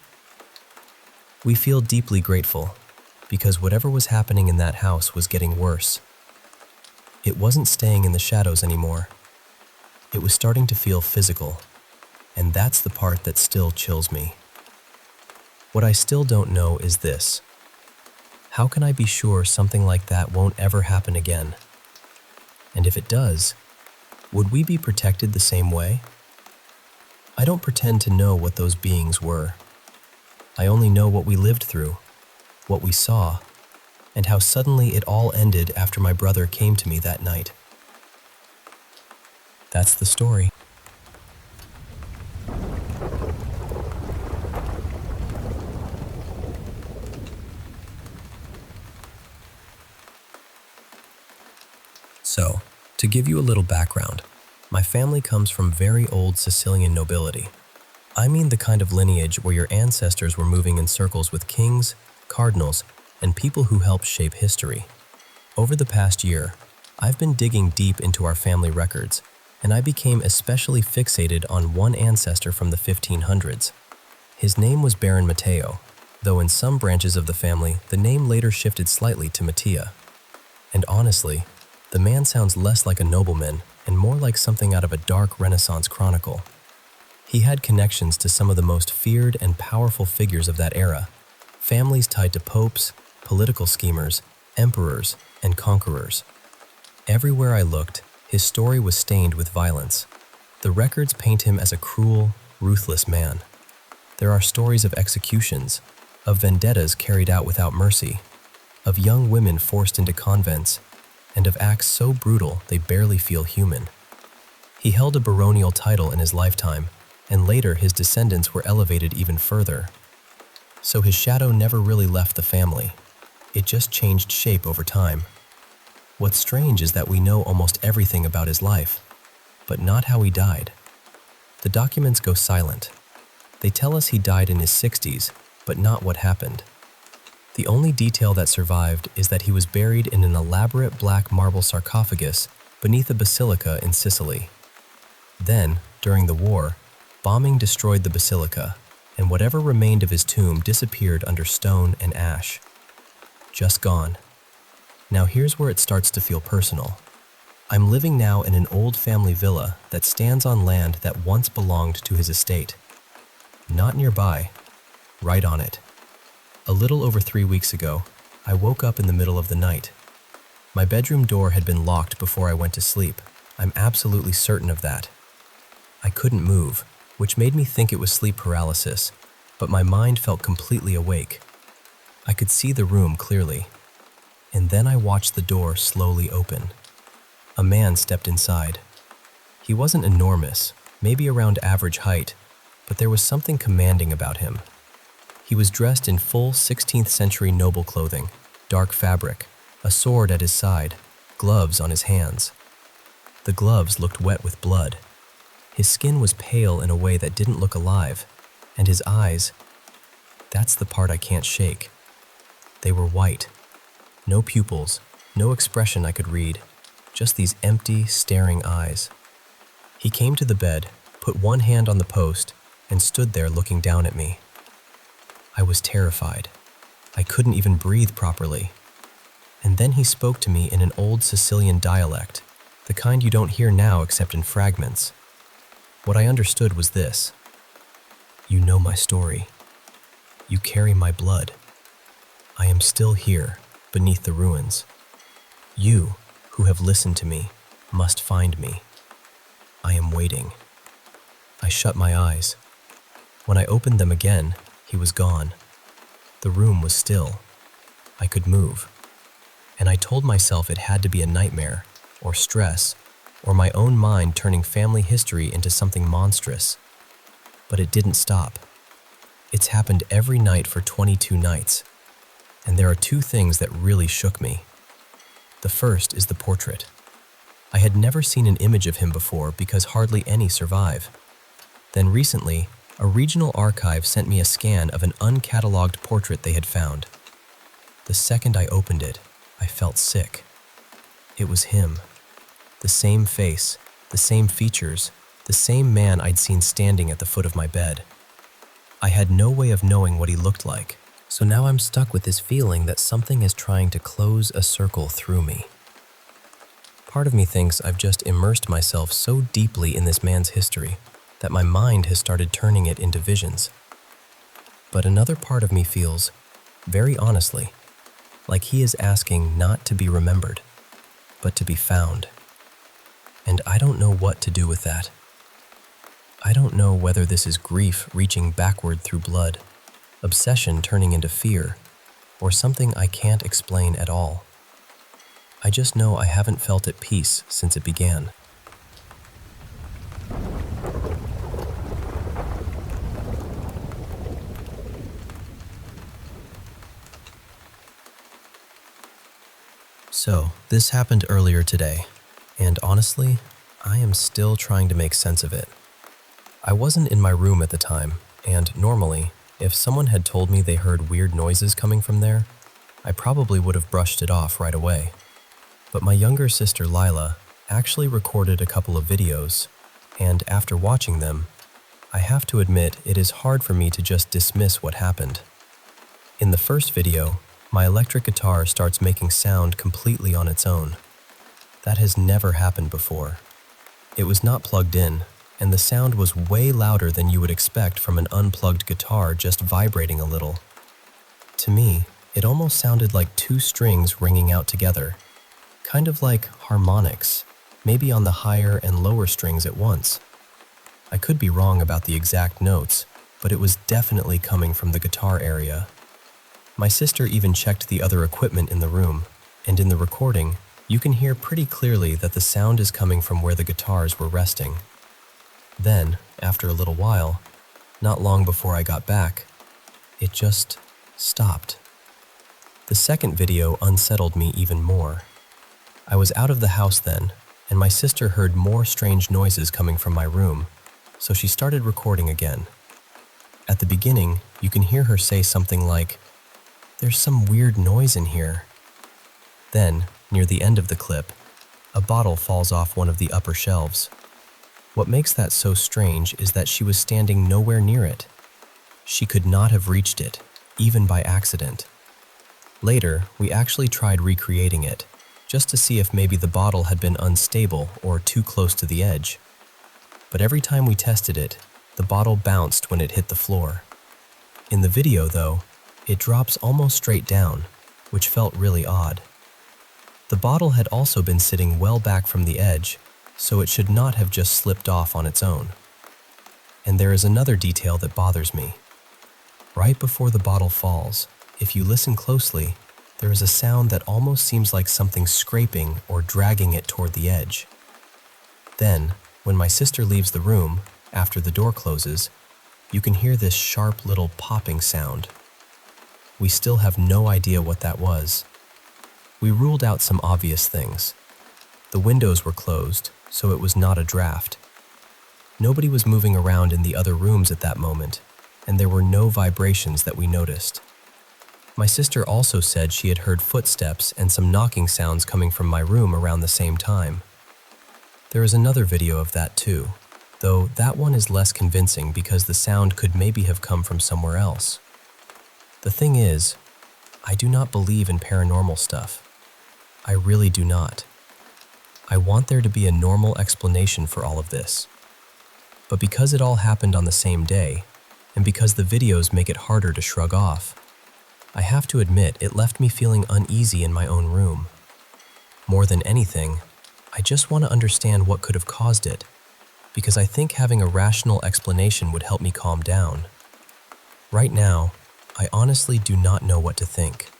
We feel deeply grateful, because whatever was happening in that house was getting worse. It wasn't staying in the shadows anymore. It was starting to feel physical, and that's the part that still chills me. What I still don't know is this. How can I be sure something like that won't ever happen again? And if it does, would we be protected the same way? I don't pretend to know what those beings were. I only know what we lived through, what we saw, and how suddenly it all ended after my brother came to me that night. That's the story. So, to give you a little background, my family comes from very old Sicilian nobility. I mean the kind of lineage where your ancestors were moving in circles with kings, cardinals, and people who helped shape history. Over the past year, I've been digging deep into our family records, and I became especially fixated on one ancestor from the 1500s. His name was Baron Matteo, though in some branches of the family, the name later shifted slightly to Mattia. And honestly, the man sounds less like a nobleman and more like something out of a dark Renaissance chronicle. He had connections to some of the most feared and powerful figures of that era, families tied to popes, political schemers, emperors, and conquerors. Everywhere I looked, his story was stained with violence. The records paint him as a cruel, ruthless man. There are stories of executions, of vendettas carried out without mercy, of young women forced into convents, and of acts so brutal they barely feel human. He held a baronial title in his lifetime, and later his descendants were elevated even further. So his shadow never really left the family. It just changed shape over time. What's strange is that we know almost everything about his life, but not how he died. The documents go silent. They tell us he died in his 60s, but not what happened. The only detail that survived is that he was buried in an elaborate black marble sarcophagus beneath a basilica in Sicily. Then, during the war, bombing destroyed the basilica, and whatever remained of his tomb disappeared under stone and ash. Just gone. Now here's where it starts to feel personal. I'm living now in an old family villa that stands on land that once belonged to his estate. Not nearby, right on it. A little over 3 weeks ago, I woke up in the middle of the night. My bedroom door had been locked before I went to sleep. I'm absolutely certain of that. I couldn't move, which made me think it was sleep paralysis, but my mind felt completely awake. I could see the room clearly. And then I watched the door slowly open. A man stepped inside. He wasn't enormous, maybe around average height, but there was something commanding about him. He was dressed in full 16th century noble clothing, dark fabric, a sword at his side, gloves on his hands. The gloves looked wet with blood. His skin was pale in a way that didn't look alive, and his eyes, that's the part I can't shake. They were white. No pupils, no expression I could read, just these empty, staring eyes. He came to the bed, put one hand on the post, and stood there looking down at me. I was terrified. I couldn't even breathe properly. And then he spoke to me in an old Sicilian dialect, the kind you don't hear now except in fragments. What I understood was this: "You know my story. You carry my blood. I am still here, beneath the ruins. You, who have listened to me, must find me. I am waiting." I shut my eyes. When I opened them again, he was gone. The room was still. I could move. And I told myself it had to be a nightmare, or stress, or my own mind turning family history into something monstrous. But it didn't stop. It's happened every night for 22 nights. And there are two things that really shook me. The first is the portrait. I had never seen an image of him before because hardly any survive. Then recently, a regional archive sent me a scan of an uncatalogued portrait they had found. The second I opened it, I felt sick. It was him. The same face, the same features, the same man I'd seen standing at the foot of my bed. I had no way of knowing what he looked like, so now I'm stuck with this feeling that something is trying to close a circle through me. Part of me thinks I've just immersed myself so deeply in this man's history that my mind has started turning it into visions. But another part of me feels, very honestly, like he is asking not to be remembered, but to be found. And I don't know what to do with that. I don't know whether this is grief reaching backward through blood, obsession turning into fear, or something I can't explain at all. I just know I haven't felt at peace since it began. So, this happened earlier today, and honestly, I am still trying to make sense of it. I wasn't in my room at the time, and normally, if someone had told me they heard weird noises coming from there, I probably would have brushed it off right away. But my younger sister Lila actually recorded a couple of videos, and after watching them, I have to admit it is hard for me to just dismiss what happened. In the first video, my electric guitar starts making sound completely on its own. That has never happened before. It was not plugged in, and the sound was way louder than you would expect from an unplugged guitar just vibrating a little. To me, it almost sounded like two strings ringing out together, kind of like harmonics, maybe on the higher and lower strings at once. I could be wrong about the exact notes, but it was definitely coming from the guitar area. My sister even checked the other equipment in the room, and in the recording, you can hear pretty clearly that the sound is coming from where the guitars were resting. Then, after a little while, not long before I got back, it just stopped. The second video unsettled me even more. I was out of the house then, and my sister heard more strange noises coming from my room, so she started recording again. At the beginning, you can hear her say something like, "There's some weird noise in here." Then, near the end of the clip, a bottle falls off one of the upper shelves. What makes that so strange is that she was standing nowhere near it. She could not have reached it, even by accident. Later, we actually tried recreating it, just to see if maybe the bottle had been unstable or too close to the edge. But every time we tested it, the bottle bounced when it hit the floor. In the video, though, it drops almost straight down, which felt really odd. The bottle had also been sitting well back from the edge, so it should not have just slipped off on its own. And there is another detail that bothers me. Right before the bottle falls, if you listen closely, there is a sound that almost seems like something scraping or dragging it toward the edge. Then, when my sister leaves the room, after the door closes, you can hear this sharp little popping sound. We still have no idea what that was. We ruled out some obvious things. The windows were closed, so it was not a draft. Nobody was moving around in the other rooms at that moment, and there were no vibrations that we noticed. My sister also said she had heard footsteps and some knocking sounds coming from my room around the same time. There is another video of that too, though that one is less convincing because the sound could maybe have come from somewhere else. The thing is, I do not believe in paranormal stuff. I really do not. I want there to be a normal explanation for all of this. But because it all happened on the same day, and because the videos make it harder to shrug off, I have to admit it left me feeling uneasy in my own room. More than anything, I just want to understand what could have caused it, because I think having a rational explanation would help me calm down. Right now, I honestly do not know what to think.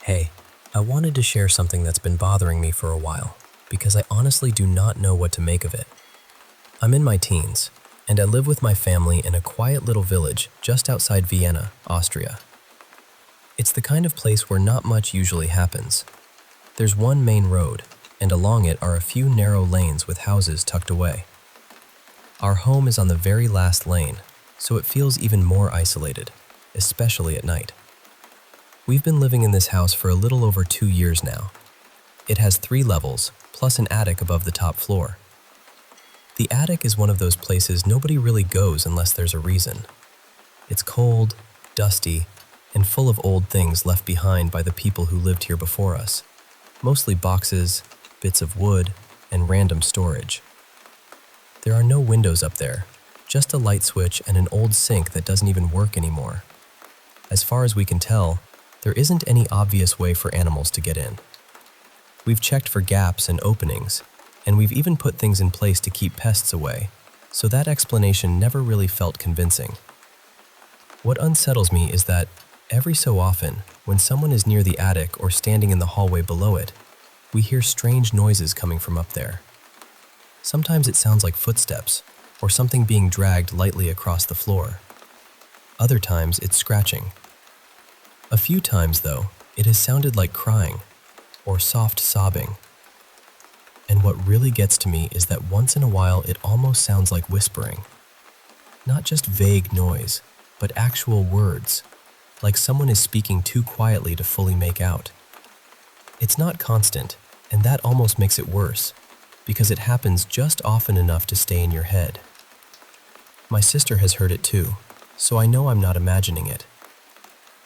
Hey, I wanted to share something that's been bothering me for a while, because I honestly do not know what to make of it. I'm in my teens, and I live with my family in a quiet little village just outside Vienna, Austria. It's the kind of place where not much usually happens. There's one main road, and along it are a few narrow lanes with houses tucked away. Our home is on the very last lane, so it feels even more isolated, especially at night. We've been living in this house for a little over 2 years now. It has 3 levels, plus an attic above the top floor. The attic is one of those places nobody really goes unless there's a reason. It's cold, dusty, and full of old things left behind by the people who lived here before us. Mostly boxes, bits of wood, and random storage. There are no windows up there, just a light switch and an old sink that doesn't even work anymore. As far as we can tell, there isn't any obvious way for animals to get in. We've checked for gaps and openings, and we've even put things in place to keep pests away, so that explanation never really felt convincing. What unsettles me is that, every so often, when someone is near the attic or standing in the hallway below it, we hear strange noises coming from up there. Sometimes it sounds like footsteps, or something being dragged lightly across the floor. Other times it's scratching. A few times, though, it has sounded like crying, or soft sobbing. And what really gets to me is that once in a while it almost sounds like whispering. Not just vague noise, but actual words, like someone is speaking too quietly to fully make out. It's not constant, and that almost makes it worse, because it happens just often enough to stay in your head. My sister has heard it too, so I know I'm not imagining it.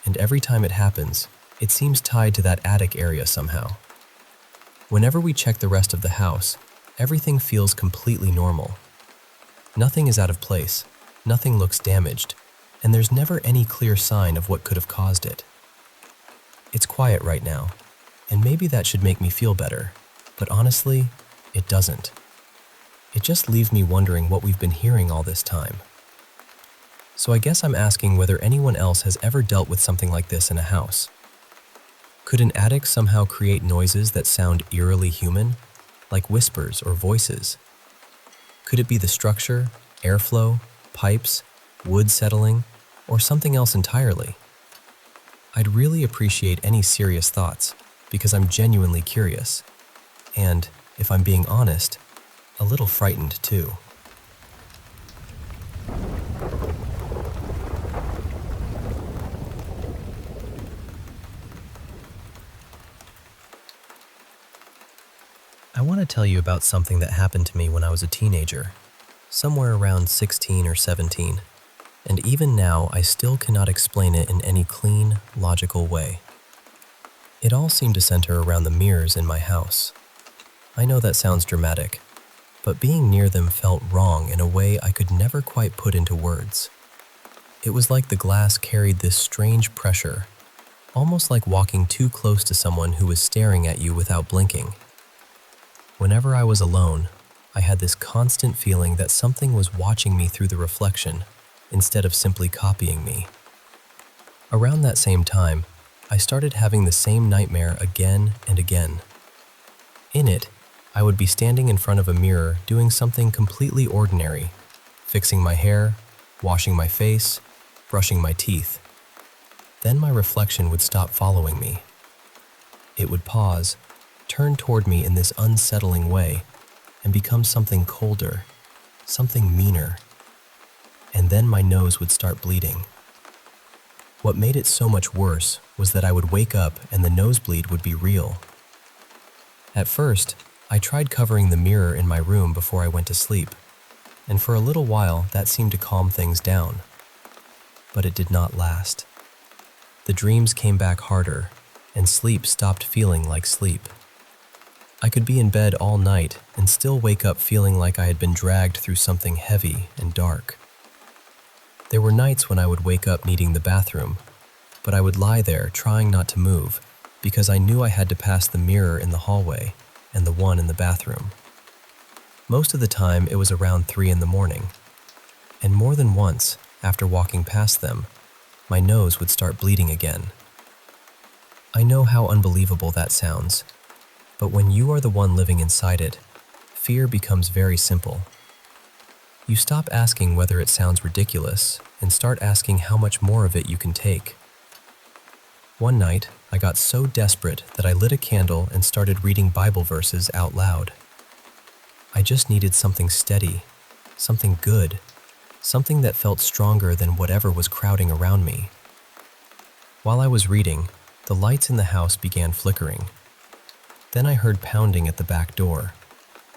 And every time it happens, it seems tied to that attic area somehow. Whenever we check the rest of the house, everything feels completely normal. Nothing is out of place, nothing looks damaged, and there's never any clear sign of what could have caused it. It's quiet right now, and maybe that should make me feel better, but honestly, it doesn't. It just leaves me wondering what we've been hearing all this time. So I guess I'm asking whether anyone else has ever dealt with something like this in a house. Could an attic somehow create noises that sound eerily human, like whispers or voices? Could it be the structure, airflow, pipes, wood settling, or something else entirely? I'd really appreciate any serious thoughts, because I'm genuinely curious. And, if I'm being honest, a little frightened too. I want to tell you about something that happened to me when I was a teenager, somewhere around 16 or 17, and even now I still cannot explain it in any clean, logical way. It all seemed to center around the mirrors in my house. I know that sounds dramatic, but being near them felt wrong in a way I could never quite put into words. It was like the glass carried this strange pressure, almost like walking too close to someone who was staring at you without blinking. Whenever I was alone, I had this constant feeling that something was watching me through the reflection instead of simply copying me. Around that same time, I started having the same nightmare again and again. In it, I would be standing in front of a mirror doing something completely ordinary, fixing my hair, washing my face, brushing my teeth. Then my reflection would stop following me. It would pause, turn toward me in this unsettling way, and become something colder, something meaner. And then my nose would start bleeding. What made it so much worse was that I would wake up and the nosebleed would be real. At first, I tried covering the mirror in my room before I went to sleep, and for a little while that seemed to calm things down. But it did not last. The dreams came back harder, and sleep stopped feeling like sleep. I could be in bed all night and still wake up feeling like I had been dragged through something heavy and dark. There were nights when I would wake up needing the bathroom, but I would lie there trying not to move because I knew I had to pass the mirror in the hallway and the one in the bathroom. Most of the time it was around 3 in the morning, and more than once, after walking past them, my nose would start bleeding again. I know how unbelievable that sounds, but when you are the one living inside it, fear becomes very simple. You stop asking whether it sounds ridiculous and start asking how much more of it you can take. One night, I got so desperate that I lit a candle and started reading Bible verses out loud. I just needed something steady, something good, something that felt stronger than whatever was crowding around me. While I was reading, the lights in the house began flickering. Then I heard pounding at the back door,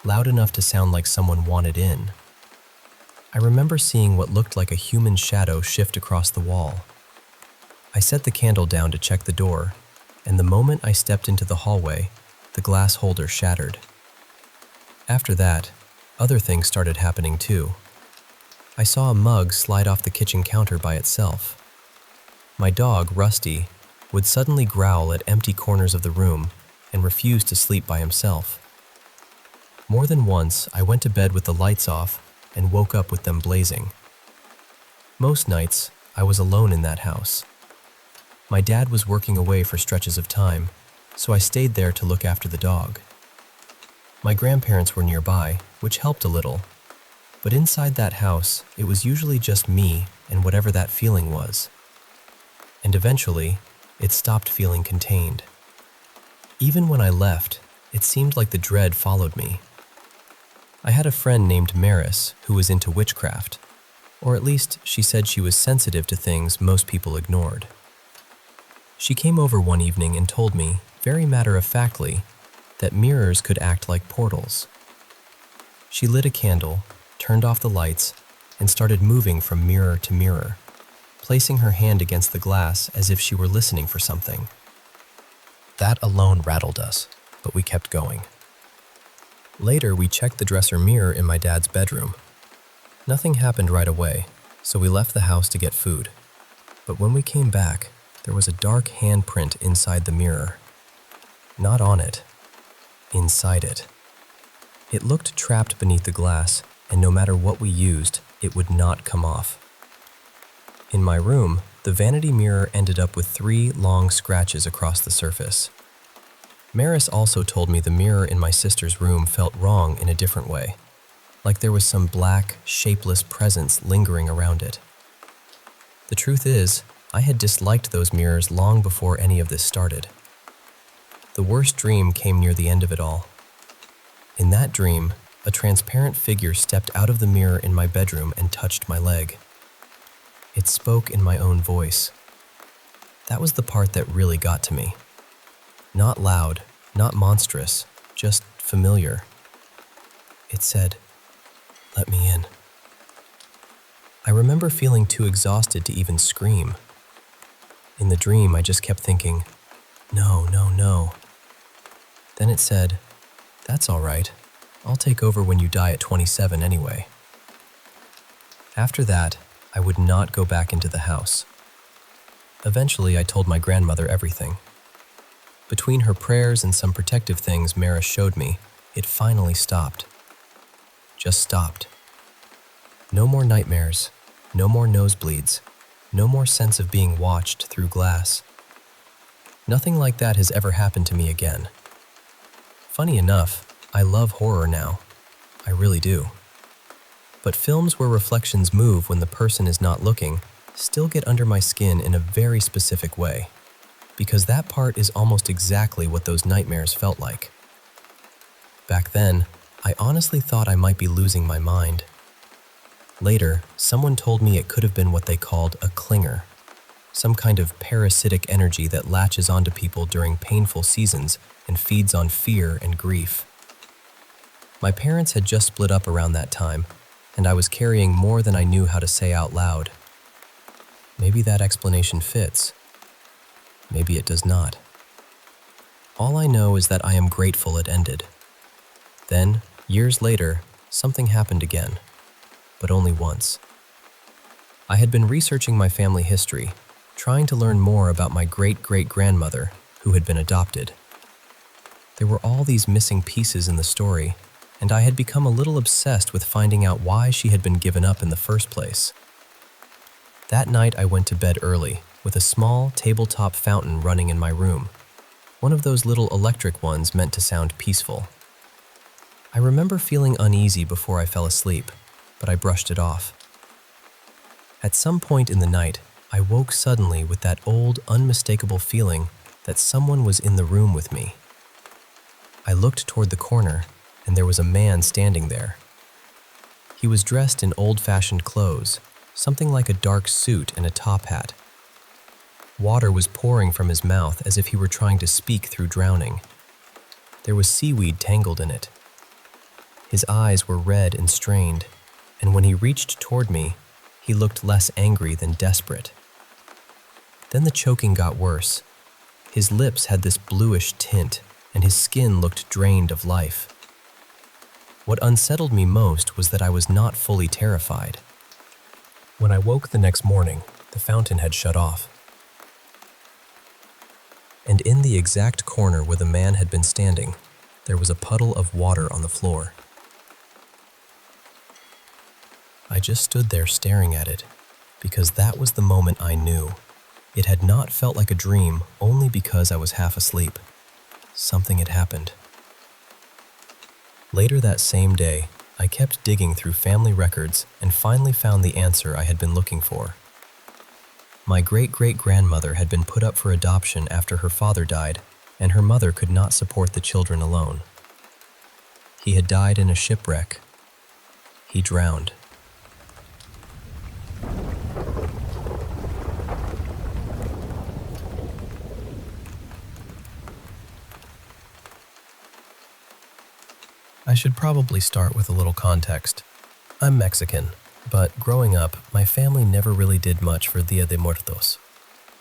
loud enough to sound like someone wanted in. I remember seeing what looked like a human shadow shift across the wall. I set the candle down to check the door, and the moment I stepped into the hallway, the glass holder shattered. After that, other things started happening too. I saw a mug slide off the kitchen counter by itself. My dog, Rusty, would suddenly growl at empty corners of the room and refuse to sleep by himself. More than once, I went to bed with the lights off and woke up with them blazing. Most nights, I was alone in that house. My dad was working away for stretches of time, so I stayed there to look after the dog. My grandparents were nearby, which helped a little, but inside that house, it was usually just me and whatever that feeling was. And eventually, it stopped feeling contained. Even when I left, it seemed like the dread followed me. I had a friend named Maris who was into witchcraft, or at least she said she was sensitive to things most people ignored. She came over one evening and told me very matter-of-factly, that mirrors could act like portals. She lit a candle, turned off the lights, and started moving from mirror to mirror, placing her hand against the glass as if she were listening for something. That alone rattled us, but we kept going. Later, we checked the dresser mirror in my dad's bedroom. Nothing happened right away, so we left the house to get food. But when we came back, there was a dark handprint inside the mirror. Not on it, inside it. It looked trapped beneath the glass, and no matter what we used, it would not come off. In my room, the vanity mirror ended up with 3 long scratches across the surface. Maris also told me the mirror in my sister's room felt wrong in a different way, like there was some black, shapeless presence lingering around it. The truth is, I had disliked those mirrors long before any of this started. The worst dream came near the end of it all. In that dream, a transparent figure stepped out of the mirror in my bedroom and touched my leg. It spoke in my own voice. That was the part that really got to me. Not loud, not monstrous, just familiar. It said, "Let me in." I remember feeling too exhausted to even scream. In the dream, I just kept thinking, "No, no, no." Then it said, "That's all right. I'll take over when you die at 27 anyway." After that, I would not go back into the house. Eventually, I told my grandmother everything. Between her prayers and some protective things Maris showed me, it finally stopped. Just stopped. No more nightmares, no more nosebleeds, no more sense of being watched through glass. Nothing like that has ever happened to me again. Funny enough, I love horror now. I really do. But films where reflections move when the person is not looking still get under my skin in a very specific way, because that part is almost exactly what those nightmares felt like. Back then, I honestly thought I might be losing my mind. Later, someone told me it could have been what they called a clinger, some kind of parasitic energy that latches onto people during painful seasons and feeds on fear and grief. My parents had just split up around that time, and I was carrying more than I knew how to say out loud. Maybe that explanation fits. Maybe it does not. All I know is that I am grateful it ended. Then, years later, something happened again, but only once. I had been researching my family history, trying to learn more about my great-great-grandmother who had been adopted. There were all these missing pieces in the story, and I had become a little obsessed with finding out why she had been given up in the first place. That night I went to bed early, with a small tabletop fountain running in my room, one of those little electric ones meant to sound peaceful. I remember feeling uneasy before I fell asleep, but I brushed it off. At some point in the night, I woke suddenly with that old, unmistakable feeling that someone was in the room with me. I looked toward the corner, and there was a man standing there. He was dressed in old-fashioned clothes, something like a dark suit and a top hat. Water was pouring from his mouth as if he were trying to speak through drowning. There was seaweed tangled in it. His eyes were red and strained, and when he reached toward me, he looked less angry than desperate. Then the choking got worse. His lips had this bluish tint, and his skin looked drained of life. What unsettled me most was that I was not fully terrified. When I woke the next morning, the fountain had shut off. And in the exact corner where the man had been standing, there was a puddle of water on the floor. I just stood there staring at it, because that was the moment I knew. It had not felt like a dream only because I was half asleep. Something had happened. Later that same day, I kept digging through family records and finally found the answer I had been looking for. My great-great-grandmother had been put up for adoption after her father died, and her mother could not support the children alone. He had died in a shipwreck. He drowned. I should probably start with a little context. I'm Mexican, but growing up, my family never really did much for Dia de Muertos.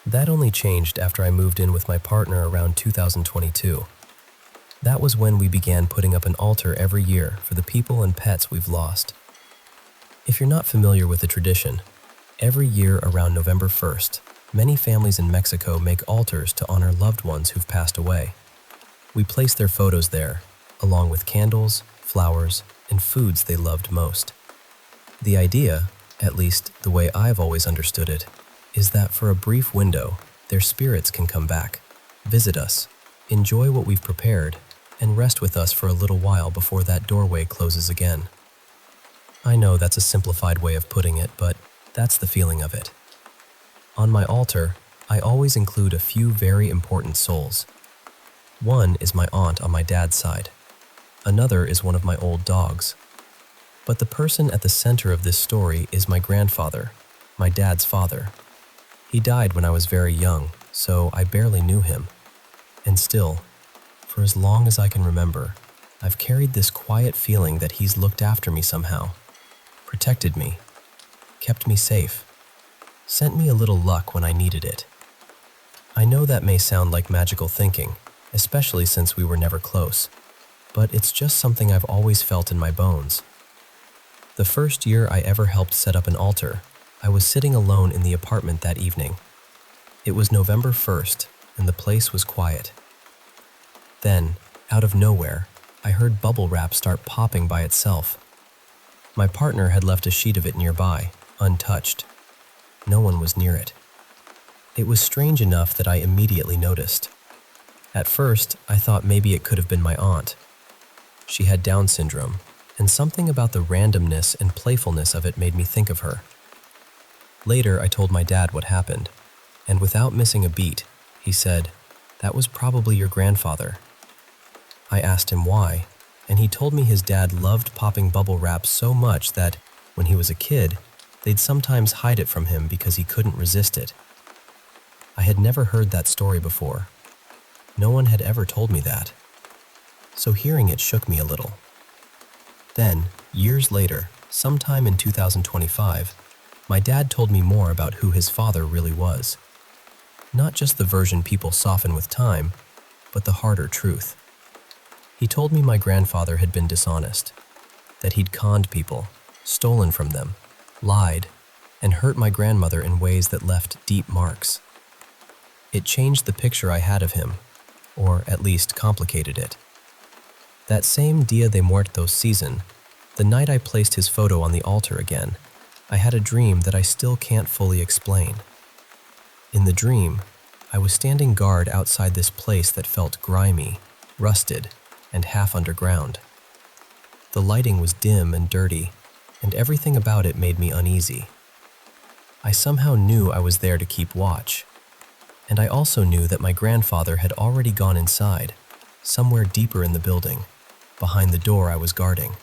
That only changed after I moved in with my partner around 2022. That was when we began putting up an altar every year for the people and pets we've lost. If you're not familiar with the tradition, every year around November 1st, many families in Mexico make altars to honor loved ones who've passed away. We place their photos there, along with candles, flowers, and foods they loved most. The idea, at least the way I've always understood it, is that for a brief window, their spirits can come back, visit us, enjoy what we've prepared, and rest with us for a little while before that doorway closes again. I know that's a simplified way of putting it, but that's the feeling of it. On my altar, I always include a few very important souls. One is my aunt on my dad's side. Another is one of my old dogs. But the person at the center of this story is my grandfather, my dad's father. He died when I was very young, so I barely knew him. And still, for as long as I can remember, I've carried this quiet feeling that he's looked after me somehow, protected me, kept me safe, sent me a little luck when I needed it. I know that may sound like magical thinking, especially since we were never close, but it's just something I've always felt in my bones. The first year I ever helped set up an altar, I was sitting alone in the apartment that evening. It was November 1st, and the place was quiet. Then, out of nowhere, I heard bubble wrap start popping by itself. My partner had left a sheet of it nearby, untouched. No one was near it. It was strange enough that I immediately noticed. At first, I thought maybe it could have been my aunt. She had Down syndrome, and something about the randomness and playfulness of it made me think of her. Later, I told my dad what happened, and without missing a beat, he said, "That was probably your grandfather." I asked him why, and he told me his dad loved popping bubble wrap so much that, when he was a kid, they'd sometimes hide it from him because he couldn't resist it. I had never heard that story before. No one had ever told me that. So hearing it shook me a little. Then, years later, sometime in 2025, my dad told me more about who his father really was. Not just the version people soften with time, but the harder truth. He told me my grandfather had been dishonest, that he'd conned people, stolen from them, lied, and hurt my grandmother in ways that left deep marks. It changed the picture I had of him, or at least complicated it. That same Dia de Muertos season, the night I placed his photo on the altar again, I had a dream that I still can't fully explain. In the dream, I was standing guard outside this place that felt grimy, rusted, and half underground. The lighting was dim and dirty, and everything about it made me uneasy. I somehow knew I was there to keep watch, and I also knew that my grandfather had already gone inside, somewhere deeper in the building, behind the door I was guarding.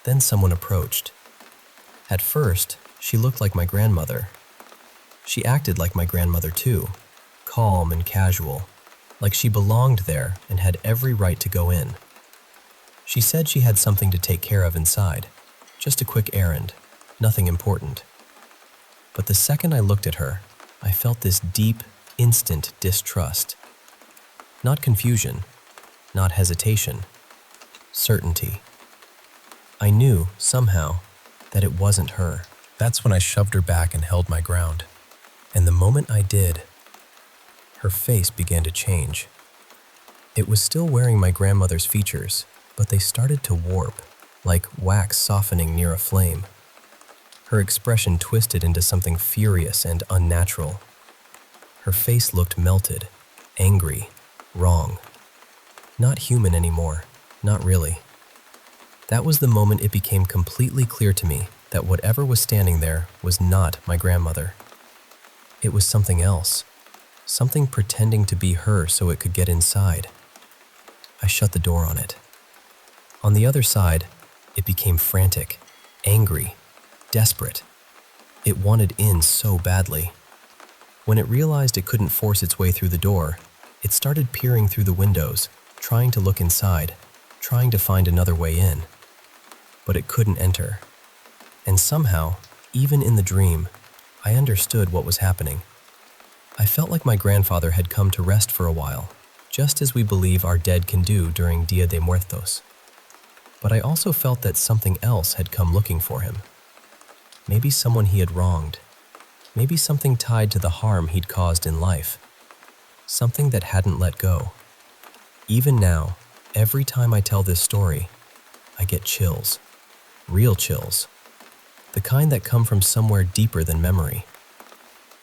Then someone approached. At first, she looked like my grandmother. She acted like my grandmother too, calm and casual, like she belonged there and had every right to go in. She said she had something to take care of inside, just a quick errand, nothing important. But the second I looked at her, I felt this deep, instant distrust. Not confusion, not hesitation, certainty. I knew, somehow, that it wasn't her. That's when I shoved her back and held my ground. And the moment I did, her face began to change. It was still wearing my grandmother's features, but they started to warp, like wax softening near a flame. Her expression twisted into something furious and unnatural. Her face looked melted, angry, wrong. Not human anymore, not really. That was the moment it became completely clear to me that whatever was standing there was not my grandmother. It was something else, something pretending to be her so it could get inside. I shut the door on it. On the other side, it became frantic, angry, desperate. It wanted in so badly. When it realized it couldn't force its way through the door, it started peering through the windows, trying to look inside. trying to find another way in, but it couldn't enter. And somehow, even in the dream, I understood what was happening. I felt like my grandfather had come to rest for a while, just as we believe our dead can do during Dia de Muertos. But I also felt that something else had come looking for him. Maybe someone he had wronged. Maybe something tied to the harm he'd caused in life. Something that hadn't let go. Even now, every time I tell this story, I get chills. Real chills. The kind that come from somewhere deeper than memory.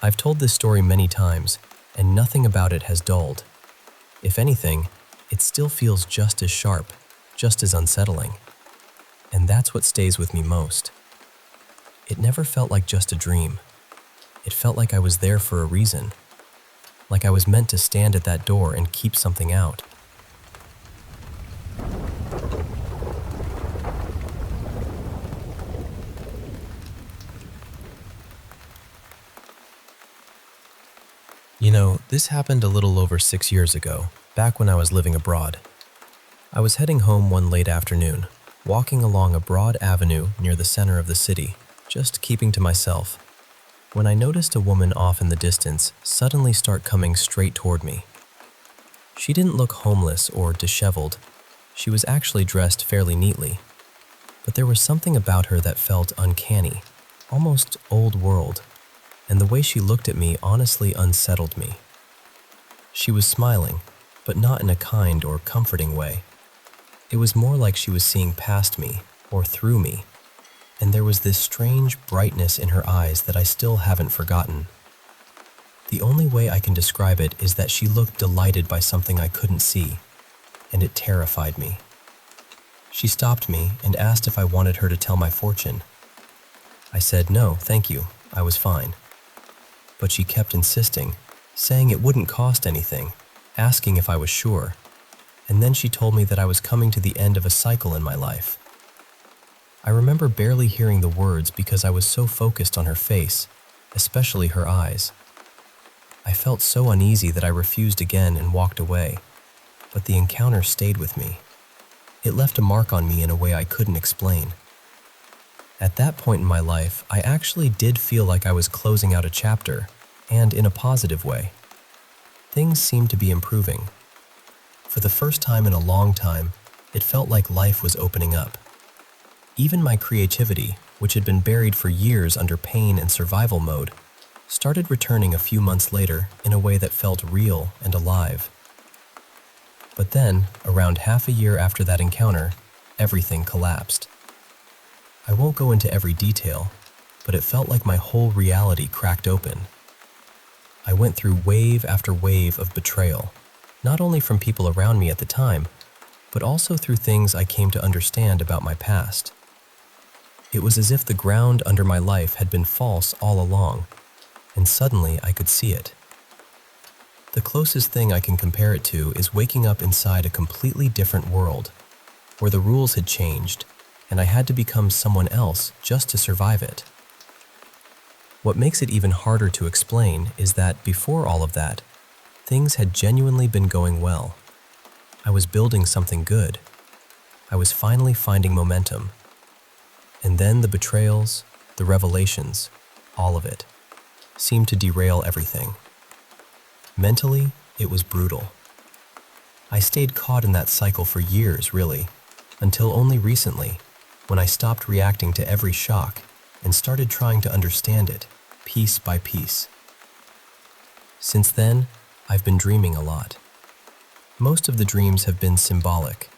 I've told this story many times, and nothing about it has dulled. If anything, it still feels just as sharp, just as unsettling. And that's what stays with me most. It never felt like just a dream. It felt like I was there for a reason. Like I was meant to stand at that door and keep something out. You know, this happened a little over 6 years ago, back when I was living abroad. I was heading home one late afternoon, walking along a broad avenue near the center of the city, just keeping to myself, when I noticed a woman off in the distance suddenly start coming straight toward me. She didn't look homeless or disheveled. She was actually dressed fairly neatly, but there was something about her that felt uncanny, almost old world. And the way she looked at me honestly unsettled me. She was smiling, but not in a kind or comforting way. It was more like she was seeing past me, or through me, and there was this strange brightness in her eyes that I still haven't forgotten. The only way I can describe it is that she looked delighted by something I couldn't see, and it terrified me. She stopped me and asked if I wanted her to tell my fortune. I said no, thank you, I was fine. But she kept insisting, saying it wouldn't cost anything, asking if I was sure, and then she told me that I was coming to the end of a cycle in my life. I remember barely hearing the words because I was so focused on her face, especially her eyes. I felt so uneasy that I refused again and walked away, but the encounter stayed with me. It left a mark on me in a way I couldn't explain. At that point in my life, I actually did feel like I was closing out a chapter, and in a positive way. Things seemed to be improving. For the first time in a long time, it felt like life was opening up. Even my creativity, which had been buried for years under pain and survival mode, started returning a few months later in a way that felt real and alive. But then, around half a year after that encounter, everything collapsed. I won't go into every detail, but it felt like my whole reality cracked open. I went through wave after wave of betrayal, not only from people around me at the time, but also through things I came to understand about my past. It was as if the ground under my life had been false all along, and suddenly I could see it. The closest thing I can compare it to is waking up inside a completely different world, where the rules had changed, and I had to become someone else just to survive it. What makes it even harder to explain is that before all of that, things had genuinely been going well. I was building something good. I was finally finding momentum. And then the betrayals, the revelations, all of it, seemed to derail everything. Mentally, it was brutal. I stayed caught in that cycle for years, really, until only recently, when I stopped reacting to every shock and started trying to understand it, piece by piece. Since then, I've been dreaming a lot. Most of the dreams have been symbolic,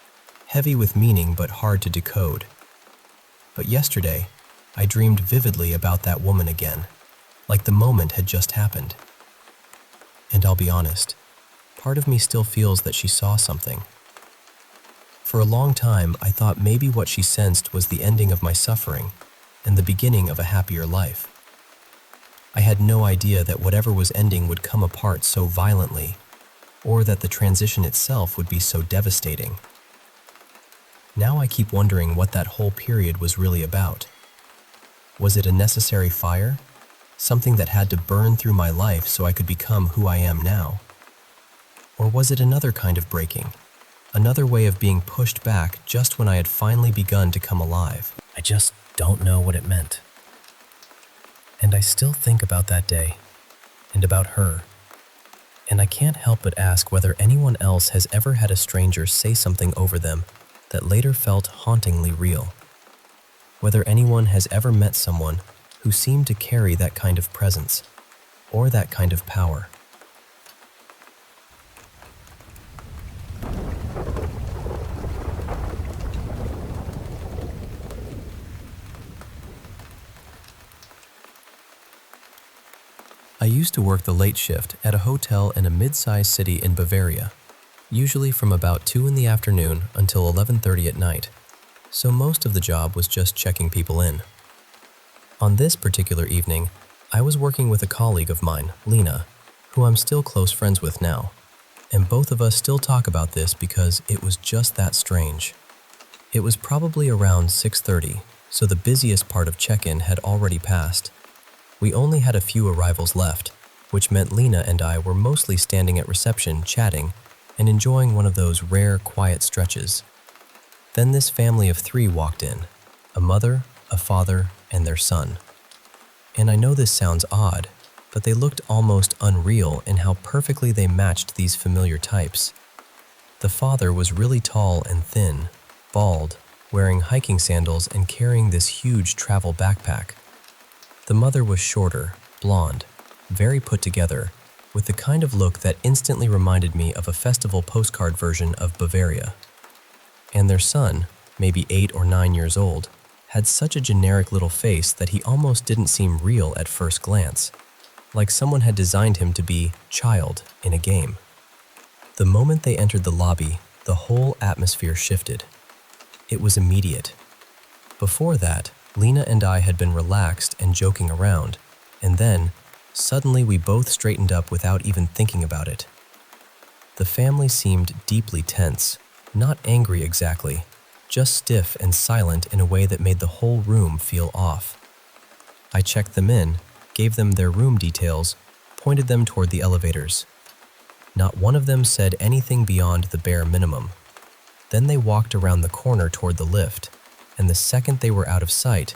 heavy with meaning but hard to decode. But yesterday, I dreamed vividly about that woman again, like the moment had just happened. And I'll be honest, part of me still feels that she saw something. For a long time, I thought maybe what she sensed was the ending of my suffering and the beginning of a happier life. I had no idea that whatever was ending would come apart so violently, or that the transition itself would be so devastating. Now I keep wondering what that whole period was really about. Was it a necessary fire? Something that had to burn through my life so I could become who I am now? Or was it another kind of breaking? Another way of being pushed back just when I had finally begun to come alive. I just don't know what it meant. And I still think about that day, and about her. And I can't help but ask whether anyone else has ever had a stranger say something over them that later felt hauntingly real. Whether anyone has ever met someone who seemed to carry that kind of presence, or that kind of power. I used to work the late shift at a hotel in a mid-sized city in Bavaria, usually from about 2 in the afternoon until 11:30 at night, so most of the job was just checking people in. On this particular evening, I was working with a colleague of mine, Lena, who I'm still close friends with now, and both of us still talk about this because it was just that strange. It was probably around 6:30, so the busiest part of check-in had already passed. We only had a few arrivals left, which meant Lena and I were mostly standing at reception chatting and enjoying one of those rare quiet stretches. Then this family of 3 walked in, a mother, a father, and their son. And I know this sounds odd, but they looked almost unreal in how perfectly they matched these familiar types. The father was really tall and thin, bald, wearing hiking sandals and carrying this huge travel backpack. The mother was shorter, blonde, very put together, with the kind of look that instantly reminded me of a festival postcard version of Bavaria. And their son, maybe 8 or 9 years old, had such a generic little face that he almost didn't seem real at first glance, like someone had designed him to be child in a game. The moment they entered the lobby, the whole atmosphere shifted. It was immediate. Before that, Lena and I had been relaxed and joking around, and then, suddenly we both straightened up without even thinking about it. The family seemed deeply tense, not angry exactly, just stiff and silent in a way that made the whole room feel off. I checked them in, gave them their room details, pointed them toward the elevators. Not one of them said anything beyond the bare minimum. Then they walked around the corner toward the lift, and the second they were out of sight,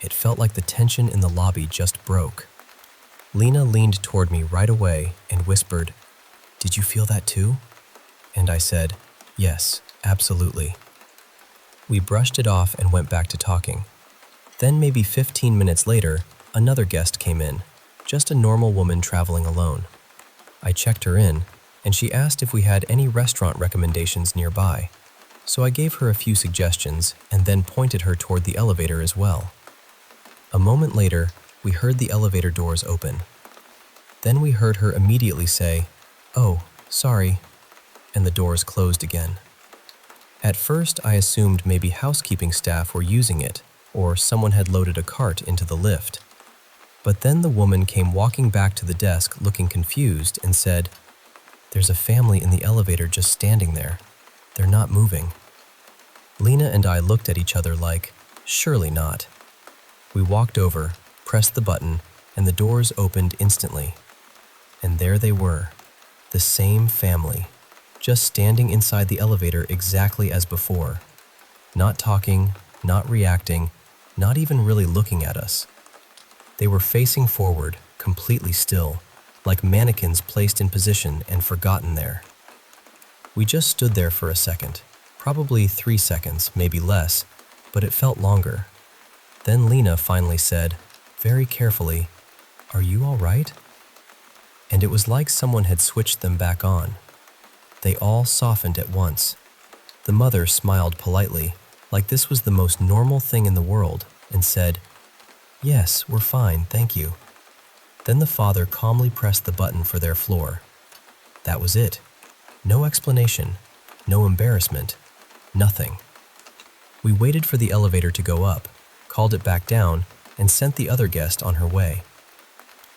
it felt like the tension in the lobby just broke. Lena leaned toward me right away and whispered, "Did you feel that too?" And I said, "Yes, absolutely." We brushed it off and went back to talking. Then maybe 15 minutes later, another guest came in, just a normal woman traveling alone. I checked her in, and she asked if we had any restaurant recommendations nearby. So I gave her a few suggestions and then pointed her toward the elevator as well. A moment later, we heard the elevator doors open. Then we heard her immediately say, "Oh, sorry," and the doors closed again. At first, I assumed maybe housekeeping staff were using it, or someone had loaded a cart into the lift. But then the woman came walking back to the desk looking confused and said, "There's a family in the elevator just standing there. They're not moving." Lena and I looked at each other like, surely not. We walked over, pressed the button, and the doors opened instantly. And there they were, the same family, just standing inside the elevator exactly as before. Not talking, not reacting, not even really looking at us. They were facing forward, completely still, like mannequins placed in position and forgotten there. We just stood there for a second, probably 3 seconds, maybe less, but it felt longer. Then Lena finally said, very carefully, "Are you all right?" And it was like someone had switched them back on. They all softened at once. The mother smiled politely, like this was the most normal thing in the world, and said, "Yes, we're fine, thank you." Then the father calmly pressed the button for their floor. That was it. No explanation, no embarrassment, nothing. We waited for the elevator to go up, called it back down, and sent the other guest on her way.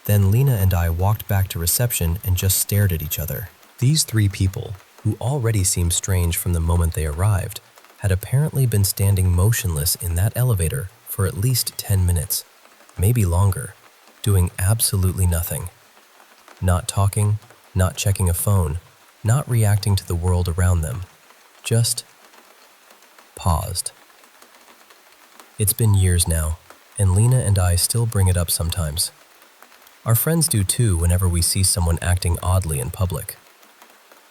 Then Lena and I walked back to reception and just stared at each other. These 3 people, who already seemed strange from the moment they arrived, had apparently been standing motionless in that elevator for at least 10 minutes, maybe longer, doing absolutely nothing. Not talking, not checking a phone, not reacting to the world around them. Just paused. It's been years now, and Lena and I still bring it up sometimes. Our friends do too whenever we see someone acting oddly in public.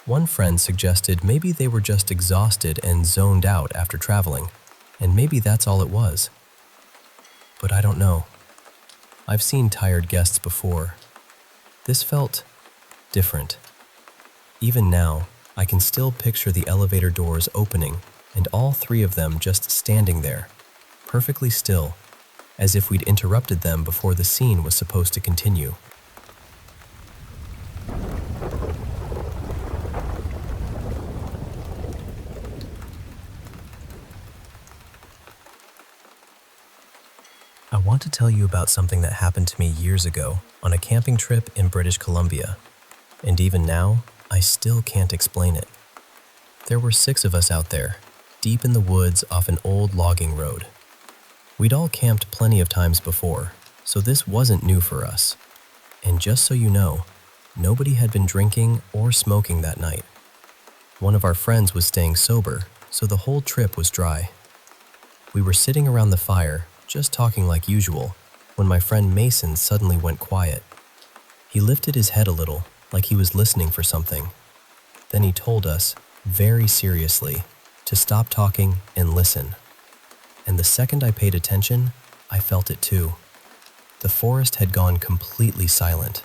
One friend suggested maybe they were just exhausted and zoned out after traveling, and maybe that's all it was. But I don't know. I've seen tired guests before. This felt different. Even now, I can still picture the elevator doors opening and all three of them just standing there, perfectly still, as if we'd interrupted them before the scene was supposed to continue. I want to tell you about something that happened to me years ago on a camping trip in British Columbia, and even now, I still can't explain it. There were 6 of us out there, deep in the woods off an old logging road. We'd all camped plenty of times before, so this wasn't new for us. And just so you know, nobody had been drinking or smoking that night. One of our friends was staying sober, so the whole trip was dry. We were sitting around the fire, just talking like usual, when my friend Mason suddenly went quiet. He lifted his head a little, like he was listening for something. Then he told us, very seriously, to stop talking and listen. And the second I paid attention, I felt it too. The forest had gone completely silent.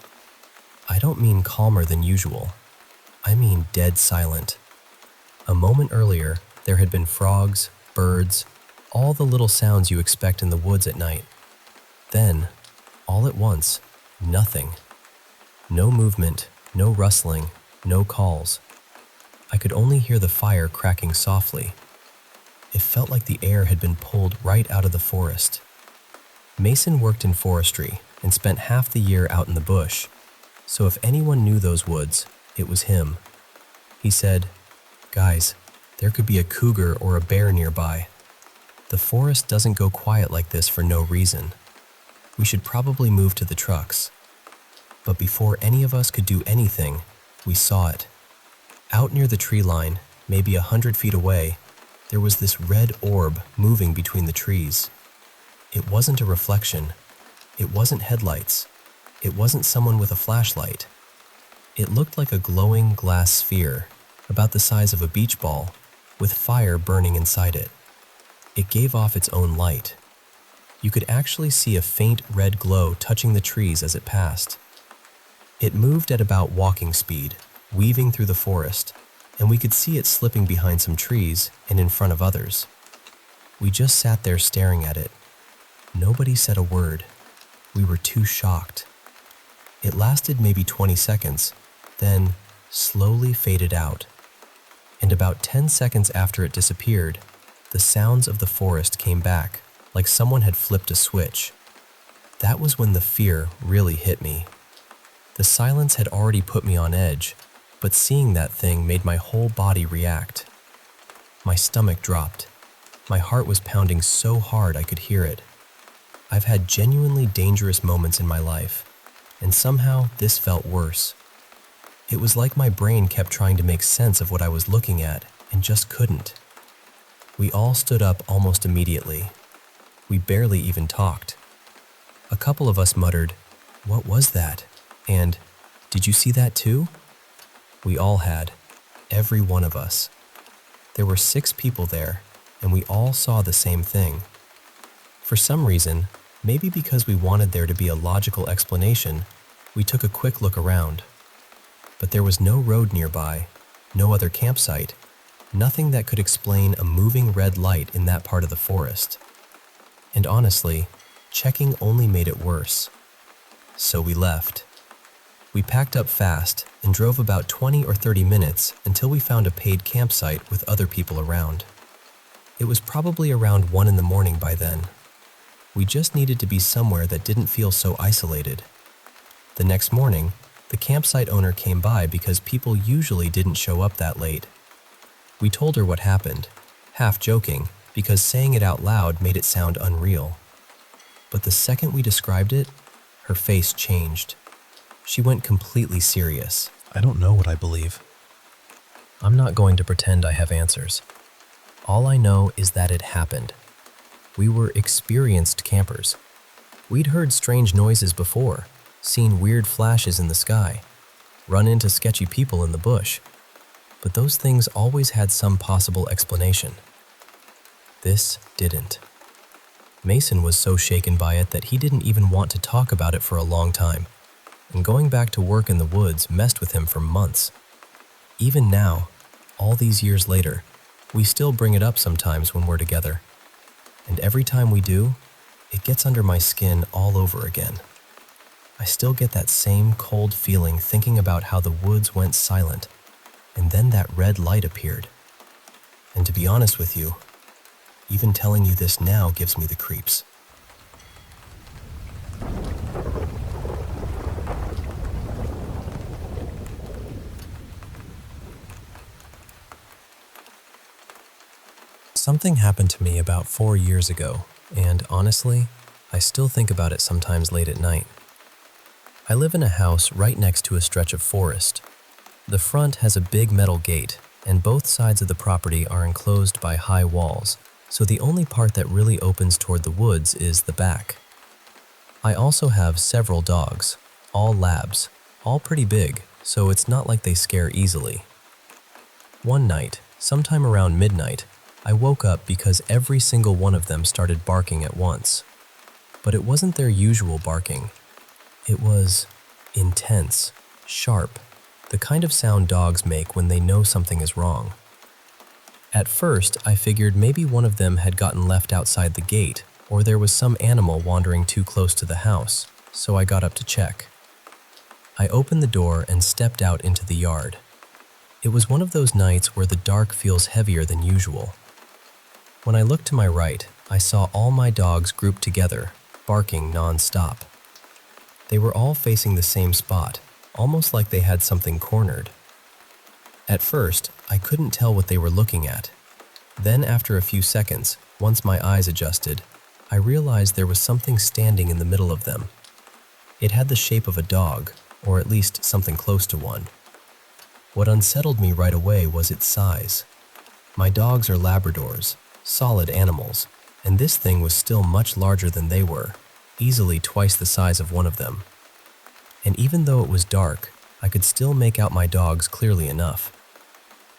I don't mean calmer than usual. I mean dead silent. A moment earlier, there had been frogs, birds, all the little sounds you expect in the woods at night. Then, all at once, nothing. No movement, no rustling, no calls. I could only hear the fire cracking softly. It felt like the air had been pulled right out of the forest. Mason worked in forestry and spent half the year out in the bush, so if anyone knew those woods, it was him. He said, "Guys, there could be a cougar or a bear nearby. The forest doesn't go quiet like this for no reason. We should probably move to the trucks." But before any of us could do anything, we saw it. Out near the tree line, maybe 100 feet away, there was this red orb moving between the trees. It wasn't a reflection. It wasn't headlights. It wasn't someone with a flashlight. It looked like a glowing glass sphere, about the size of a beach ball, with fire burning inside it. It gave off its own light. You could actually see a faint red glow touching the trees as it passed. It moved at about walking speed, weaving through the forest, and we could see it slipping behind some trees and in front of others. We just sat there staring at it. Nobody said a word. We were too shocked. It lasted maybe 20 seconds, then slowly faded out. And about 10 seconds after it disappeared, the sounds of the forest came back, like someone had flipped a switch. That was when the fear really hit me. The silence had already put me on edge, but seeing that thing made my whole body react. My stomach dropped. My heart was pounding so hard I could hear it. I've had genuinely dangerous moments in my life, and somehow this felt worse. It was like my brain kept trying to make sense of what I was looking at and just couldn't. We all stood up almost immediately. We barely even talked. A couple of us muttered, "What was that?" and "Did you see that too?" We all had, every one of us. There were 6 people there, and we all saw the same thing. For some reason, maybe because we wanted there to be a logical explanation, we took a quick look around. But there was no road nearby, no other campsite, nothing that could explain a moving red light in that part of the forest. And honestly, checking only made it worse. So we left. We packed up fast and drove about 20 or 30 minutes until we found a paid campsite with other people around. It was probably around 1 in the morning by then. We just needed to be somewhere that didn't feel so isolated. The next morning, the campsite owner came by because people usually didn't show up that late. We told her what happened, half joking, because saying it out loud made it sound unreal. But the second we described it, her face changed. She went completely serious. I don't know what I believe. I'm not going to pretend I have answers. All I know is that it happened. We were experienced campers. We'd heard strange noises before, seen weird flashes in the sky, run into sketchy people in the bush, but those things always had some possible explanation. This didn't. Mason was so shaken by it that he didn't even want to talk about it for a long time, and going back to work in the woods messed with him for months. Even now, all these years later, we still bring it up sometimes when we're together. And every time we do, it gets under my skin all over again. I still get that same cold feeling thinking about how the woods went silent, and then that red light appeared. And to be honest with you, even telling you this now gives me the creeps. Something happened to me about 4 years ago, and honestly, I still think about it sometimes late at night. I live in a house right next to a stretch of forest. The front has a big metal gate, and both sides of the property are enclosed by high walls, so the only part that really opens toward the woods is the back. I also have several dogs, all labs, all pretty big, so it's not like they scare easily. One night, sometime around midnight, I woke up because every single one of them started barking at once. But it wasn't their usual barking. It was intense, sharp, the kind of sound dogs make when they know something is wrong. At first, I figured maybe one of them had gotten left outside the gate, or there was some animal wandering too close to the house, so I got up to check. I opened the door and stepped out into the yard. It was one of those nights where the dark feels heavier than usual. When I looked to my right, I saw all my dogs grouped together, barking non-stop. They were all facing the same spot, almost like they had something cornered. At first, I couldn't tell what they were looking at. Then after a few seconds, once my eyes adjusted, I realized there was something standing in the middle of them. It had the shape of a dog, or at least something close to one. What unsettled me right away was its size. My dogs are Labradors, solid animals, and this thing was still much larger than they were, easily twice the size of one of them. And even though it was dark, I could still make out my dogs clearly enough.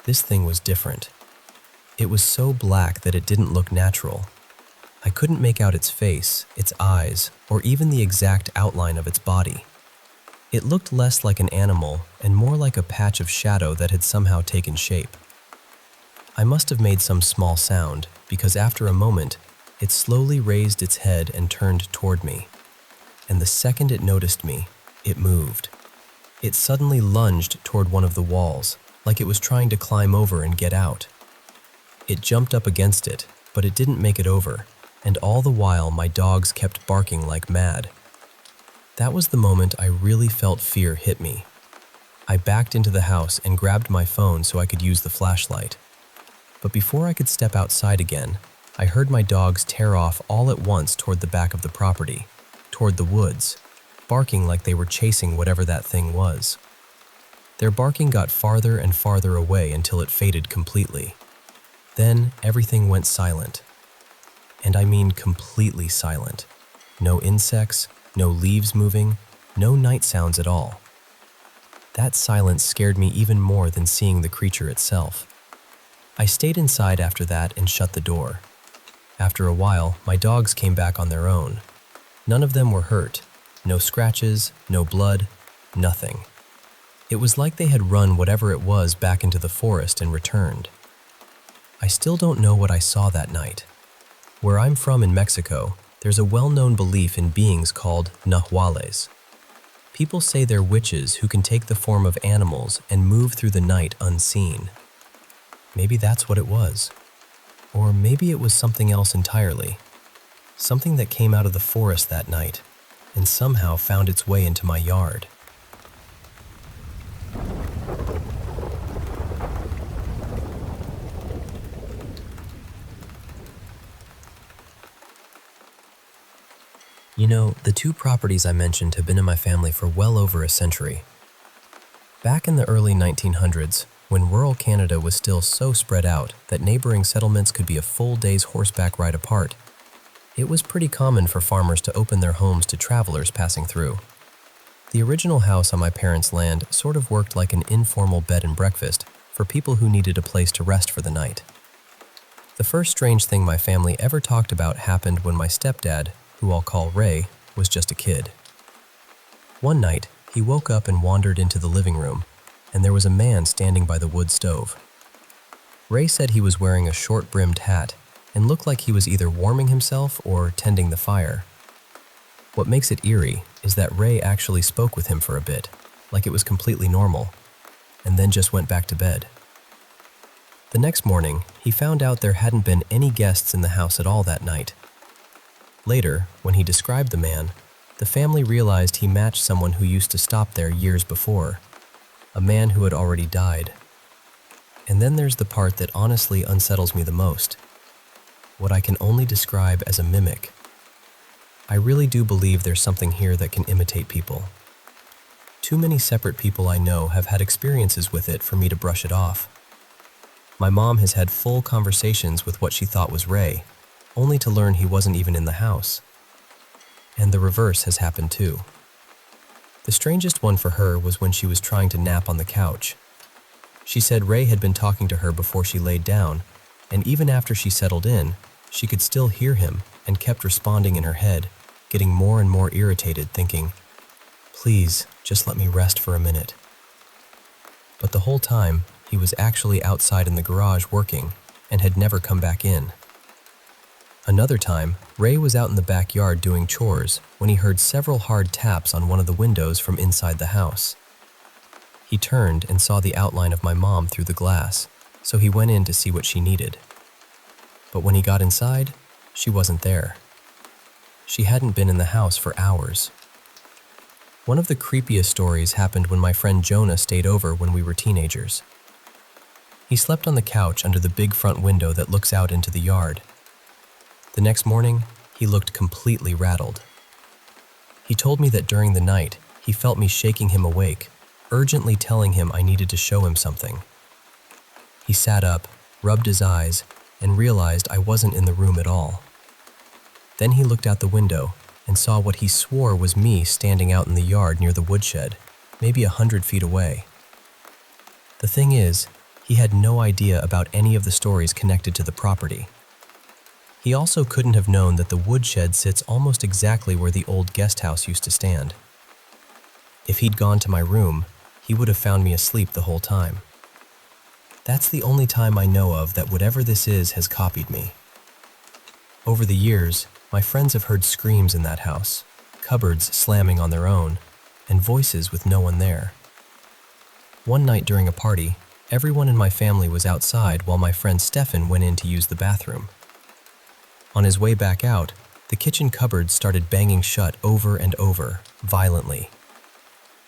This thing was different. It was so black that it didn't look natural. I couldn't make out its face, its eyes, or even the exact outline of its body. It looked less like an animal and more like a patch of shadow that had somehow taken shape. I must have made some small sound, because after a moment, it slowly raised its head and turned toward me. And the second it noticed me, it moved. It suddenly lunged toward one of the walls, like it was trying to climb over and get out. It jumped up against it, but it didn't make it over, and all the while my dogs kept barking like mad. That was the moment I really felt fear hit me. I backed into the house and grabbed my phone so I could use the flashlight. But before I could step outside again, I heard my dogs tear off all at once toward the back of the property, toward the woods, barking like they were chasing whatever that thing was. Their barking got farther and farther away until it faded completely. Then everything went silent. And I mean completely silent. No insects, no leaves moving, no night sounds at all. That silence scared me even more than seeing the creature itself. I stayed inside after that and shut the door. After a while, my dogs came back on their own. None of them were hurt. No scratches, no blood, nothing. It was like they had run whatever it was back into the forest and returned. I still don't know what I saw that night. Where I'm from in Mexico, there's a well-known belief in beings called nahuales. People say they're witches who can take the form of animals and move through the night unseen. Maybe that's what it was. Or maybe it was something else entirely. Something that came out of the forest that night and somehow found its way into my yard. You know, the two properties I mentioned have been in my family for well over a century. Back in the early 1900s, when rural Canada was still so spread out that neighboring settlements could be a full day's horseback ride apart, it was pretty common for farmers to open their homes to travelers passing through. The original house on my parents' land sort of worked like an informal bed and breakfast for people who needed a place to rest for the night. The first strange thing my family ever talked about happened when my stepdad, who I'll call Ray, was just a kid. One night, he woke up and wandered into the living room, and there was a man standing by the wood stove. Ray said he was wearing a short-brimmed hat and looked like he was either warming himself or tending the fire. What makes it eerie is that Ray actually spoke with him for a bit, like it was completely normal, and then just went back to bed. The next morning, he found out there hadn't been any guests in the house at all that night. Later, when he described the man, the family realized he matched someone who used to stop there years before, a man who had already died. And then there's the part that honestly unsettles me the most, what I can only describe as a mimic. I really do believe there's something here that can imitate people. Too many separate people I know have had experiences with it for me to brush it off. My mom has had full conversations with what she thought was Ray, only to learn he wasn't even in the house. And the reverse has happened too. The strangest one for her was when she was trying to nap on the couch. She said Ray had been talking to her before she laid down, and even after she settled in, she could still hear him and kept responding in her head, getting more and more irritated, thinking, "Please, just let me rest for a minute." But the whole time, he was actually outside in the garage working and had never come back in. Another time, Ray was out in the backyard doing chores when he heard several hard taps on one of the windows from inside the house. He turned and saw the outline of my mom through the glass, so he went in to see what she needed. But when he got inside, she wasn't there. She hadn't been in the house for hours. One of the creepiest stories happened when my friend Jonah stayed over when we were teenagers. He slept on the couch under the big front window that looks out into the yard. The next morning, he looked completely rattled. He told me that during the night, he felt me shaking him awake, urgently telling him I needed to show him something. He sat up, rubbed his eyes, and realized I wasn't in the room at all. Then he looked out the window and saw what he swore was me standing out in the yard near the woodshed, maybe 100 feet away. The thing is, he had no idea about any of the stories connected to the property. He also couldn't have known that the woodshed sits almost exactly where the old guest house used to stand. If he'd gone to my room, he would have found me asleep the whole time. That's the only time I know of that whatever this is has copied me. Over the years, my friends have heard screams in that house, cupboards slamming on their own, and voices with no one there. One night during a party, everyone in my family was outside while my friend Stefan went in to use the bathroom. On his way back out, the kitchen cupboards started banging shut over and over, violently.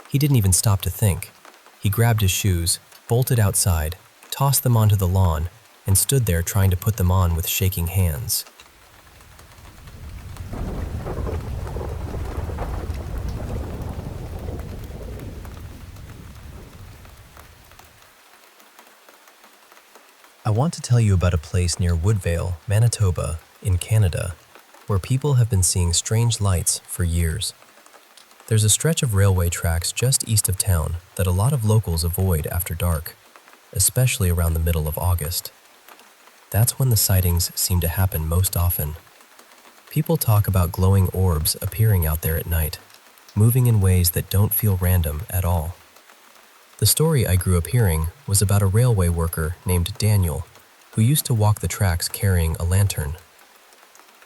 He didn't even stop to think. He grabbed his shoes, bolted outside, tossed them onto the lawn, and stood there trying to put them on with shaking hands. I want to tell you about a place near Woodvale, Manitoba, in Canada, where people have been seeing strange lights for years. There's a stretch of railway tracks just east of town that a lot of locals avoid after dark, especially around the middle of August. That's when the sightings seem to happen most often. People talk about glowing orbs appearing out there at night, moving in ways that don't feel random at all. The story I grew up hearing was about a railway worker named Daniel, who used to walk the tracks carrying a lantern.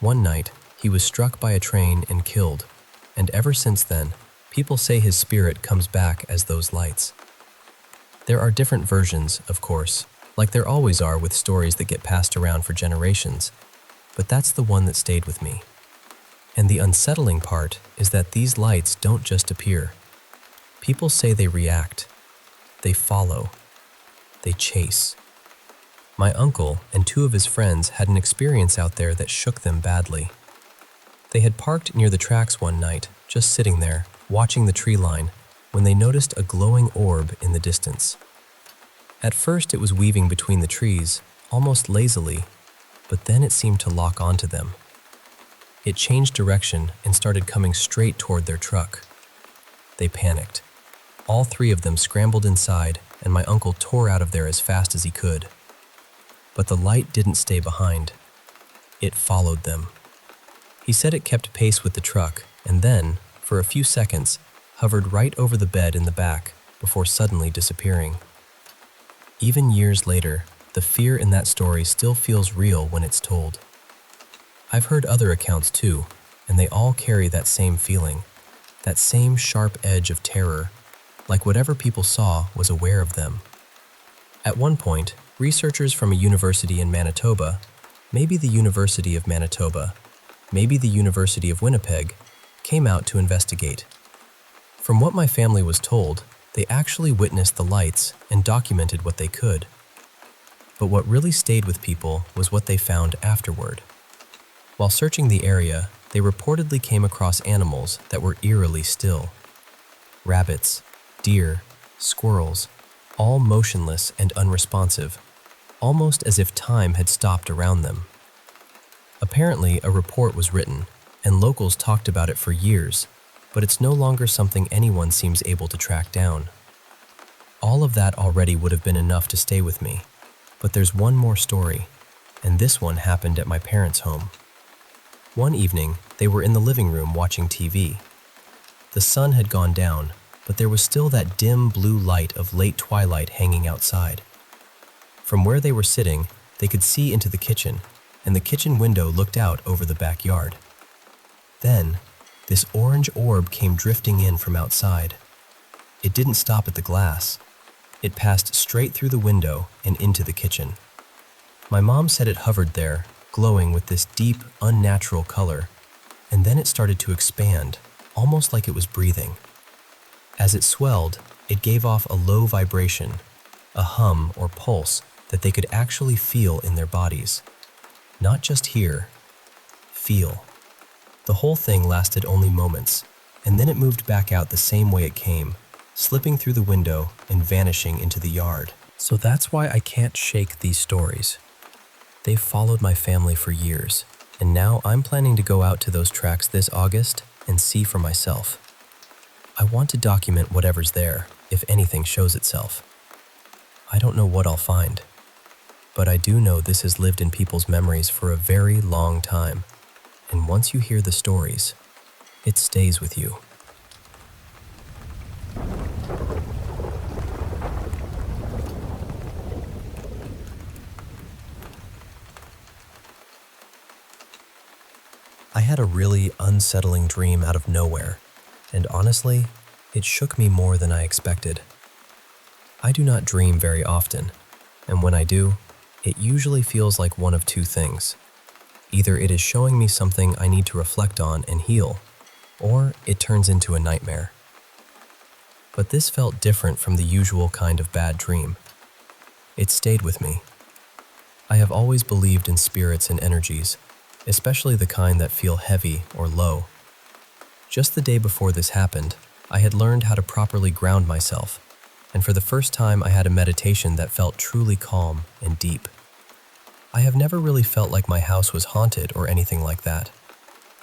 One night, he was struck by a train and killed, and ever since then, people say his spirit comes back as those lights. There are different versions, of course, like there always are with stories that get passed around for generations, but that's the one that stayed with me. And the unsettling part is that these lights don't just appear. People say they react, they follow, they chase. My uncle and two of his friends had an experience out there that shook them badly. They had parked near the tracks one night, just sitting there, watching the tree line, when they noticed a glowing orb in the distance. At first, it was weaving between the trees, almost lazily, but then it seemed to lock onto them. It changed direction and started coming straight toward their truck. They panicked. All three of them scrambled inside, and my uncle tore out of there as fast as he could. But the light didn't stay behind. It followed them. He said it kept pace with the truck, and then, for a few seconds, hovered right over the bed in the back before suddenly disappearing. Even years later, the fear in that story still feels real when it's told. I've heard other accounts too, and they all carry that same feeling, that same sharp edge of terror, like whatever people saw was aware of them. At one point, researchers from a university in Manitoba, maybe the University of Manitoba, maybe the University of Winnipeg, came out to investigate. From what my family was told, they actually witnessed the lights and documented what they could. But what really stayed with people was what they found afterward. While searching the area, they reportedly came across animals that were eerily still. Rabbits, deer, squirrels, all motionless and unresponsive, almost as if time had stopped around them. Apparently, a report was written, and locals talked about it for years, but it's no longer something anyone seems able to track down. All of that already would have been enough to stay with me, but there's one more story, and this one happened at my parents' home. One evening, they were in the living room watching TV. The sun had gone down, but there was still that dim blue light of late twilight hanging outside. From where they were sitting, they could see into the kitchen, and the kitchen window looked out over the backyard. Then, this orange orb came drifting in from outside. It didn't stop at the glass. It passed straight through the window and into the kitchen. My mom said it hovered there, glowing with this deep, unnatural color, and then it started to expand, almost like it was breathing. As it swelled, it gave off a low vibration, a hum or pulse that they could actually feel in their bodies. Not just hear, feel. The whole thing lasted only moments, and then it moved back out the same way it came, slipping through the window and vanishing into the yard. So that's why I can't shake these stories. They've followed my family for years, and now I'm planning to go out to those tracks this August and see for myself. I want to document whatever's there, if anything shows itself. I don't know what I'll find, but I do know this has lived in people's memories for a very long time, and once you hear the stories, it stays with you. I had a really unsettling dream out of nowhere, and honestly, it shook me more than I expected. I do not dream very often, and when I do, it usually feels like one of two things. Either it is showing me something I need to reflect on and heal, or it turns into a nightmare. But this felt different from the usual kind of bad dream. It stayed with me. I have always believed in spirits and energies, especially the kind that feel heavy or low. Just the day before this happened, I had learned how to properly ground myself, and for the first time I had a meditation that felt truly calm and deep. I have never really felt like my house was haunted or anything like that.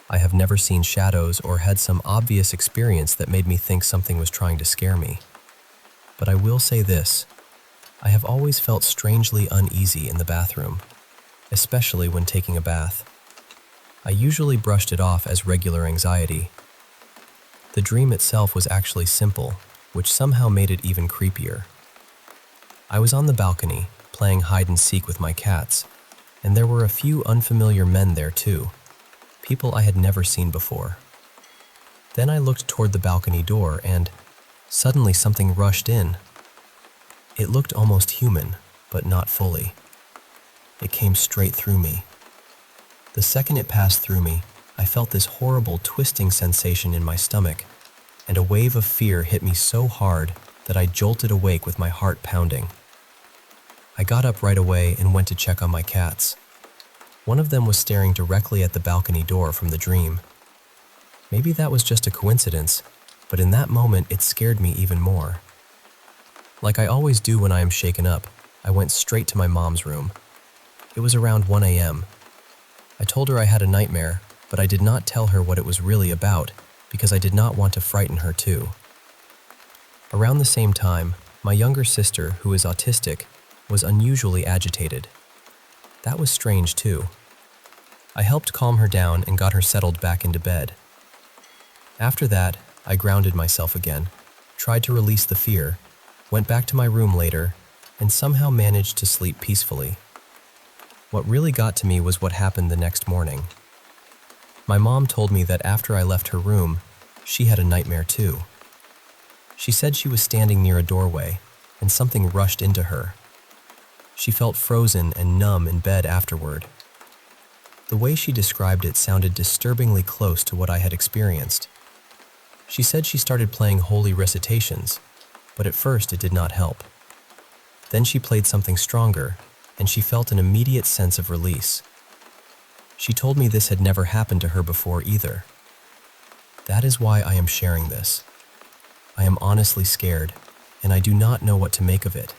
I have never seen shadows or had some obvious experience that made me think something was trying to scare me. But I will say this, I have always felt strangely uneasy in the bathroom, especially when taking a bath. I usually brushed it off as regular anxiety. The dream itself was actually simple, which somehow made it even creepier. I was on the balcony, playing hide and seek with my cats, and there were a few unfamiliar men there too, people I had never seen before. Then I looked toward the balcony door and suddenly something rushed in. It looked almost human, but not fully. It came straight through me. The second it passed through me, I felt this horrible twisting sensation in my stomach, and a wave of fear hit me so hard that I jolted awake with my heart pounding. I got up right away and went to check on my cats. One of them was staring directly at the balcony door from the dream. Maybe that was just a coincidence, but in that moment it scared me even more. Like I always do when I am shaken up, I went straight to my mom's room. It was around 1 a.m. I told her I had a nightmare, but I did not tell her what it was really about because I did not want to frighten her too. Around the same time, my younger sister, who is autistic, was unusually agitated. That was strange too. I helped calm her down and got her settled back into bed. After that, I grounded myself again, tried to release the fear, went back to my room later, and somehow managed to sleep peacefully. What really got to me was what happened the next morning. My mom told me that after I left her room, she had a nightmare too. She said she was standing near a doorway, and something rushed into her. She felt frozen and numb in bed afterward. The way she described it sounded disturbingly close to what I had experienced. She said she started playing holy recitations, but at first it did not help. Then she played something stronger, and she felt an immediate sense of release. She told me this had never happened to her before either. That is why I am sharing this. I am honestly scared, and I do not know what to make of it.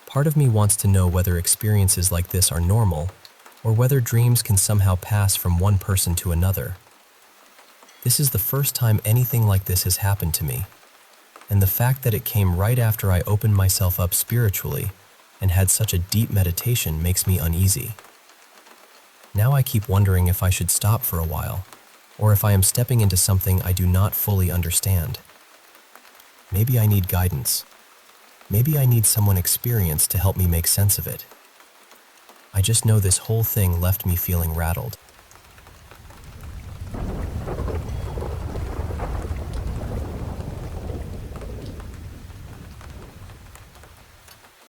Part of me wants to know whether experiences like this are normal, or whether dreams can somehow pass from one person to another. This is the first time anything like this has happened to me, and the fact that it came right after I opened myself up spiritually and had such a deep meditation makes me uneasy. Now I keep wondering if I should stop for a while, or if I am stepping into something I do not fully understand. Maybe I need guidance. Maybe I need someone experienced to help me make sense of it. I just know this whole thing left me feeling rattled.